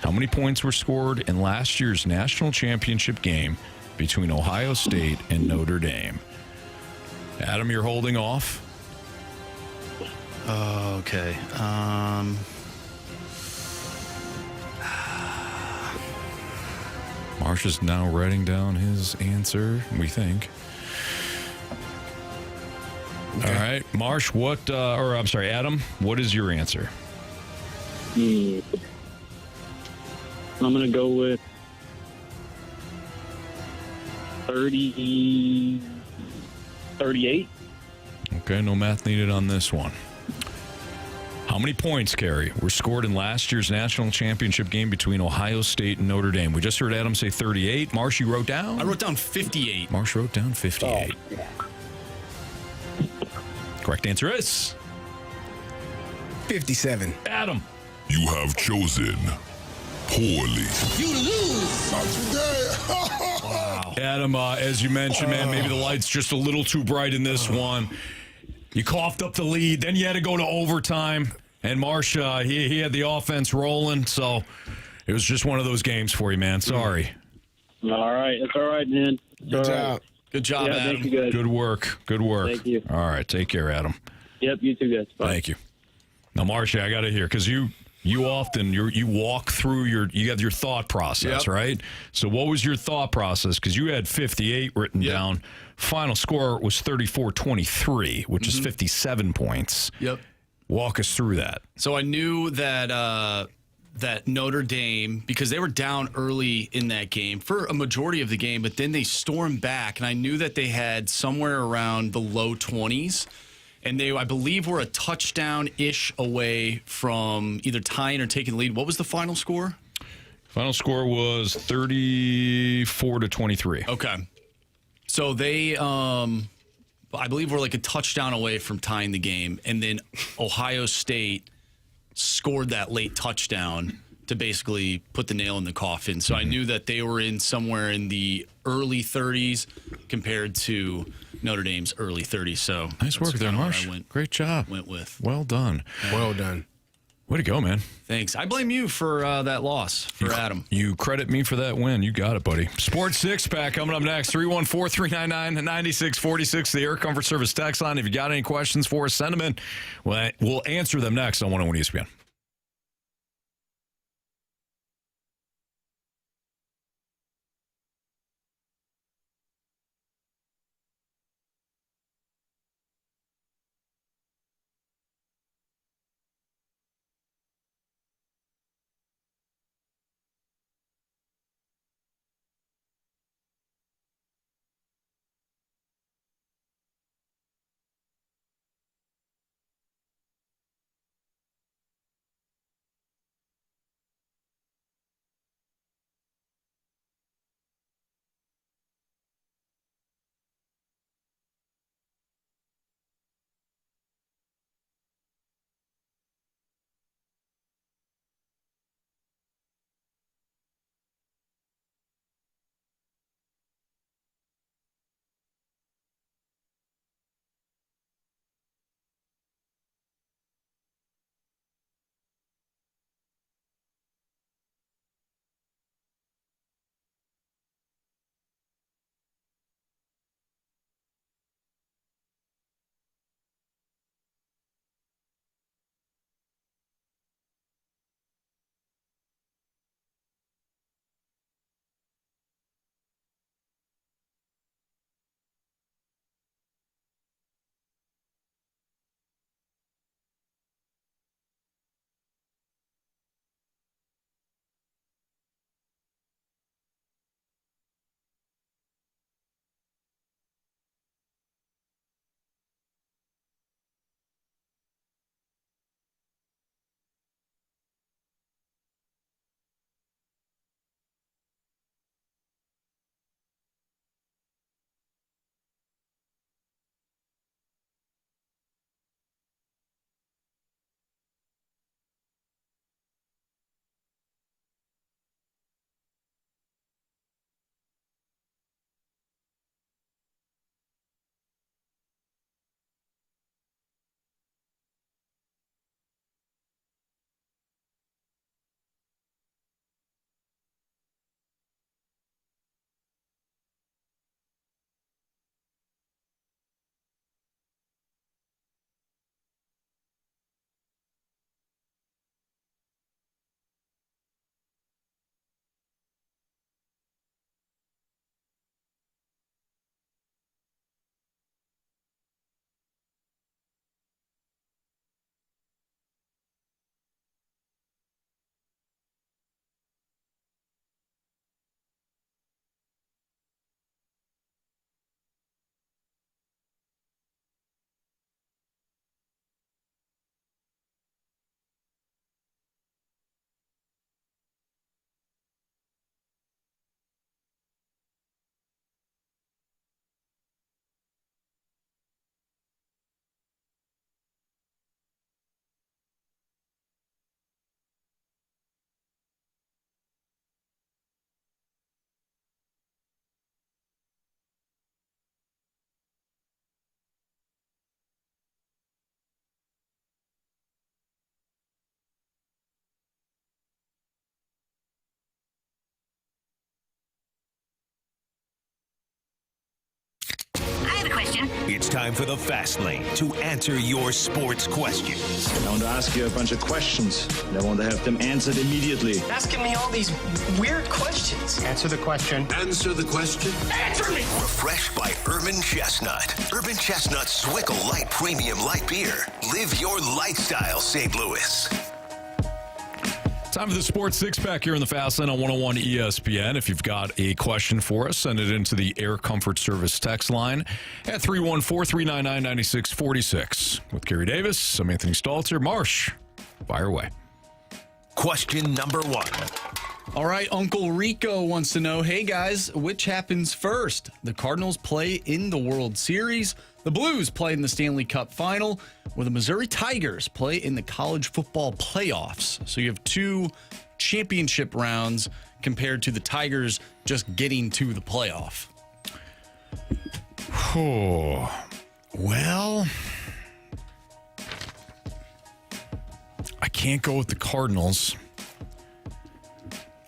How many points were scored in last year's national championship game between Ohio State and Notre Dame? Adam, you're holding off. Okay. Marsh is now writing down his answer, we think. Okay. All right. Marsh, Adam, what is your answer? I'm going to go with 38. Okay, no math needed on this one. How many points, Carey, were scored in last year's national championship game between Ohio State and Notre Dame? We just heard Adam say 38. Marsh, you wrote down? I wrote down 58. Marsh wrote down 58. Correct answer is 57. Adam. You have chosen poorly. You lose. Not today. Wow. Adam, as you mentioned, man, maybe the light's just a little too bright in this one. You coughed up the lead, then you had to go to overtime. And Marsh, he had the offense rolling, so it was just one of those games for you, man. Sorry. All right. That's all right, man. Good job. Good job, Yeah, Adam. thank you, guys. Good work. Good work. Thank you. All right. Take care, Adam. Yep, you too, guys. Bye. Thank you. Now, Marcia, I got to hear, because you often you walk through you have your thought process, right? So what was your thought process? Because you had 58 written down. Final score was 34-23, which is 57 points. Yep. Walk us through that. So I knew that that Notre Dame, because they were down early in that game for a majority of the game, but then they stormed back, and I knew that they had somewhere around the low 20s. And they, I believe, were a touchdown-ish away from either tying or taking the lead. What was the final score? Final score was 34-23. Okay. So they, I believe, were like a touchdown away from tying the game. And then Ohio State scored that late touchdown to basically put the nail in the coffin. So I knew that they were in somewhere in the early 30s compared to Notre Dame's early 30s. So nice work there, Marsh. Great job. Went with. Well done. Well done. Way to go, man. Thanks. I blame you for that loss for Adam. You credit me for that win. You got it, buddy. Sports Six Pack coming up next. 314-399-9646. The Air Comfort Service text line. If you got any questions for us, send them in. We'll answer them next on 101 ESPN. It's time for the Fast Lane to answer your sports questions. I want to ask you a bunch of questions, and I want to have them answered immediately. Asking me all these weird questions. Answer the question. Answer the question. Answer me! Refreshed by Urban Chestnut. Urban Chestnut Swickle Light Premium Light Beer. Live your lifestyle, St. Louis. Time for the Sports Six-Pack here in the Fast Lane on 101 ESPN. If you've got a question for us, send it into the Air Comfort Service text line at 314-399-9646. With Kerry Davis, I'm Anthony Stalter. Marsh, fire away. Question number 1. All right, Uncle Rico wants to know, hey guys, which happens first? The Cardinals play in the World Series, the Blues play in the Stanley Cup Final, or the Missouri Tigers play in the college football playoffs. So you have 2 championship rounds compared to the Tigers just getting to the playoff. Oh, well, I can't go with the Cardinals.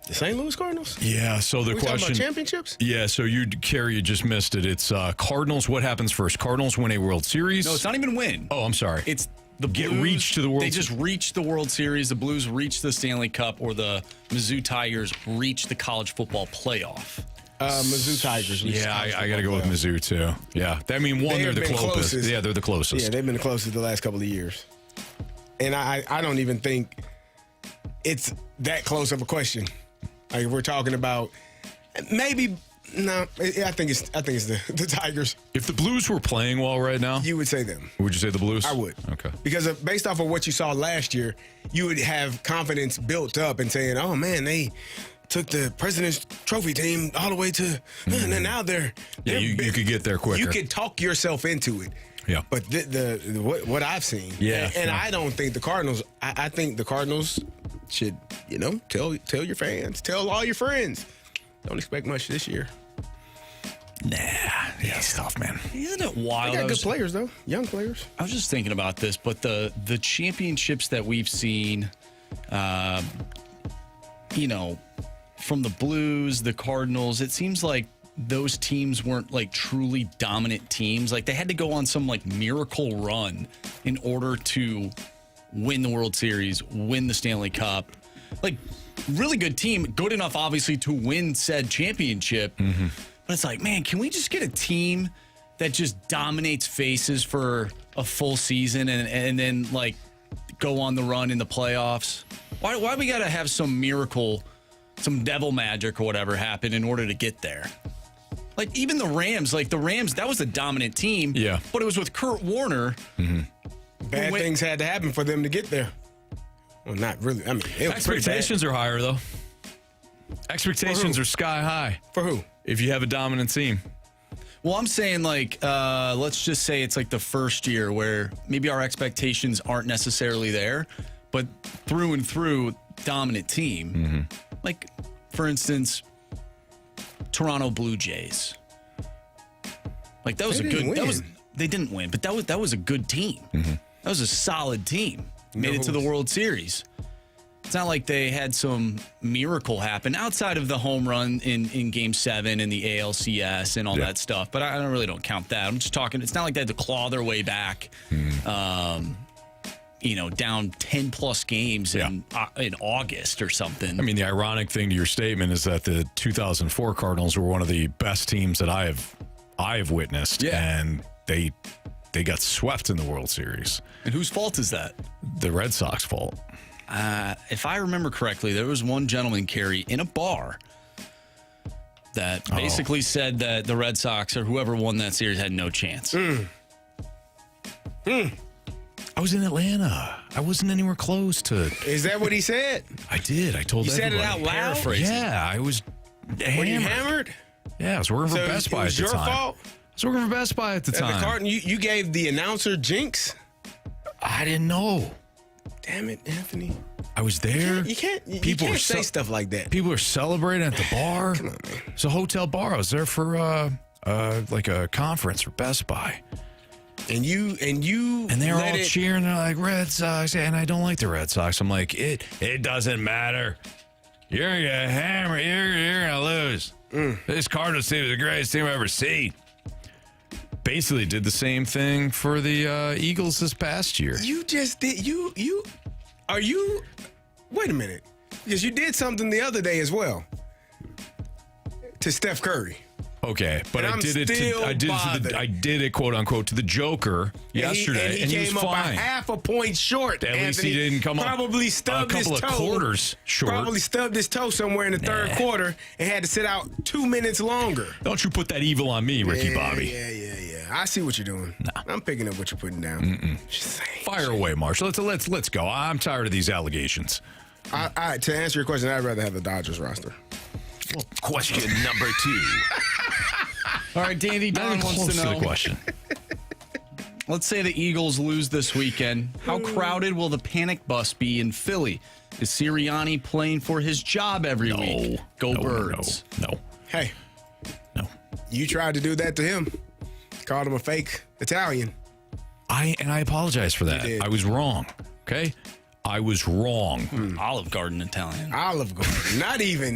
The St. Louis Cardinals? Yeah, so the question... talking about championships? Yeah, so Kerry, you just missed it. It's Cardinals, what happens first? Cardinals win a World Series? No, it's not even win. Oh, I'm sorry. It's the Blues. Reach to the World They just reach the World Series. The Blues reach the Stanley Cup, or the Mizzou Tigers reach the college football playoff. Mizzou Tigers. Yeah, I got to go with Mizzou, too. Yeah, I mean, they're the closest. Yeah, they're the closest. Yeah, they've been the closest the last couple of years. And I don't even think it's that close of a question. Like, we're talking about maybe no. I think it's the Tigers. If the Blues were playing well right now, you would say them. Would you say the Blues? I would. Okay. Because based off of what you saw last year, you would have confidence built up and saying, "Oh man, they took the President's Trophy team all the way to, and now they're you could get there quicker. You could talk yourself into it." Yeah. But what I've seen, yeah, and I don't think the Cardinals. I think the Cardinals should, tell your fans, tell all your friends. Don't expect much this year. Nah, yeah, it's tough, man. Isn't it wild? They got good players though, young players. I was just thinking about this, but the championships that we've seen, from the Blues, the Cardinals, it seems like those teams weren't like truly dominant teams. Like they had to go on some like miracle run in order to win the World Series, win the Stanley Cup. Like really good team, good enough obviously to win said championship. Mm-hmm. But it's like, man, can we just get a team that just dominates faces for a full season and then like go on the run in the playoffs? Why we got to have some miracle, some devil magic or whatever happen in order to get there? Like even the Rams, that was a dominant team. Yeah. But it was with Kurt Warner. Mm-hmm. Bad things had to happen for them to get there. Well, not really. I mean, expectations are higher though. Expectations are sky high. For who? If you have a dominant team. Well, I'm saying let's just say it's like the first year where maybe our expectations aren't necessarily there, but through and through, dominant team. Mm-hmm. Like, for instance, Toronto Blue Jays. Like that was they didn't win, but that was a good team. Mm-hmm. That was a solid team. Made it to the World Series. It's not like they had some miracle happen outside of the home run in Game 7 and the ALCS and all that stuff. But I really don't count that. I'm just talking. It's not like they had to claw their way back. Down 10 plus games in August or something. I mean, the ironic thing to your statement is that the 2004 Cardinals were one of the best teams that I have witnessed, and they got swept in the World Series. And whose fault is that? The Red Sox fault. If I remember correctly, there was one gentleman, Carey, in a bar that basically said that the Red Sox or whoever won that series had no chance. I was in Atlanta. I wasn't anywhere close to. Is that what he said? I did. I told everybody. You said it out loud? Paraphrasing. Yeah, I was hammered. Were you hammered? Yeah, I was working for Best Buy at the time. It was your fault? I was working for Best Buy at the time. You gave the announcer jinx? I didn't know. Damn it, Anthony. I was there. You can't say stuff like that. People are celebrating at the bar. Come on, man. It's a hotel bar. I was there for like a conference for Best Buy. And they were all cheering. They're like, Red Sox. And I don't like the Red Sox. I'm like, it doesn't matter. You're going to hammer. You're going to lose. This Cardinals team is the greatest team I've ever seen. basically did the same thing for the Eagles this past year. You just did. Are you? Wait a minute. Because you did something the other day as well to Steph Curry. Okay, but And I did it, quote unquote, to the Joker yesterday, and he was came up fine. a half a point short. At least he didn't come up probably stubbed a couple his of toe, quarters short. Probably stubbed his toe somewhere in the third quarter and had to sit out 2 minutes longer. Don't you put that evil on me, Ricky Bobby. Yeah. I see what you're doing. No. I'm picking up what you're putting down. Just saying. Fire away, Marshall. Let's go. I'm tired of these allegations. To answer your question, I'd rather have the Dodgers roster. Question number 2. All right, Dandy Don wants to know. The question. Let's say the Eagles lose this weekend. How crowded will the panic bus be in Philly? Is Sirianni playing for his job every week? Go Birds. No. Hey. No. You tried to do that to him. Called him a fake Italian. I apologize for that. I was wrong. Okay? I was wrong. Olive Garden Italian. Olive Garden.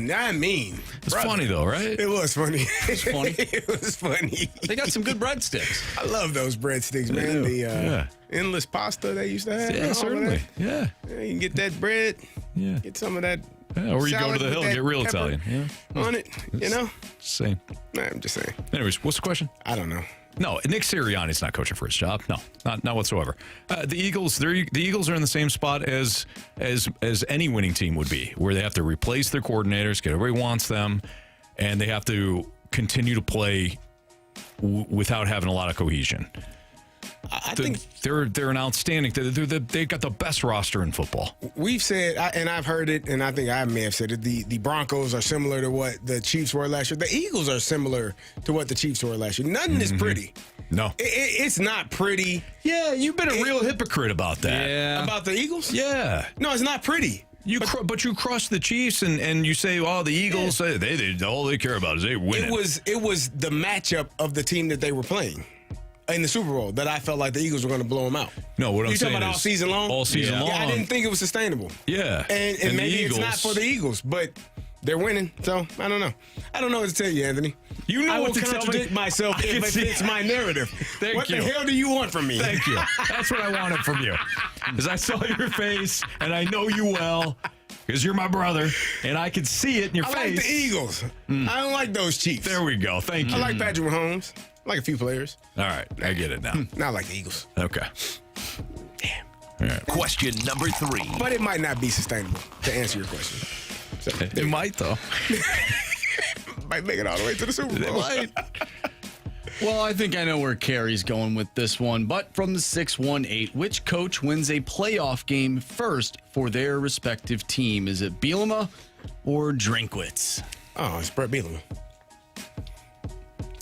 Not mean. It's funny, though, right? It was funny. It's funny. It was funny. They got some good breadsticks. I love those breadsticks, man. The endless pasta they used to have. Yeah, certainly. Yeah. You can get that bread. Yeah. Get some of that. Yeah, or you go to the hill and get real pepper Italian. Yeah. On it, you know? Just saying. Nah, I'm just saying. Anyways, what's the question? I don't know. No, Nick Sirianni's not coaching for his job. No, not whatsoever. The Eagles are in the same spot as any winning team would be, where they have to replace their coordinators, get everybody wants them, and they have to continue to play without having a lot of cohesion. I think they're an outstanding. They've got the best roster in football. We've said, and I've heard it, and I think I may have said it. The Broncos are similar to what the Chiefs were last year. The Eagles are similar to what the Chiefs were last year. Nothing is pretty. No, it's not pretty. Yeah, you've been a real hypocrite about that. Yeah, about the Eagles. Yeah, no, it's not pretty. But you crush the Chiefs and you say, oh, the Eagles, they all they care about is they win. It was the matchup of the team that they were playing in the Super Bowl that I felt like the Eagles were going to blow them out. No, what I'm saying talking about is all season long? All season long. Yeah, I didn't think it was sustainable. Yeah. And maybe it's not for the Eagles, but they're winning. So, I don't know. I don't know what to tell you, Anthony. You know I what will to tell me. contradict myself if it fits my narrative. What the hell do you want from me? Thank you. That's what I wanted from you. Because I saw your face, and I know you well, because you're my brother, and I could see it in your face. I like the Eagles. I don't like those Chiefs. There we go. Thank you. I like Patrick Mahomes. I like a few players. All right. I get it now. Not like the Eagles. Okay. Damn. All right. Question number 3. But it might not be sustainable, to answer your question. So, it might, though. Might make it all the way to the Super Bowl. It might. Well, I think I know where Carey's going with this one, but from the 618, which coach wins a playoff game first for their respective team? Is it Bielema or Drinkwitz? Oh, it's Brett Bielema.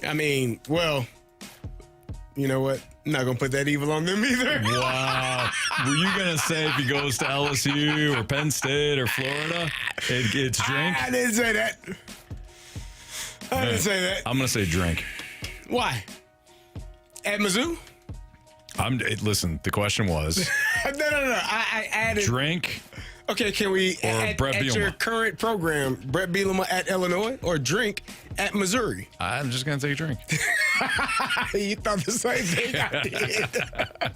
I mean, well, you know what? I'm not going to put that evil on them either. Wow. Were you going to say if he goes to LSU or Penn State or Florida, it's Drink? I didn't say that. I didn't say that. I'm going to say Drink. Why? At Mizzou? Listen, the question was. No. I added. Drink. Okay, can we at your current program, Brett Bielema at Illinois or Drink at Missouri? I'm just going to take a drink. You thought the same thing I did.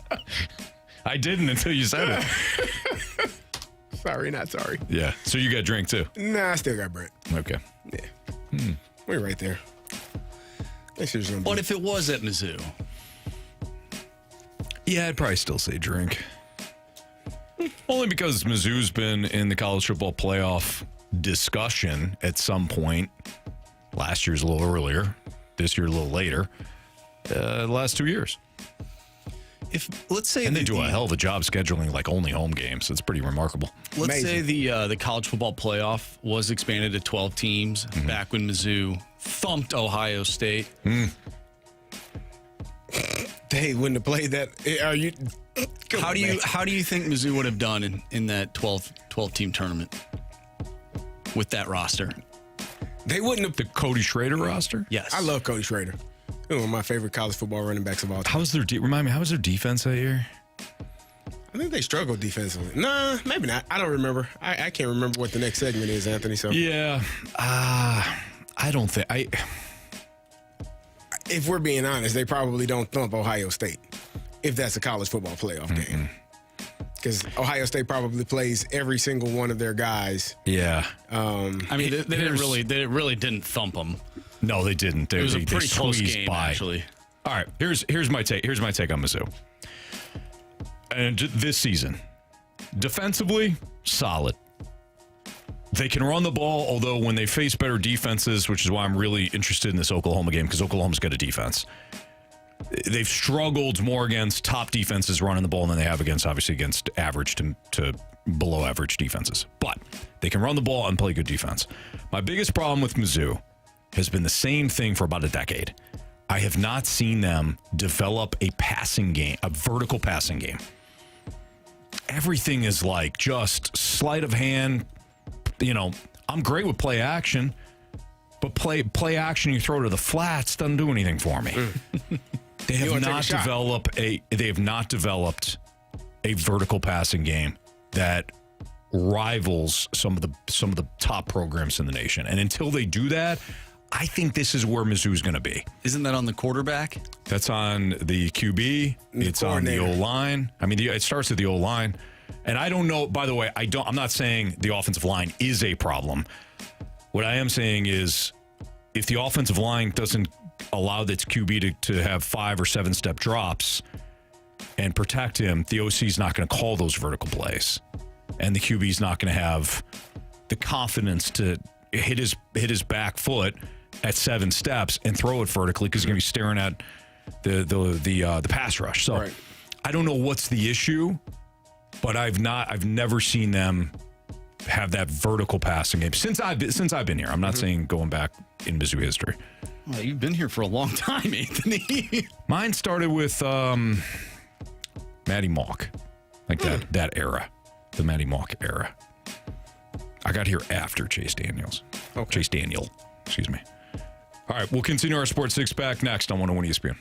I didn't until you said it. Sorry, not sorry. Yeah. So you got Drink too? Nah, I still got Brett. Okay. Yeah. We're right there. What if it was at Mizzou? Yeah, I'd probably still say Drink. Only because Mizzou's been in the college football playoff discussion at some point. Last year's a little earlier. This year a little later. The last 2 years. Let's say they do a hell of a job scheduling like only home games. It's pretty remarkable. Let's say the college football playoff was expanded to 12 teams back when Mizzou thumped Ohio State. They wouldn't have played that. Are you? How do you think Mizzou would have done in that 12 team tournament with that roster? They wouldn't have. The Cody Schrader roster? Yes. I love Cody Schrader. One of my favorite college football running backs of all time. Remind me, how was their defense that year? I think they struggled defensively. Nah, maybe not. I don't remember. I can't remember what the next segment is, Anthony. So yeah, I don't think if we're being honest, they probably don't thump Ohio State if that's a college football playoff game. Because Ohio State probably plays every single one of their guys. Yeah. I mean, they really didn't thump them. No, they didn't. It was a pretty close game, actually. All right, here's my take. Here's my take on Mizzou. And this season, defensively, solid. They can run the ball, although when they face better defenses, which is why I'm really interested in this Oklahoma game, because Oklahoma's got a defense. They've struggled more against top defenses running the ball than they have against average to below average defenses. But they can run the ball and play good defense. My biggest problem with Mizzou has been the same thing for about a decade. I have not seen them develop a passing game, a vertical passing game. Everything is like just sleight of hand. You know, I'm great with play action, but play action you throw to the flats doesn't do anything for me. They have not developed a vertical passing game that rivals some of the top programs in the nation. And until they do that, I think this is where Mizzou's going to be. Isn't that on the quarterback? That's on the QB. It's on the O-line. I mean, it starts at the O-line. And I don't know, by the way, I'm not saying the offensive line is a problem. What I am saying is if the offensive line doesn't allow its QB to have 5 or 7 step drops and protect him, the OC is not going to call those vertical plays. And the QB is not going to have the confidence to hit his back foot at 7 steps and throw it vertically because he's going to be staring at the pass rush. So right. I don't know what's the issue, but I've never seen them have that vertical passing game since I've been here. I'm not saying going back in Mizzou history. Well, you've been here for a long time, Anthony. Mine started with Matty Mock, like that era, the Matty Mock era. I got here after Chase Daniels. Okay. Chase Daniel, excuse me. All right, we'll continue our Sports Six Pack next on 101 ESPN.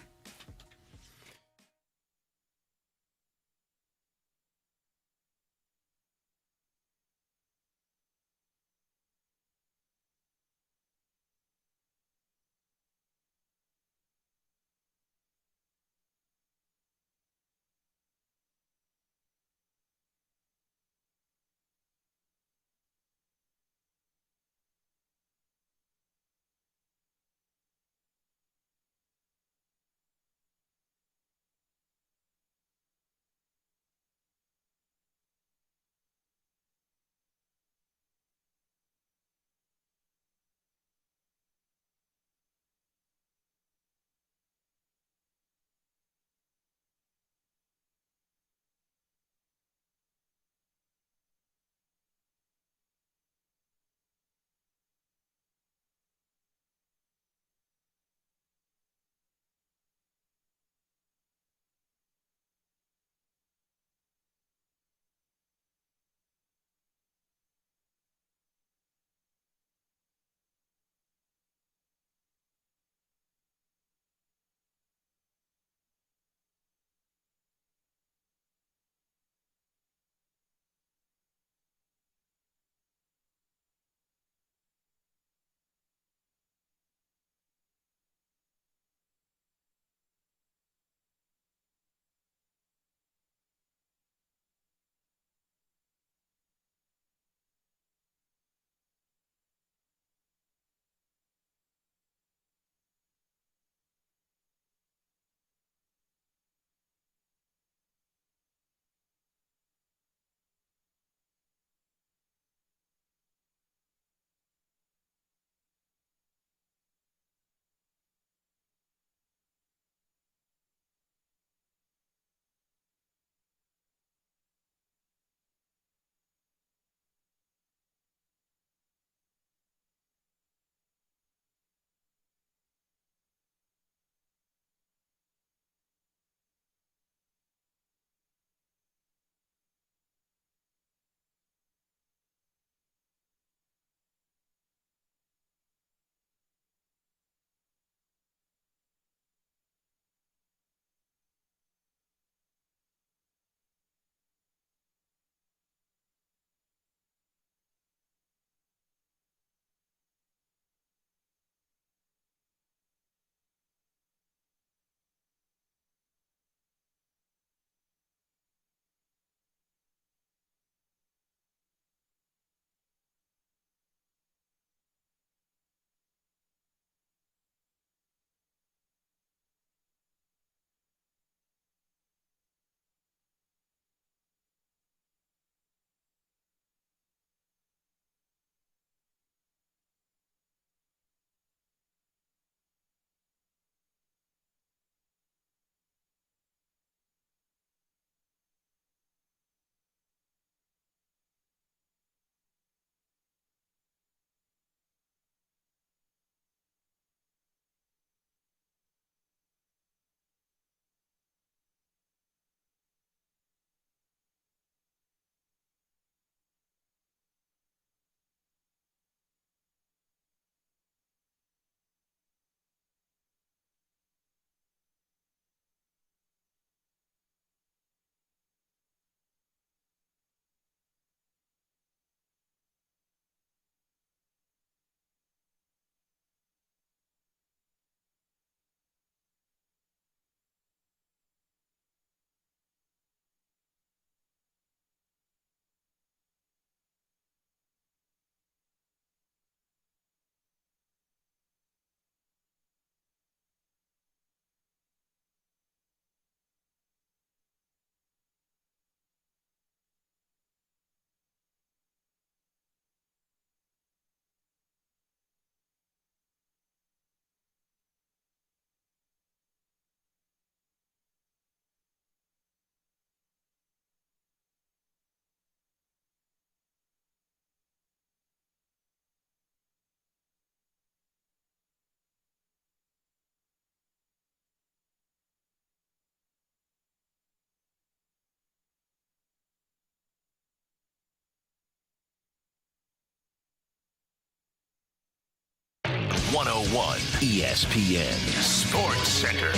101 ESPN Sports Center.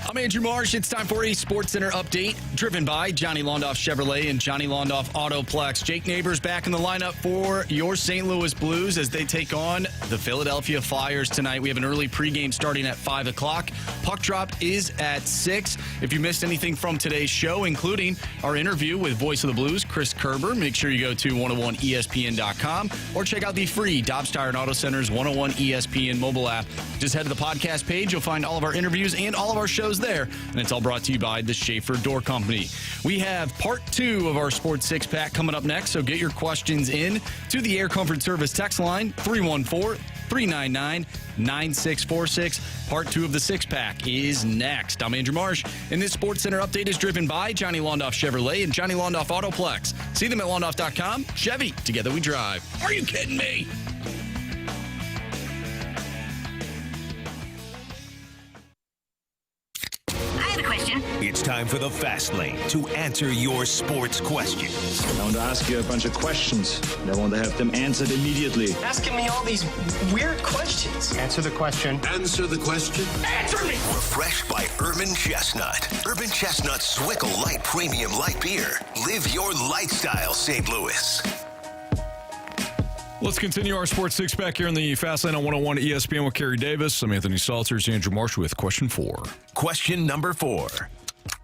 I'm Andrew Marsh. It's time for a Sports Center update driven by Johnny Londoff Chevrolet and Johnny Londoff Autoplex. Jake Neighbours back in the lineup for your St. Louis Blues as they take on the Philadelphia Flyers tonight. We have an early pregame starting at 5 o'clock. Puck drop is at 6. If you missed anything from today's show, including our interview with Voice of the Blues, Chris Kerber, make sure you go to 101ESPN.com or check out the free Dobbs Tire and Auto Center's 101 ESPN mobile app. Just head to the podcast page. You'll find all of our interviews and all of our shows there, and it's all brought to you by the Schaefer Door Company. We have part 2 of our Sports Six Pack coming up next, so get your questions in to the Air Comfort Service text line 314-399-9646. Part 2 of the Six Pack is next. I'm Andrew Marsh, and this Sports Center update is driven by Johnny Londoff Chevrolet and Johnny Londoff Autoplex. See them at londoff.com. Chevy, together we drive. Are you kidding me? It's time for the Fast Lane to answer your sports questions. I want to ask you a bunch of questions. I want to have them answered immediately. Asking me all these weird questions. Answer the question. Answer the question. Answer me! Refreshed by Urban Chestnut. Urban Chestnut Swickle Light Premium Light Beer. Live your lifestyle, St. Louis. Let's continue our Sports Six Pack here in the Fast Lane on 101 ESPN with Kerry Davis. I'm Anthony Stalter. It's Andrew Marsh with question 4. Question number 4.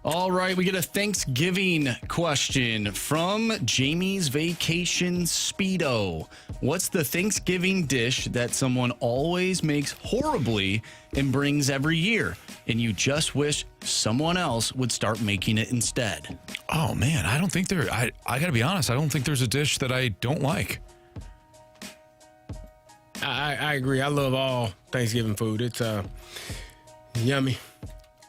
All right, we get a Thanksgiving question from Jamie's Vacation Speedo. What's the Thanksgiving dish that someone always makes horribly and brings every year, and you just wish someone else would start making it instead? Oh, man, I don't think I got to be honest, I don't think there's a dish that I don't like. I agree. I love all Thanksgiving food. It's yummy.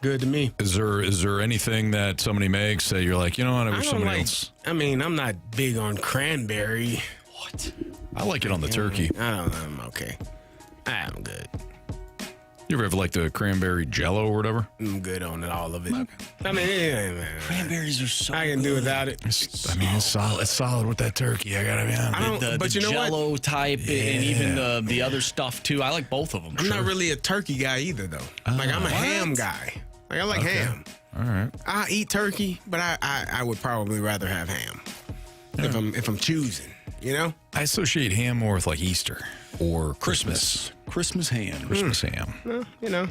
Good to me. Is there anything that somebody makes that you're like, you know what, I wish somebody else? I mean, I'm not big on cranberry. What? I like it on the turkey. I'm okay. I'm good. You ever have like the cranberry jello or whatever? I'm good on it, all of it. Okay. I mean, cranberries are so I can do without it. It's solid. It's solid with that turkey. I gotta be honest. But you know jello what? type and even the other stuff too. I like both of them. I'm not really a turkey guy either, though. Like I'm a ham guy. Like I like ham. All right. I eat turkey, but I would probably rather have ham if I'm choosing. You know, I associate ham more with like Easter or Christmas. Christmas ham. Ham. Well, you know,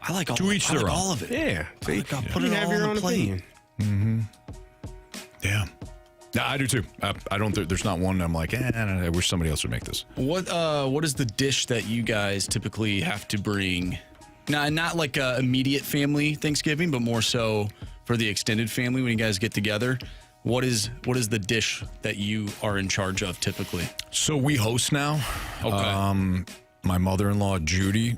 I like all. To each their own. All of it. Yeah. See, Put it have all your on own the plate. opinion. Mm-hmm. Yeah. Yeah, I do too. I don't. There's not one. I'm like, I wish somebody else would make this. What is the dish that you guys typically have to bring? Not like a immediate family Thanksgiving, but more so for the extended family when you guys get together. What is the dish that you are in charge of typically? So we host now. Okay. My mother-in-law Judy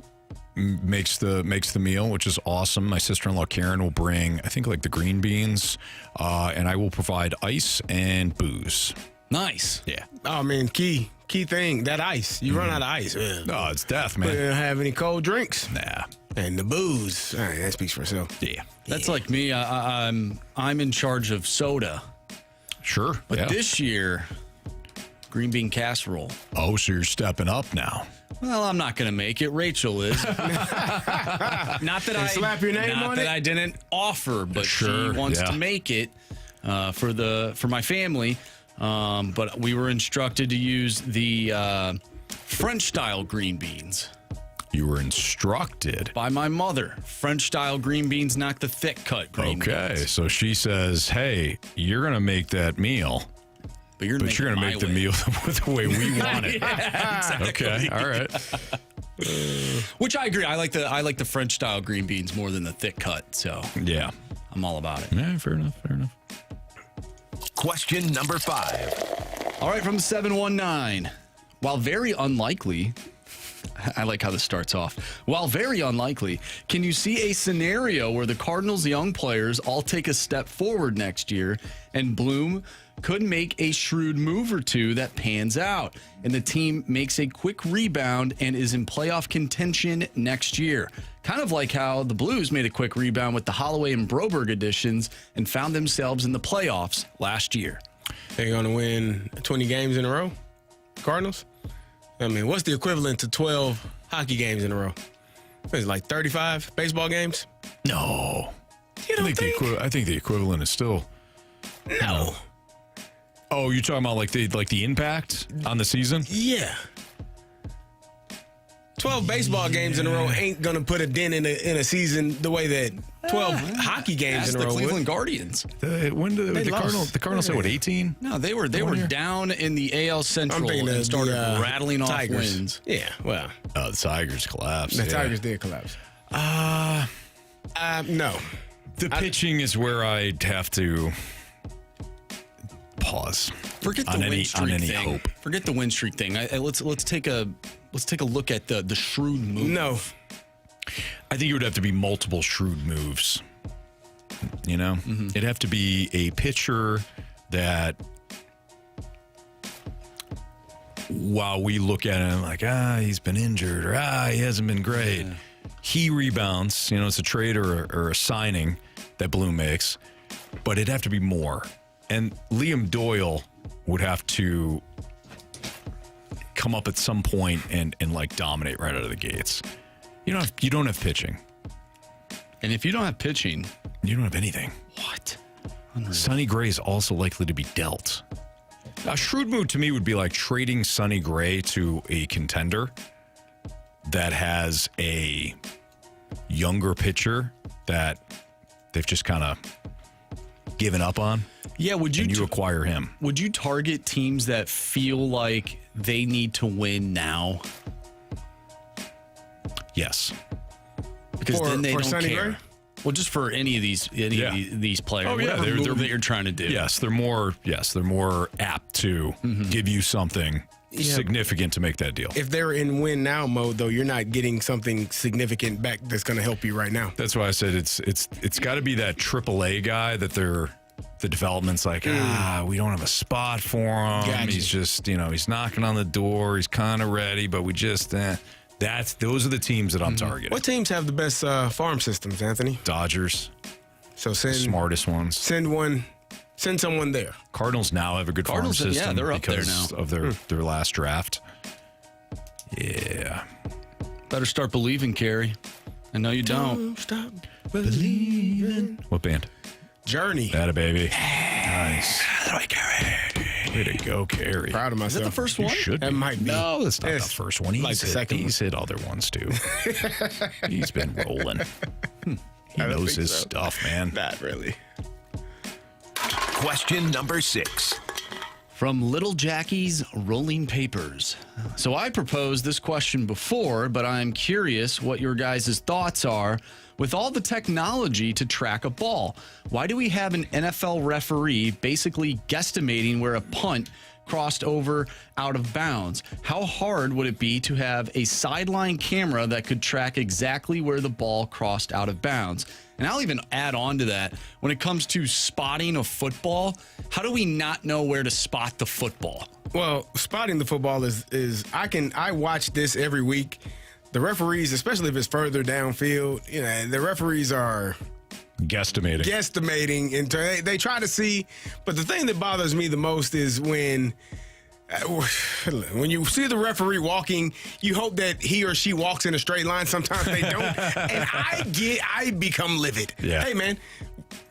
makes the meal, which is awesome. My sister-in-law Karen will bring, I think, like the green beans, and I will provide ice and booze. Nice. Yeah. Oh man, key thing, that ice. You run out of ice. No, it's death, man. You don't have any cold drinks. Nah. And the booze. All right, that speaks for itself. Yeah. That's like me. I'm in charge of soda. Sure. But this year, green bean casserole. Oh, so you're stepping up now. Well, I'm not going to make it. Rachel is. Not that I slap your name not on that it? I didn't offer, but Sure, she wants to make it for my family. But we were instructed to use the French style green beans. You were instructed by my mother. French style green beans, not the thick cut green beans. Okay, so she says, "Hey, you're gonna make that meal, but you're gonna make the meal the way we want it." Yeah, exactly. Okay, all right. Which I agree. I like the French style green beans more than the thick cut. So yeah, I'm all about it. Yeah, fair enough. Question number 5. All right, from 719. While very unlikely, I like how this starts off. While very unlikely, can you see a scenario where the Cardinals' young players all take a step forward next year and Bloom could make a shrewd move or two that pans out and the team makes a quick rebound and is in playoff contention next year? Kind of like how the Blues made a quick rebound with the Holloway and Broberg additions and found themselves in the playoffs last year. They're going to win 20 games in a row, Cardinals? I mean, what's the equivalent to 12 hockey games in a row? It's like 35 baseball games? No. You don't think? I think the equivalent is still. No. Oh, you're talking about like the impact on the season? Yeah. 12 baseball games in a row ain't going to put a dent in a season the way that 12 hockey games in a row the Cleveland would. Guardians. When did the Cardinals say, what, 18? No, they were down in the AL Central and started rattling off Tigers. wins. Yeah, well. Oh, the Tigers collapsed. The Tigers did collapse. No. The pitching is where I'd have to pause. Forget the win streak on any thing. hope. Forget the win streak thing. Let's take a look at the shrewd move. No. I think it would have to be multiple shrewd moves. You know? Mm-hmm. It'd have to be a pitcher that, while we look at him like, he's been injured, or he hasn't been great. Yeah. He rebounds. You know, it's a trade or a signing that Bloom makes. But it'd have to be more. And Liam Doyle would have to come up at some point and like dominate right out of the gates. You don't have pitching. And if you don't have pitching, you don't have anything. What? Sonny Gray is also likely to be dealt. A shrewd move to me would be like trading Sonny Gray to a contender that has a younger pitcher that they've just kind of given up on. Yeah, would you? And you acquire him. Would you target teams that feel like they need to win now? Yes. Because then they don't Sonny care. Gray? Well, just for any of these players. Oh, yeah, whatever move that you're trying to do. Yes, they're more apt to give you something significant to make that deal. If they're in win now mode, though, you're not getting something significant back that's going to help you right now. That's why I said it's got to be that AAA guy that the development's like, we don't have a spot for him. Gotcha. He's just, he's knocking on the door. He's kind of ready, but we just, those are the teams that I'm targeting. What teams have the best farm systems, Anthony? Dodgers. So smartest ones. Send someone there. Cardinals now have a good farm system. Yeah, they're up there because now. of their last draft. Yeah. Better start believing, Carey. I know you don't. Stop believing. What band? Journey. That a baby. Nice. Way to go, Carey. Proud of myself. Is that the first one? You should be. That might be. No, that's not the first one. He's hit other ones too. He's been rolling. He knows his stuff, man. Not really. Question number 6. From Little Jackie's Rolling Papers. So I proposed this question before, but I'm curious what your guys' thoughts are. With all the technology to track a ball, why do we have an NFL referee basically guesstimating where a punt crossed over out of bounds? How hard would it be to have a sideline camera that could track exactly where the ball crossed out of bounds? And I'll even add on to that, when it comes to spotting a football, how do we not know where to spot the football? Well, spotting the football is I watch this every week. The referees, especially if it's further downfield, the referees are guesstimating, and they try to see. But the thing that bothers me the most is when you see the referee walking, you hope that he or she walks in a straight line. Sometimes they don't, and I become livid. Yeah. Hey, man,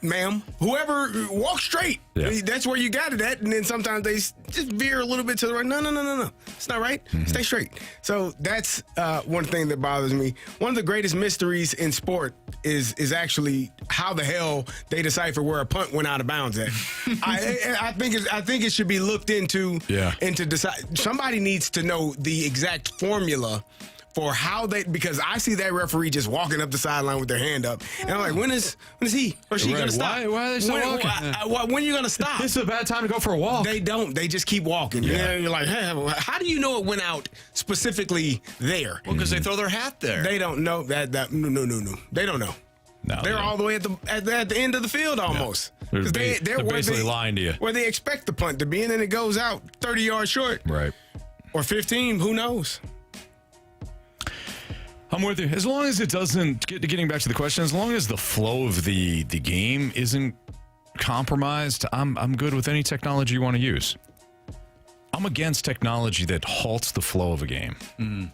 ma'am, whoever, walk straight. Yeah. That's where you got it at. And then sometimes they just veer a little bit to the right. No. It's not right. Stay straight. So that's one thing that bothers me. One of the greatest mysteries in sport is actually how the hell they decipher where a punt went out of bounds at. I think it should be looked into. Yeah. And to decide, somebody needs to know the exact formula for how because I see that referee just walking up the sideline with their hand up, and I'm like, when is he or she going to stop? Why are they still walking? When are you going to stop? This is a bad time to go for a walk. They don't. They just keep walking. Yeah. You're like, hey, how do you know it went out specifically there? Well, because they throw their hat there. They don't know that. No. They don't know. No, they're all the way at the end of the field almost. Yeah. They're basically lying to you. Where they expect the punt to be, and then it goes out 30 yards short. Right. Or 15, who knows? I'm with you. As long as it doesn't, getting back to the question, as long as the flow of the game isn't compromised, I'm good with any technology you want to use. I'm against technology that halts the flow of a game. Mm.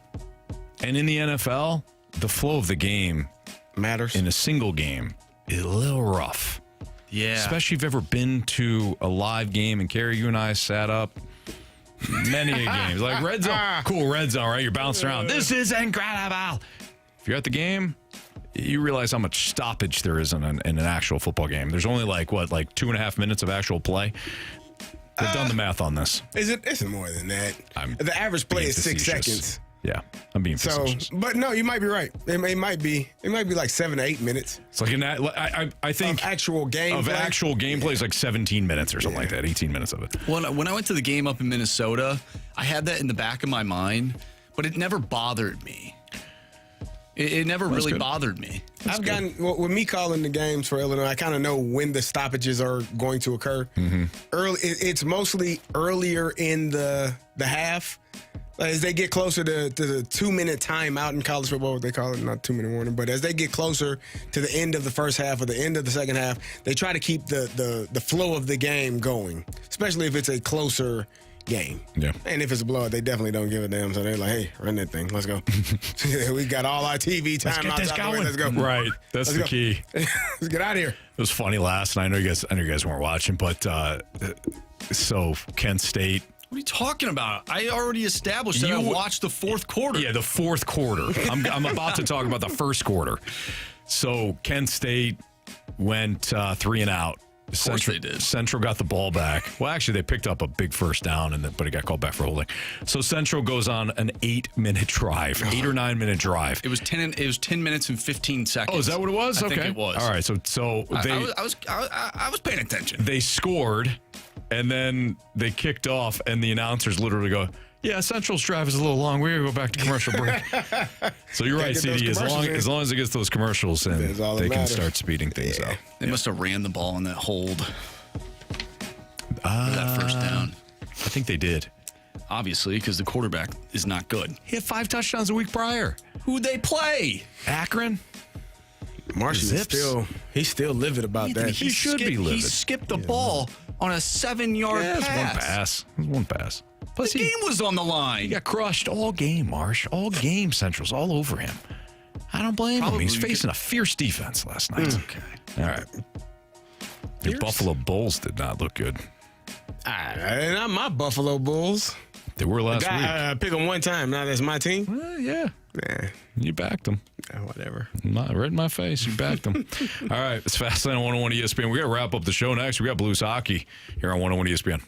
And in the NFL, the flow of the game matters. In a single game is a little rough. Yeah. Especially if you've ever been to a live game, and Carey, you and I sat up many a games. Like red zone. Cool, red zone, right? You're bouncing around. This is incredible. If you're at the game, you realize how much stoppage there is in an actual football game. There's only like 2.5 minutes of actual play. They've done the math on this. It's more than that. The average play is 6 seconds. Yeah, I'm being facetious. But no, you might be right. It might be like 7 to 8 minutes. It's like I think of actual gameplay is like 17 minutes or something like that. 18 minutes of it. When I went to the game up in Minnesota, I had that in the back of my mind, but it never bothered me. It never really bothered me. I've gotten, with me calling the games for Illinois, I kind of know when the stoppages are going to occur. Mm-hmm. It's mostly earlier in the half. As they get closer to the 2-minute timeout in college football, what they call it, not 2-minute warning, but as they get closer to the end of the first half or the end of the second half, they try to keep the flow of the game going, especially if it's a closer game. Yeah. And if it's a blowout, they definitely don't give a damn. So they're like, hey, run that thing. Let's go. We got all our TV time out the way. Let's go. Right. That's the key. Let's get out of here. It was funny last night. I know you guys weren't watching, but so Kent State. What are you talking about? I already established that I watched the fourth quarter. Yeah, the fourth quarter. I'm about to talk about the first quarter. So Kent State went 3 and out. Of course they did. Central got the ball back. Well, actually, they picked up a big first down, but it got called back for holding. So Central goes on an 8-minute drive, 8 or 9 minute drive. It was 10 minutes and 15 seconds. Oh, is that what it was? I think it was. All right. So I was paying attention. They scored, and then they kicked off, and the announcers literally go, "Yeah, Central's drive is a little long. We're gonna go back to commercial break." So you're right, CD. As long as it gets those commercials in, they can start speeding things up. They must have ran the ball on that hold. That first down. I think they did. Obviously, because the quarterback is not good. He had 5 touchdowns a week prior. Who'd they play? Akron. Marshall he's still livid about that. He should be livid. He skipped the ball on a 7-yard pass. It was one pass. Plus, the game was on the line. He got crushed all game, Marsh. All game, Central's all over him. I don't blame him. He's facing a fierce defense last night. Okay. All right. The Buffalo Bulls did not look good. Not my Buffalo Bulls. They were last week. Pick them one time. Now that's my team. Yeah. You backed them. Whatever. Right in my face. You backed them. All right. It's Fastlane on 101 ESPN. We got to wrap up the show next. We got Blues hockey here on 101 ESPN.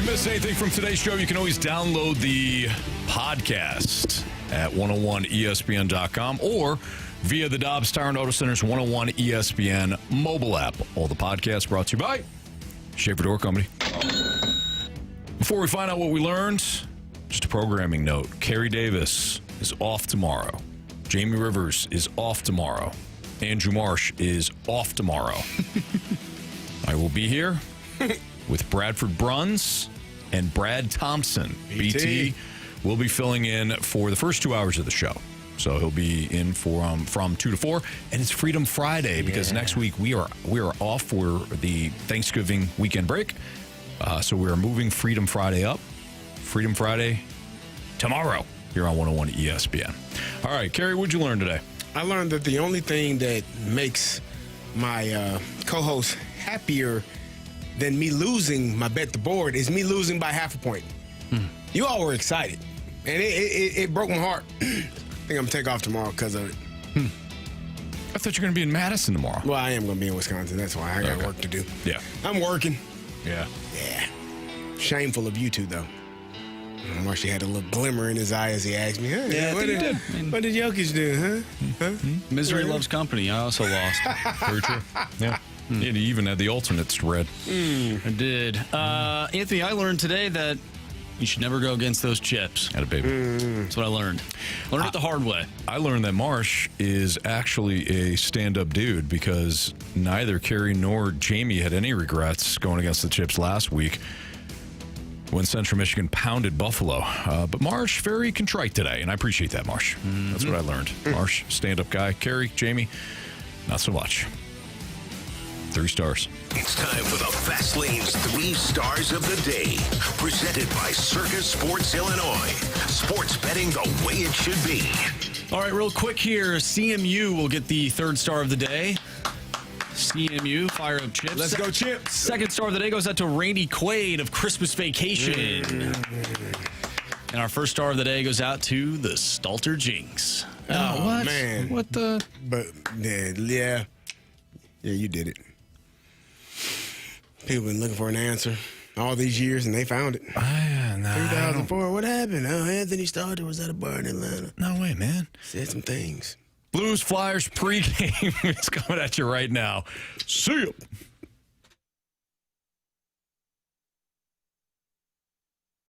miss anything from today's show, you can always download the podcast at 101ESPN.com or via the Dobbs Tire and Auto Center's 101 ESPN mobile app. All the podcasts brought to you by Schaefer Door Company. Before we find out what we learned, just a programming note. Carey Davis is off tomorrow. Jamie Rivers is off tomorrow. Andrew Marsh is off tomorrow. I will be here with Bradford Bruns and Brad Thompson. BT will be filling in for the first 2 hours of the show. So he'll be in from 2 to 4. And it's Freedom Friday because next week we are off for the Thanksgiving weekend break. So we are moving Freedom Friday up. Freedom Friday tomorrow here on 101 ESPN. All right, Carey, what'd you learn today? I learned that the only thing that makes my co-host happier than me losing my bet the board is me losing by half a point. You all were excited, and it broke my heart. I think I'm going to take off tomorrow because of it. I thought you were going to be in Madison tomorrow. Well, I am going to be in Wisconsin. That's why I got work to do. Yeah. I'm working. Yeah. Yeah. Shameful of you two, though. Marshy had a little glimmer in his eye as he asked me, Yeah, what did Jokic do, huh? Misery loves company. I also lost. Very true. Yeah. And he even had the alternate spread. I did. Anthony, I learned today that you should never go against those chips. Had a baby. That's what I learned. Learned it the hard way. I learned that Marsh is actually a stand-up dude because neither Carey nor Jamie had any regrets going against the Chips last week when Central Michigan pounded Buffalo. But Marsh, very contrite today, and I appreciate that, Marsh. That's what I learned. Marsh, stand-up guy. Carey, Jamie, not so much. 3 stars. It's time for the Fast Lane's 3 stars of the day. Presented by Circus Sports Illinois. Sports betting the way it should be. All right, real quick here. CMU will get the 3rd star of the day. CMU, fire up Chips. Let's go, Chips. 2nd star of the day goes out to Randy Quaid of Christmas Vacation. And our 1st star of the day goes out to the Stalter Jinx. Oh, what? Man. What the? But, yeah, you did it. People been looking for an answer all these years, and they found it. 2004, what happened? Oh, Anthony Stalter was at a bar in Atlanta. No way, man. Said some things. Blues Flyers pregame is coming at you right now. See ya.